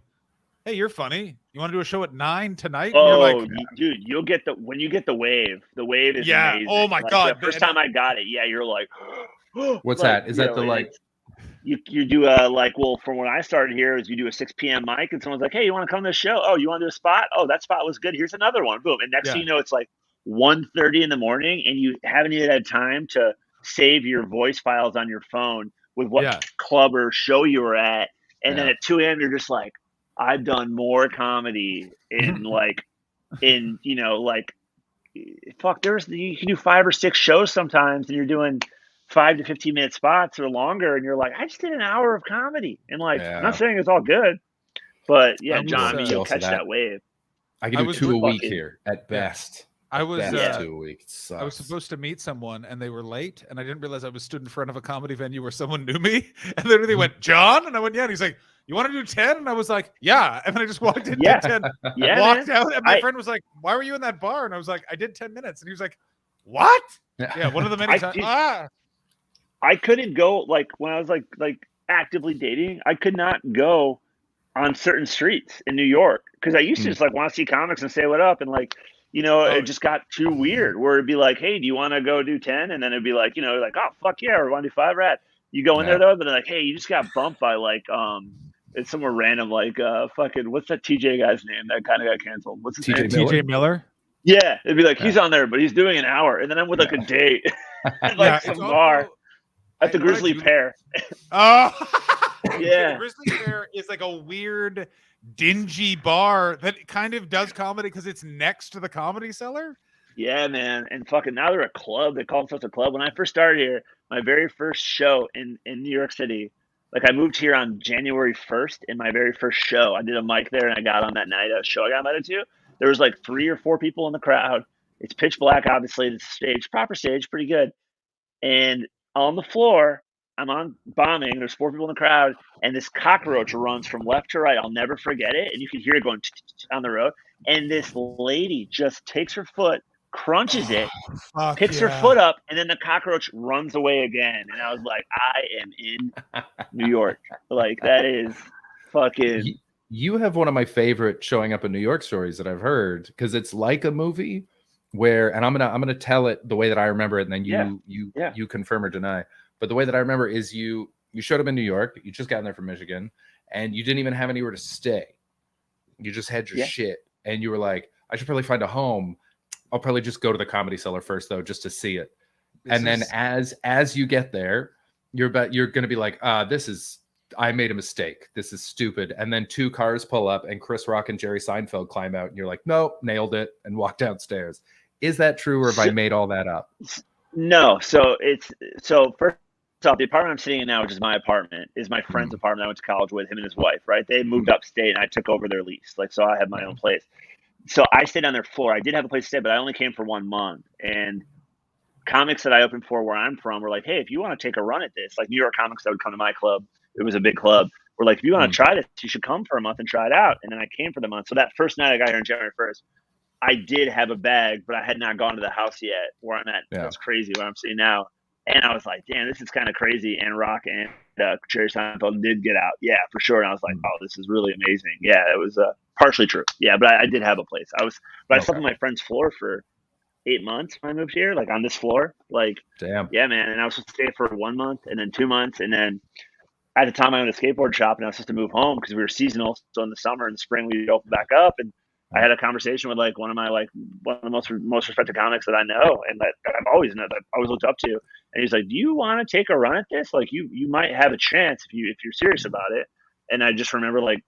"Hey, you're funny. You want to do a show at 9 tonight?" And you're Oh, like, dude, you'll get when you get the wave. The wave is Yeah. amazing. Oh my Like, God, The first man. time I got it, yeah, you're like, What's like, that? Is you that know, the and like? it's- You do a like from when I started here is you do a 6 p.m. mic and someone's like, hey, you want to come to the show? Oh, you want to do a spot? Oh, that spot was good. Here's another one. Boom. And next Yeah. thing you know, it's like 1:30 in the morning and you haven't even had time to save your voice files on your phone with what Yeah. club or show you were at. And then Yeah. at 2 a.m. you're just like, I've done more comedy in like fuck, you can do 5 or 6 shows sometimes and you're doing 5 to 15 minute spots or longer, and you're like, I just did an hour of comedy, and like, Yeah. I'm not saying it's all good, but yeah, I was, John, I mean, you'll also catch that. that wave. I can I do was 2 a week fucking- here at best. I was Best Yeah. 2 a week. It sucks. I was supposed to meet someone and they were late and I didn't realize I was stood in front of a comedy venue where someone knew me and literally went, John? And I went, yeah. And he's like, you want to do 10? And I was like, yeah. And then I just walked in, Yeah. did 10, Yeah, walked man. out, and my friend was like, why were you in that bar? And I was like, I did 10 minutes. And he was like, what? Yeah, one of the many times. I couldn't go, like, when I was like actively dating, I could not go on certain streets in New York because I used to just like want to see comics and say what up, and like, you know, it just got too weird where it'd be like, hey, do you want to go do 10? And then it'd be like, you know, like, oh fuck yeah, or want to do 5, rad. You go in there though, but they're like, hey, you just got bumped by like it's somewhere random, like fucking what's that TJ guy's name that kind of got canceled? What's his name? TJ Miller. Yeah, it'd be like he's on there, but he's doing an hour, and then I'm with like a date at like some bar at the Grizzly Pear. Oh, yeah. The Grizzly Pear is like a weird, dingy bar that kind of does comedy because it's next to the Comedy Cellar. Yeah, man, and fucking now they're a club. They call themselves a club. When I first started here, my very first show in New York City, like I moved here on January 1st, and my very first show, I did a mic there, and I got on that night, a show I got invited to. There was like 3 or 4 people in the crowd. It's pitch black, obviously. It's stage, proper stage, pretty good. And on the floor, I'm on bombing. There's 4 people in the crowd, and this cockroach runs from left to right. I'll never forget it. And you can hear it going on the road. And this lady just takes her foot, crunches it, picks her foot up, and then the cockroach runs away again. And I was like, I am in New York. Like, that is fucking... You have one of my favorite showing up in New York stories that I've heard, because it's like a movie where, and I'm gonna tell it the way that I remember it, and then you confirm or deny. But the way that I remember is you showed up in New York, you just got there from Michigan, and you didn't even have anywhere to stay. You just had your shit, and you were like, I should probably find a home. I'll probably just go to the Comedy Cellar first though, just to see it. Then as you get there, you're gonna be like, I made a mistake. This is stupid. And then 2 cars pull up and Chris Rock and Jerry Seinfeld climb out and you're like, nope, nailed it, and walk downstairs. Is that true, or have I made all that up? No. So first off, the apartment I'm sitting in now, which is my apartment, is my friend's apartment I went to college with, him and his wife, right? They moved upstate and I took over their lease. Like, so I have my own place. So I stayed on their floor. I did have a place to stay, but I only came for 1 month. And comics that I opened for where I'm from were like, hey, if you want to take a run at this, like New York comics that would come to my club, it was a big club. We're like, if you want to try this, you should come for a month and try it out. And then I came for the month. So that first night I got here on January 1st, I did have a bag, but I had not gone to the house yet where I'm at. That's crazy where I'm sitting now. And I was like, damn, this is kind of crazy. And Rock and Jerry Seinfeld did get out. Yeah, for sure. And I was like, oh, this is really amazing. Yeah, it was partially true. Yeah, but I did have a place. I slept on my friend's floor for 8 months when I moved here, like on this floor. Like, damn. Yeah, man. And I was supposed to stay for 1 month and then 2 months. And then at the time I owned a skateboard shop and I was supposed to move home because we were seasonal. So in the summer and the spring, we'd open back up. And I had a conversation with like one of the most respected comics that I know and that I've always known, that I've always looked up to. And he's like, do you want to take a run at this? Like you might have a chance if you're serious about it. And I just remember like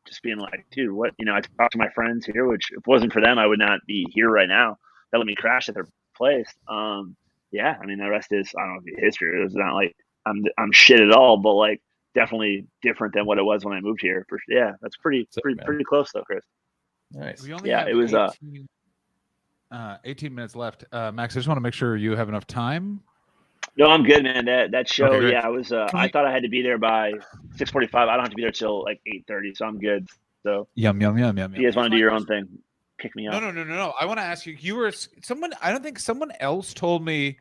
just being like, dude, what, you know, I talked to my friends here, which if it wasn't for them, I would not be here right now. That let me crash at their place. Yeah, I mean, the rest is, I don't know, history. It was not like I'm shit at all, but like definitely different than what it was when I moved here. Yeah, that's pretty close though, Chris. Nice. We only have 18 minutes left. Max, I just want to make sure you have enough time. No, I'm good, man. That show, okay, I was. I thought I had to be there by 6:45. I don't have to be there till like 8:30, so I'm good. So yum. If you guys want to do your own thing, pick me up. No. I want to ask you. You were someone. I don't think someone else told me,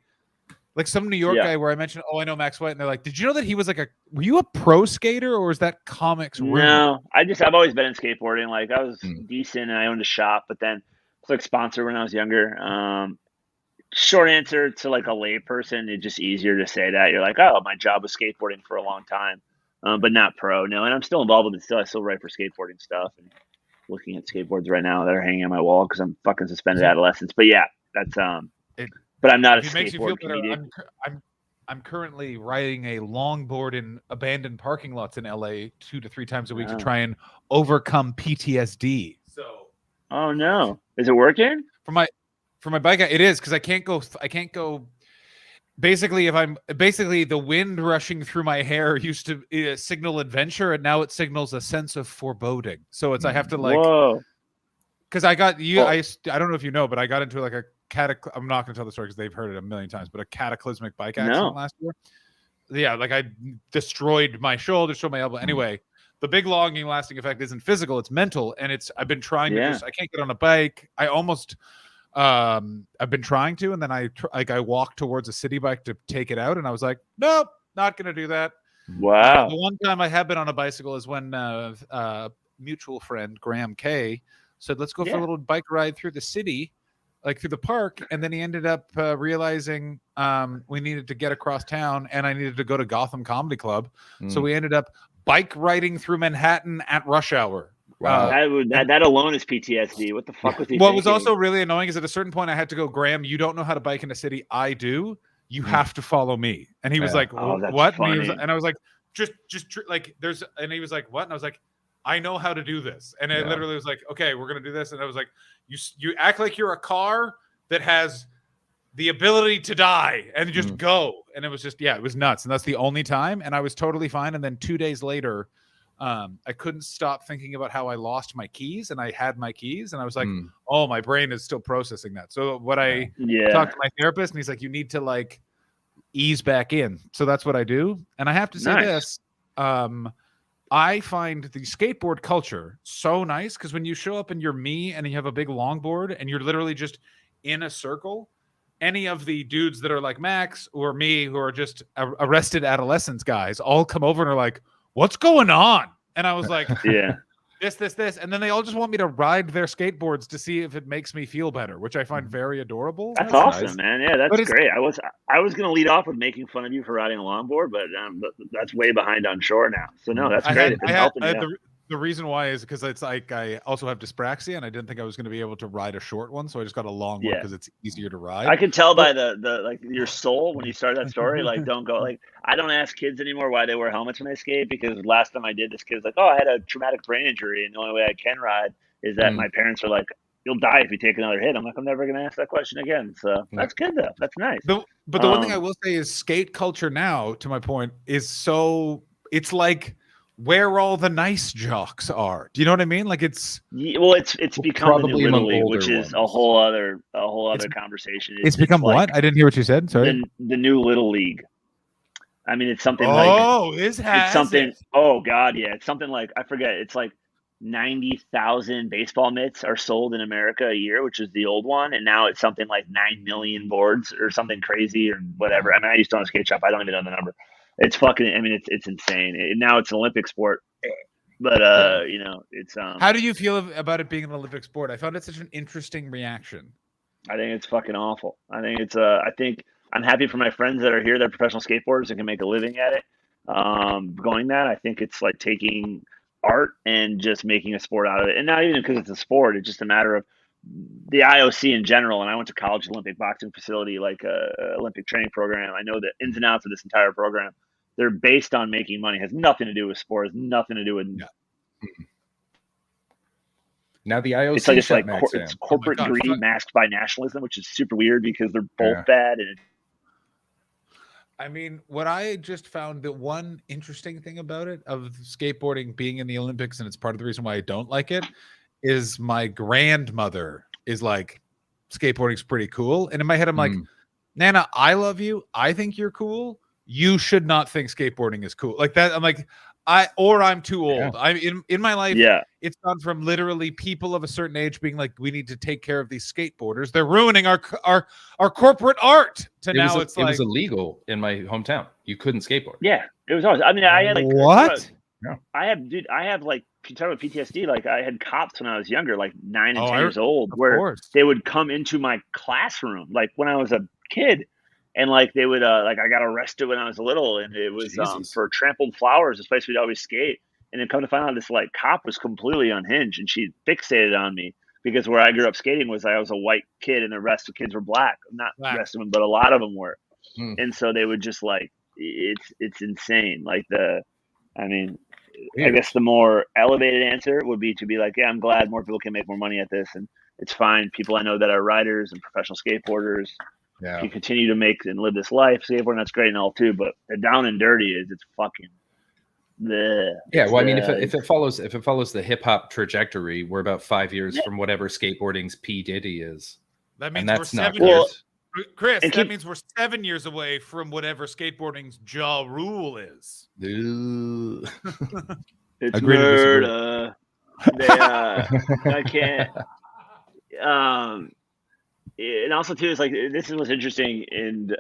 like some New York guy where I mentioned, oh, I know Max White, and they're like, did you know that he was like were you a pro skater or was that comics? No, I've always been in skateboarding. Like I was decent and I owned a shop, but then it's like sponsored when I was younger. Short answer to like a lay person, it's just easier to say that. You're like, oh, my job was skateboarding for a long time, but not pro. No, and I'm still involved with it still. I still write for skateboarding stuff and looking at skateboards right now that are hanging on my wall because I'm fucking suspended adolescence. But yeah, that's but I'm not a skateboard comedian. I'm currently riding a longboard in abandoned parking lots in LA 2 to 3 times a week to try and overcome PTSD. So, oh no, is it working? For my bike, it is because I can't go. Basically, the wind rushing through my hair used to signal adventure, and now it signals a sense of foreboding. So I have to like, because I got you. I don't know if you know, but I got into like a I'm not going to tell the story because they've heard it a million times, but a cataclysmic bike accident last year. Yeah, like I destroyed my shoulder, my elbow. Anyway, the big long lasting effect isn't physical, it's mental. And I've been trying to I can't get on a bike. I've been trying to, and then I walked towards a city bike to take it out, and I was like, nope, not going to do that. Wow. The one time I have been on a bicycle is when mutual friend Graham K said, let's go for a little bike ride through the city, like through the park. And then he ended up realizing we needed to get across town, and I needed to go to Gotham Comedy Club. So we ended up bike riding through Manhattan at rush hour. Wow. That alone is PTSD. What the fuck was he What thinking? was also really annoying is at a certain point I had to go, Graham, you don't know how to bike in a city. I do. You have to follow me. And he was like, what? And I was like, just like and he was like, what? And I was like, I know how to do this. And it literally was like, okay, we're going to do this. And I was like, you act like you're a car that has the ability to die and just go. And it was just, it was nuts. And that's the only time. And I was totally fine. And then 2 days later, I couldn't stop thinking about how I lost my keys, and I had my keys, and I was like, oh, my brain is still processing that. So what I talked to my therapist, and he's like, you need to like ease back in. So that's what I do. And I have to say this, I find the skateboard culture so nice, because when you show up and you're me and you have a big longboard and you're literally just in a circle, any of the dudes that are like Max or me who are just arrested adolescents guys all come over and are like, what's going on? And I was like, this. And then they all just want me to ride their skateboards to see if it makes me feel better, which I find very adorable. That's awesome, man. Yeah, that's great. I was going to lead off with making fun of you for riding a longboard, but that's way behind on shore now. So no, that's great. The reason why is because it's like I also have dyspraxia, and I didn't think I was going to be able to ride a short one, so I just got a long one because it's easier to ride. I could tell by the like your soul when you started that story. Like, don't go like I don't ask kids anymore why they wear helmets when they skate, because last time I did, this kid's like, oh, I had a traumatic brain injury, and the only way I can ride is that my parents are like, you'll die if you take another hit. I'm like, I'm never going to ask that question again. So that's good though. That's nice. But the one thing I will say is skate culture now, to my point, is it's like where all the nice jocks are. Do you know what I mean? Like it's become the new Little League, which is a whole other conversation. It's become like, what? I didn't hear what you said. Sorry. The new Little League. I mean, it's something oh God, yeah. It's something like, I forget. It's like 90,000 baseball mitts are sold in America a year, which is the old one. And now it's something like 9 million boards or something crazy or whatever. I mean, I used to own a skate shop. I don't even know the number. It's fucking, I mean, it's insane. Now it's an Olympic sport, but it's how do you feel about it being an Olympic sport? I found it such an interesting reaction. I think it's fucking awful. I think I'm happy for my friends that are here. They're professional skateboarders and can make a living at it. Going that, I think it's like taking art and just making a sport out of it. And not even because it's a sport, it's just a matter of the IOC in general. And I went to college Olympic boxing facility, like a Olympic training program. I know the ins and outs of this entire program. They're based on making money. It has nothing to do with sport. Has nothing to do with. Now the IOC it's corporate greed masked by nationalism, which is super weird because they're both bad. And I mean, what I just found, the one interesting thing about it, of skateboarding being in the Olympics, and it's part of the reason why I don't like it, is my grandmother is like, skateboarding's pretty cool. And in my head, I'm like, Nana, I love you. I think you're cool. You should not think skateboarding is cool. Like that. I'm like, I'm too old. I'm in my life. It's gone from literally people of a certain age being like, we need to take care of these skateboarders. They're ruining our corporate art. It was illegal in my hometown. You couldn't skateboard. Yeah, it was awesome. I mean, I had like what? I have like, you talk about PTSD. Like I had cops when I was younger, like 9 and 10 years old, where they would come into my classroom, like when I was a kid. And like they would, like I got arrested when I was little, and it was for Trampled Flowers, this place we'd always skate. And then come to find out, this like cop was completely unhinged, and she fixated on me because where I grew up skating was I was a white kid, and the rest of the kids were black. Not the rest of them, but a lot of them were. And so they would just like, it's insane. Like I guess the more elevated answer would be to be like, yeah, I'm glad more people can make more money at this, and it's fine. People I know that are riders and professional skateboarders. If you continue to make and live this life, skateboarding, that's great and all too. But the down and dirty is it's fucking. Well, I mean, if it follows the hip hop trajectory, we're about 5 years from whatever skateboarding's P Diddy is. That means we're 7 years. Chris, that means we're 7 years away from whatever skateboarding's Ja Rule is. It's Agree to disagree. murder. I can't. And also too is like this is what's interesting, and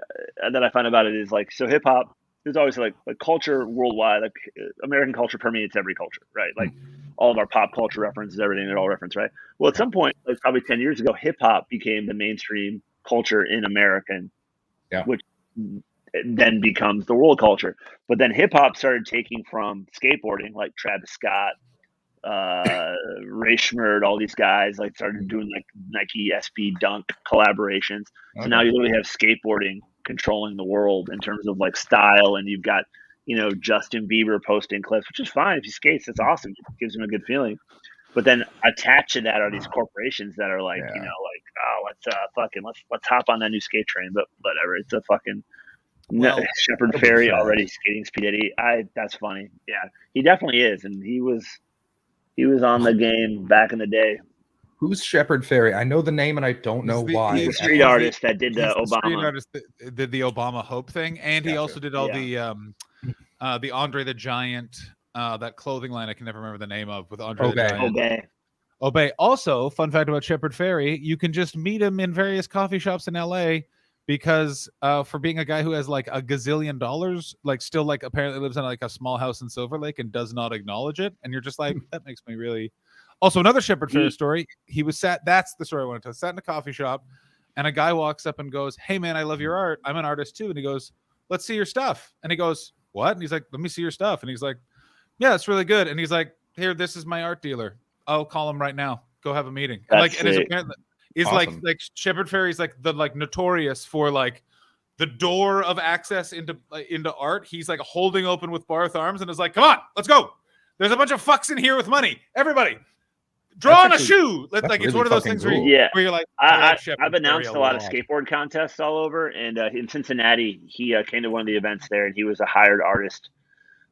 that I find about it is like so hip hop. There's always like culture worldwide. Like American culture permeates every culture, right? Like all of our pop culture references, everything they're all reference, right? Well, at some point, like probably 10 years ago, hip hop became the mainstream culture in American, which then becomes the world culture. But then hip hop started taking from skateboarding, like Travis Scott, Ray Schmerd, all these guys like started doing like Nike SB Dunk collaborations. So now you literally have skateboarding controlling the world in terms of like style, and you've got Justin Bieber posting clips, which is fine if he skates. That's awesome. It gives him a good feeling. But then attached to that are these corporations that are like let's hop on that new skate train. But whatever, it's a fucking Shepard Fairey already skating Speed 80. That's funny. Yeah, he definitely is, and he was on the game back in the day. Who's Shepard Fairey? I know the name and I don't know why. He's a street artist that did the Obama. Street artist that did the Obama Hope thing, and he also did all the Andre the Giant, that clothing line I can never remember the name of with Andre the Giant. Obey. Also, fun fact about Shepard Fairey, you can just meet him in various coffee shops in LA because for being a guy who has like a gazillion dollars, like still like apparently lives in like a small house in Silver Lake and does not acknowledge it. And you're just like, that makes me really. Also, another Shepard Fairey story. He was that's the story I wanted to tell. Sat in a coffee shop and a guy walks up and goes, "Hey man, I love your art. I'm an artist too." And he goes, "Let's see your stuff." And he goes, "What?" And he's like, "Let me see your stuff." And he's like, "Yeah, it's really good." And he's like, "Here, this is my art dealer. I'll call him right now. Go have a meeting." And like, and it's awesome. like Shepard Fairey's like the notorious for like the door of access into art. He's like holding open with both arms and is like, "Come on, let's go. There's a bunch of fucks in here with money. Everybody, draw on a shoe." Like it's really one of those things where you're like, I've announced a lot of skateboard contests all over, and in Cincinnati, he came to one of the events there, and he was a hired artist.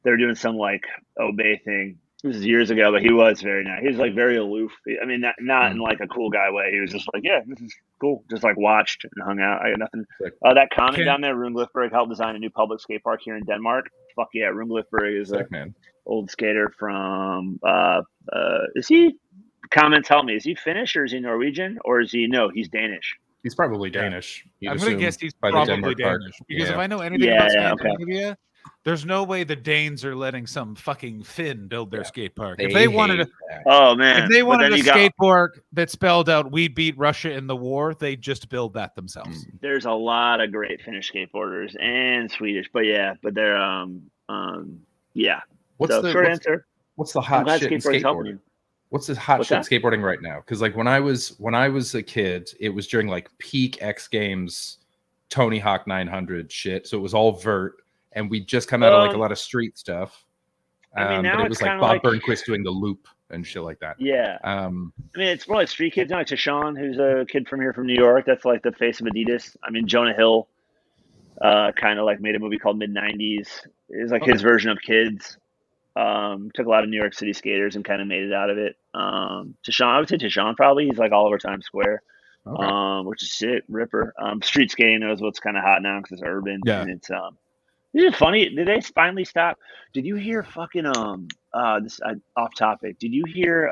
They were doing some like Obey thing. This was years ago, but he was very nice. He was like very aloof. I mean, not in like a cool guy way. He was just like, "Yeah, this is cool." Just like watched and hung out. I got nothing. That comment down there, Rune Lifberg helped design a new public skate park here in Denmark. Fuck yeah, Rune Lifberg is an old skater from. Is he? Comments help me. Is he Finnish or is he Norwegian or is he? No, he's Danish. He's probably Danish. I'm gonna guess he's probably Danish because if I know anything about Scandinavia. There's no way the Danes are letting some fucking Finn build their skate park. If they wanted a skate park that spelled out "We beat Russia in the war," they just build that themselves. There's a lot of great Finnish skateboarders and Swedish, but they're What's the short answer? What's the hot shit in skateboarding? What's the hot shit skateboarding right now? Because like when I was a kid, it was during like peak X Games, Tony Hawk 900 shit. So it was all vert. And we just come out of like a lot of street stuff. But it was like Bob Burnquist doing the loop and shit like that. Yeah. I mean, it's more like street kids. Like Tashawn, who's a kid from here from New York. That's like the face of Adidas. I mean, Jonah Hill kind of like made a movie called Mid-90s. It was like his version of Kids. Took a lot of New York City skaters and kind of made it out of it. Tashawn, I would say Tashawn probably. He's like all over Times Square. Which is sick, ripper. Street skating is what's kind of hot now because it's urban. Yeah. And it's Isn't it funny? Did they finally stop? Did you hear fucking this off topic? Did you hear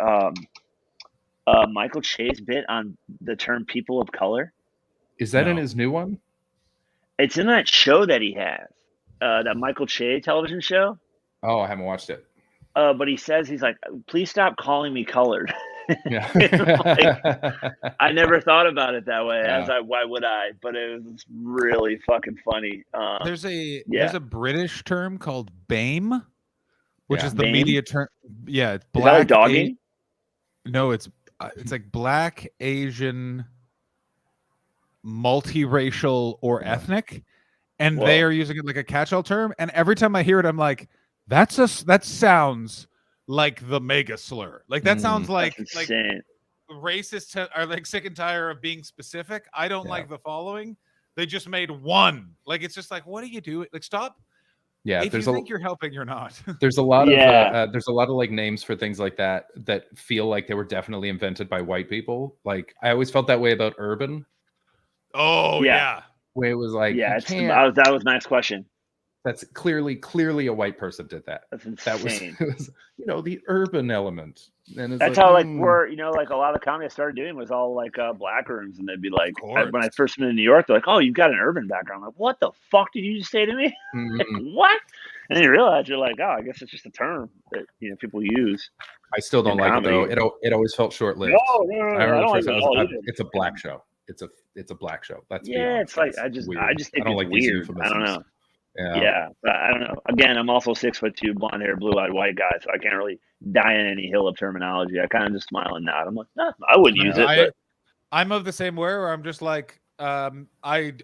Michael Che's bit on the term "people of color"? Is that in his new one? It's in that show that he has, that Michael Che television show. Oh, I haven't watched it. But he says he's like, "Please stop calling me colored." Yeah. I never thought about it that way. Why would I? But it was really fucking funny. There's a British term called BAME, which is the BAME? media term. Yeah, it's black. Is that like dogging? No, it's like Black, Asian, multiracial, or ethnic, and they are using it like a catch-all term. And every time I hear it, I'm like, that sounds like the mega slur. Like that sounds like racists are like sick and tired of being specific. I don't like the following. They just made one. Like it's just like, what do you do? Like stop. Yeah, if you think you're helping, you're not. There's a lot of like names for things like that feel like they were definitely invented by white people. Like I always felt that way about urban. Oh yeah. Where it was like that was my next question. That's clearly a white person did that. That's That insane. was the urban element. And it's That's like, how we're like a lot of the comedy I started doing was all like black rooms, and they'd be like, course. when I first moved to New York, they're like, "Oh, you've got an urban background." I'm like, what the fuck did you just say to me? Like, what? And then you realize you're like, oh, I guess it's just a term that people use. I still don't in like comedy. it though. It always felt short lived. No, I remember don't the first like it time at all either. it's a black show. It's a black show. That's it's like I just think don't it's like these weird. I don't euphemisms. know. Yeah. Yeah, but I don't know. Again, I'm also 6'2", blonde hair, blue eyed white guy, so I can't really die in any hill of terminology. I kind of just smile and nod. I'm like, no, I wouldn't use it. But I'm of the same way where I'm just like, I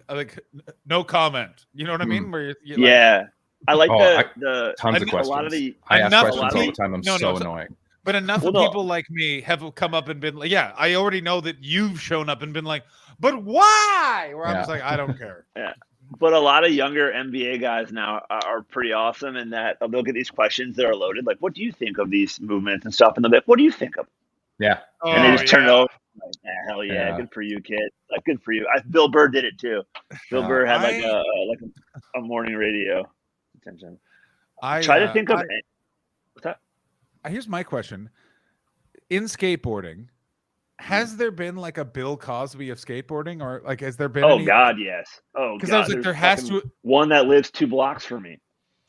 like no comment. You know what I mean? Where you yeah, I like the tons of questions. A lot of the I ask enough questions all the time. I'm so annoying. But enough of people like me have come up and been like, yeah, I already know that you've shown up and been like, but why? Where I'm just like, I don't care. Yeah. But a lot of younger NBA guys now are pretty awesome in that they'll get these questions that are loaded. Like, what do you think of these movements and stuff? And they'll be like, what do you think of them? Yeah. And they just turn it over. Like, hell yeah, good for you, kid. Like, good for you. Bill Burr did it too. Bill Burr had like a morning radio attention. Try to think of it. What's that? Here's my question. In skateboarding, has there been like a Bill Cosby of skateboarding, or like has there been? Oh God, yes. Oh, because I was like, there has to one that lives 2 blocks from me.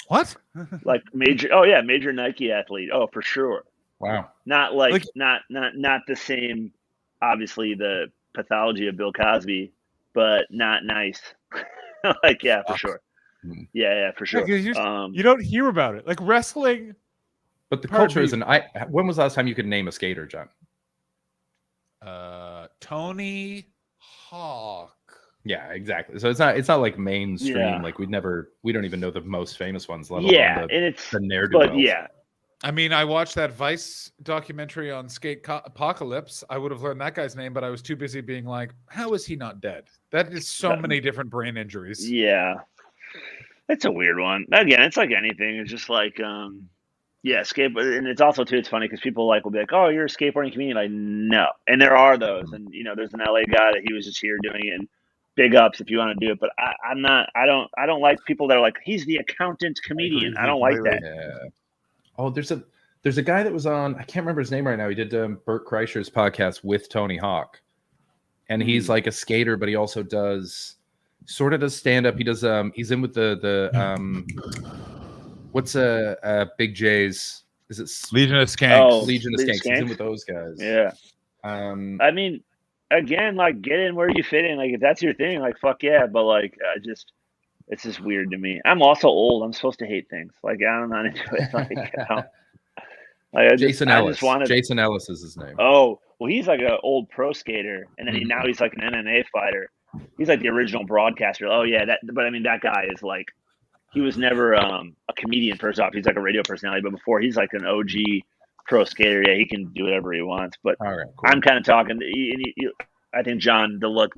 What? Like major Nike athlete. Oh, for sure. Wow. Not like not the same. Obviously, the pathology of Bill Cosby, but not nice. Like, yeah, for sure. Yeah, for sure. You don't hear about it, like wrestling. But the culture isn't. When was the last time you could name a skater, John? Tony Hawk. Yeah, exactly. So it's not like mainstream. Yeah. Like we don't even know the most famous ones. Let and it's the ne'er-do-wells. But yeah, I mean, I watched that Vice documentary on skate apocalypse. I would have learned that guy's name, but I was too busy being like, how is he not dead? That is so many different brain injuries. Yeah, it's a weird one. Again, it's like anything. It's just like skateboard, and it's also too. It's funny because people will be like, "Oh, you're a skateboarding comedian." Like, no, and there are those, and there's an LA guy that he was just here doing it. And big ups if you want to do it, but I'm not. I don't like people that are like, he's the accountant comedian. I don't like that. Yeah. Oh, there's a guy that was on. I can't remember his name right now. He did Bert Kreischer's podcast with Tony Hawk, and he's like a skater, but he also does stand up. He does. He's in with the what's Big J's? Is it Legion of Skanks? Oh, Legion of Skanks. He's in with those guys. Yeah. I mean, again, like, get in where you fit in. Like, if that's your thing, like, fuck yeah. But like, it's just weird to me. I'm also old. I'm supposed to hate things. Like, I'm not into it. Like, Jason Ellis. Jason Ellis is his name. Oh, well, he's like an old pro skater, and then now he's like an MMA fighter. He's like the original broadcaster. Oh yeah, but I mean, that guy is like. He was never a comedian first off. He's like a radio personality, but before he's like an OG pro skater. Yeah, he can do whatever he wants. But all right, cool. I'm kind of talking. I think John, the look.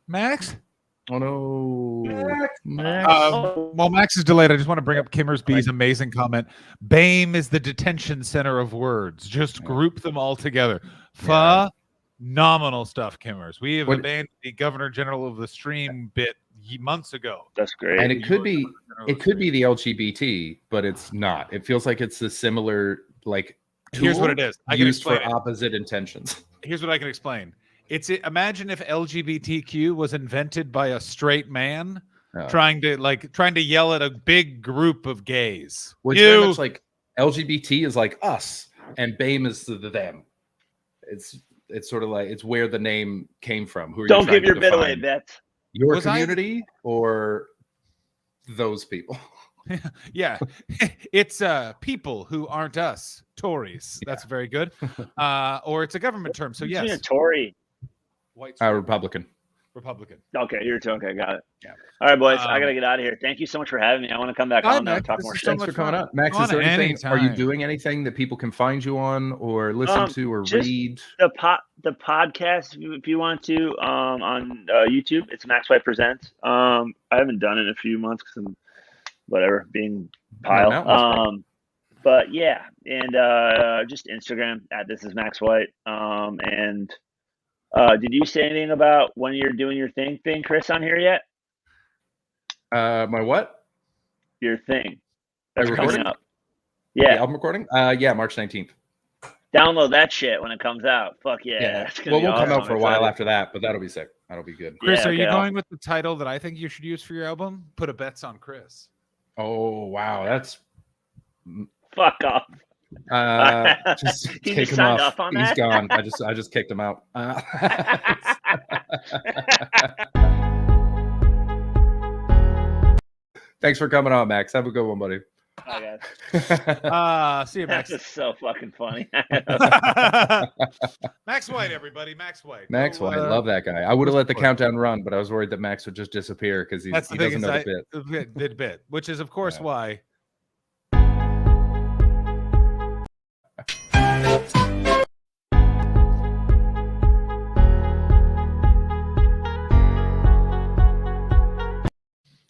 Max? Oh no, Max. While Max is delayed, I just want to bring up Kimmersby's amazing comment. BAME is the detention center of words. Just group them all together. Phenomenal stuff, Kimmers. We have abandoned the Governor General of the Stream bit months ago. That's great. And it could be the LGBT, but it's not. It feels like it's a similar like. Here's what it is. I can explain for opposite intentions. Here's what I can explain. Imagine if LGBTQ was invented by a straight man trying to yell at a big group of gays. Which very much like LGBT is like us, and BAME is the them. It's sort of like it's where the name came from. Who are Don't you give your bit away, Beth. Your community or those people? Yeah, it's people who aren't us, Tories. That's very good. Or it's a government term. So yes, a Tory. White Republican. Okay, you're okay. Got it. Yeah. All right, boys. I gotta get out of here. Thank you so much for having me. I want to come back on now and talk more shit. Thanks for coming up, Max. Is there anything? Are you doing anything that people can find you on, or listen to, or read? The podcast, if you want to, on YouTube. It's Max White Presents. I haven't done it in a few months because I'm being pile. But yeah, and just Instagram at This Is Max White. And did you say anything about when you're doing your thing, Chris, on here yet? My what? Your thing that's My coming recording? up. The Yeah, album recording? Yeah, March 19th. download that shit when it comes out. Fuck yeah, Yeah. that's gonna Well, be won't come awesome. out for a I'm while excited. after that, but that'll be sick. That'll be good. Chris, Yeah, are you okay, going awesome. with the title that I think you should use for your album? Put a bets on Chris. Oh wow, that's Fuck off. just You take just him signed off. off on He's that? gone. I just kicked him out. Thanks for coming on, Max. Have a good one, buddy. Oh, guys. See you, Max. That's so fucking funny. Max White, everybody. Max White. Max Go, White, love that guy. I would have go let the support. countdown run, but I was worried that Max would just disappear because he That's the doesn't thing. know Is the bit. the bit, which is of course Yeah. why.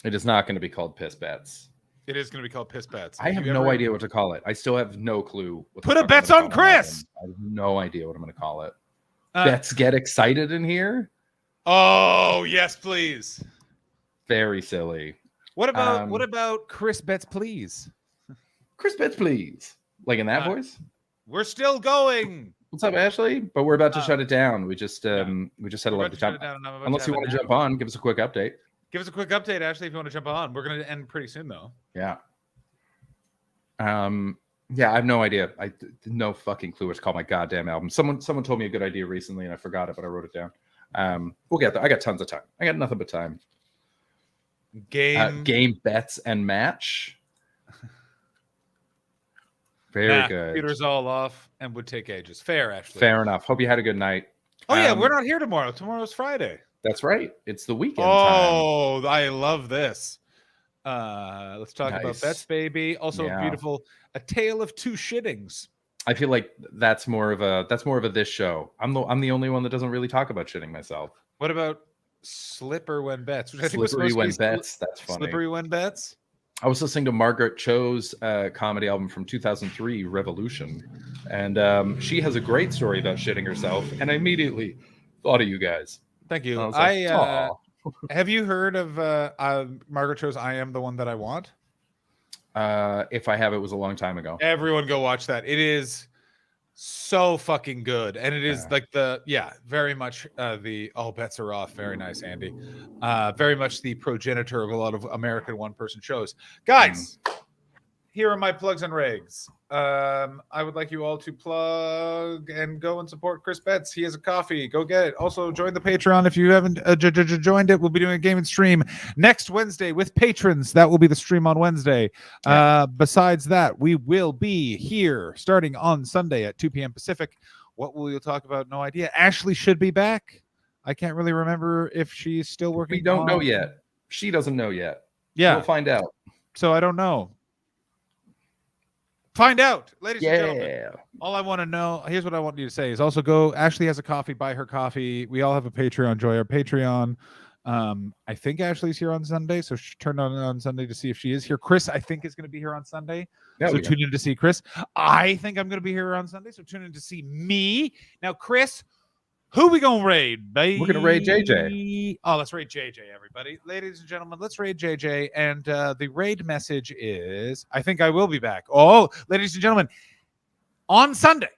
It is not going to be called Piss Bets. It is going to be called Piss Bets. I have no idea what to call it. I still have no clue. What the Put a fuck I'm bets gonna on call my Chris! album. I have no idea what I'm going to call it. Uh, Bets get excited in here. Oh yes, please. Very silly. What about Um, Chris Bets, please? Chris Bets, please. Like in that Uh, voice. We're still going. What's up, Ashley? But we're about to uh, shut it down. We just had a We're lovely about to shut time. it down, and I'm about Unless to you have want a to nap. jump on, give us a quick update. Give us a quick update, Ashley, if you want to jump on. We're going to end pretty soon, though. Yeah. Yeah, I have no idea. No fucking clue what to call my goddamn album. Someone told me a good idea recently and I forgot it, but I wrote it down. We'll get there. I got tons of time. I got nothing but time. Game bets and match. Very good. Computer's all off and would take ages. Fair, Ashley. Fair enough. Hope you had a good night. Oh, yeah, we're not here tomorrow. Tomorrow's Friday. That's right. It's the weekend time. Oh, I love this. Let's talk about Nice. bets, baby. Also, Yeah. beautiful. A Tale of Two Shittings. I feel like that's more of a this show. I'm the only one that doesn't really talk about shitting myself. What about Slipper When Bets? Which I think was Slippery supposed to when be bets. That's funny. Slippery When Bets. I was listening to Margaret Cho's comedy album from 2003, Revolution, and she has a great story about shitting herself. And I immediately thought of you guys. Thank you. I was like, "Aw." Have you heard of Margaret Cho's I Am the One That I Want? If I have, it was a long time ago. Everyone go watch that. It is so fucking good. And it is Yeah. very much the all bets are off. Very nice, Andy. Very much the progenitor of a lot of American one-person shows. Guys, here are my plugs and regs. I would like you all to plug and go and support Chris Betts. He has a coffee. Go get it. Also, join the Patreon if you haven't joined it. We'll be doing a gaming stream next Wednesday with patrons. That will be the stream on Wednesday. Besides that, we will be here starting on Sunday at 2 p.m. Pacific. What will you talk about? No idea. Ashley should be back. I can't really remember if she's still working. We don't know yet. She doesn't know yet. Yeah. We'll find out. So I don't know. Find out, ladies and gentlemen. Yeah. All I want to know, here's what I want you to say is also go. Ashley has a coffee, buy her coffee. We all have a Patreon, join our Patreon. I think Ashley's here on Sunday, so turn on Sunday to see if she is here. Chris, I think, is going to be here on Sunday. Yeah, So tune in to see Chris. I think I'm going to be here on Sunday, so tune in to see me. Now, Chris, who we going to raid, baby? We're gonna raid JJ. Oh, let's raid JJ, everybody. Ladies and gentlemen, let's raid JJ. And the raid message is, I think I will be back. Oh, ladies and gentlemen, on Sunday,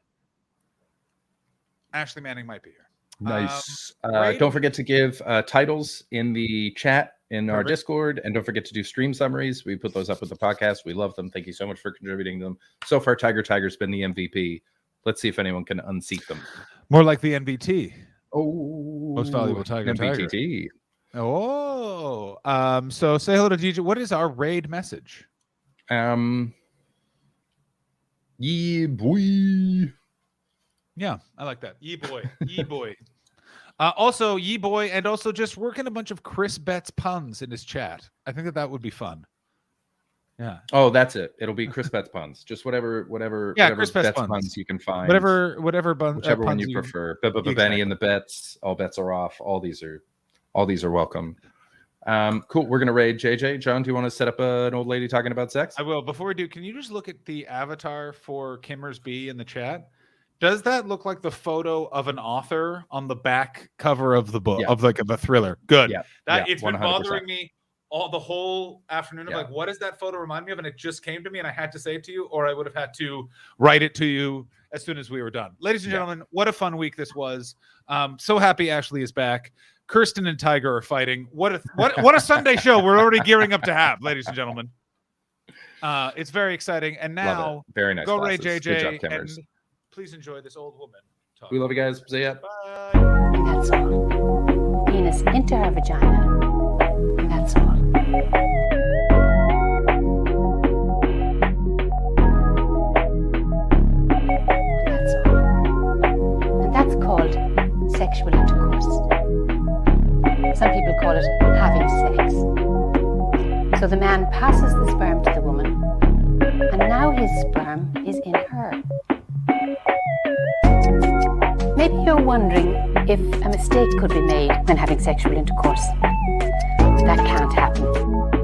Ashley Manning might be here. Nice. raid- Don't forget to give titles in the chat in our Perfect. Discord, and don't forget to do stream summaries. We put those up with the podcast. We love them. Thank you so much for contributing them. So far, Tiger's been the MVP. Let's see if anyone can unseat them. More like the NVT. Oh, Most valuable Tiger. MVTT. Oh, so say hello to DJ. What is our raid message? Yeah, boy. Yeah, I like that. Ye boy, ye boy. Also, ye boy, and also just working a bunch of Chris Betts puns in his chat. I think that would be fun. Yeah. Oh, that's it. It'll be Chris Betts puns. Just whatever Yeah, Chris Betts puns. puns you can find. Whatever Whichever one puns you prefer. Exactly. Benny and the bets. All bets are off. All these are welcome. Cool. We're gonna raid JJ. John, do you want to set up an old lady talking about sex? I will. Before we do, can you just look at the avatar for Kimmers B in the chat? Does that look like the photo of an author on the back cover of the book, Yeah. of like of a thriller? Good. Yeah. That Yeah, it's been 100%. bothering me the whole afternoon of Yeah. like, what does that photo remind me of? And it just came to me and I had to say it to you, or I would have had to write it to you as soon as we were done. Ladies and gentlemen, what a fun week this was. So happy Ashley is back. Kirsten and Tiger are fighting. What a Sunday show we're already gearing up to have, ladies and gentlemen. It's very exciting. And Love now it. Very nice. go Ray glasses. JJ Good job, and Timbers. please enjoy this old woman talk. We love you guys. See ya. Bye. And that's all. Penis into her vagina. And that's all. And that's all. And that's called sexual intercourse. Some people call it having sex. So the man passes the sperm to the woman, and now his sperm is in her. Maybe you're wondering if a mistake could be made when having sexual intercourse. That can't happen.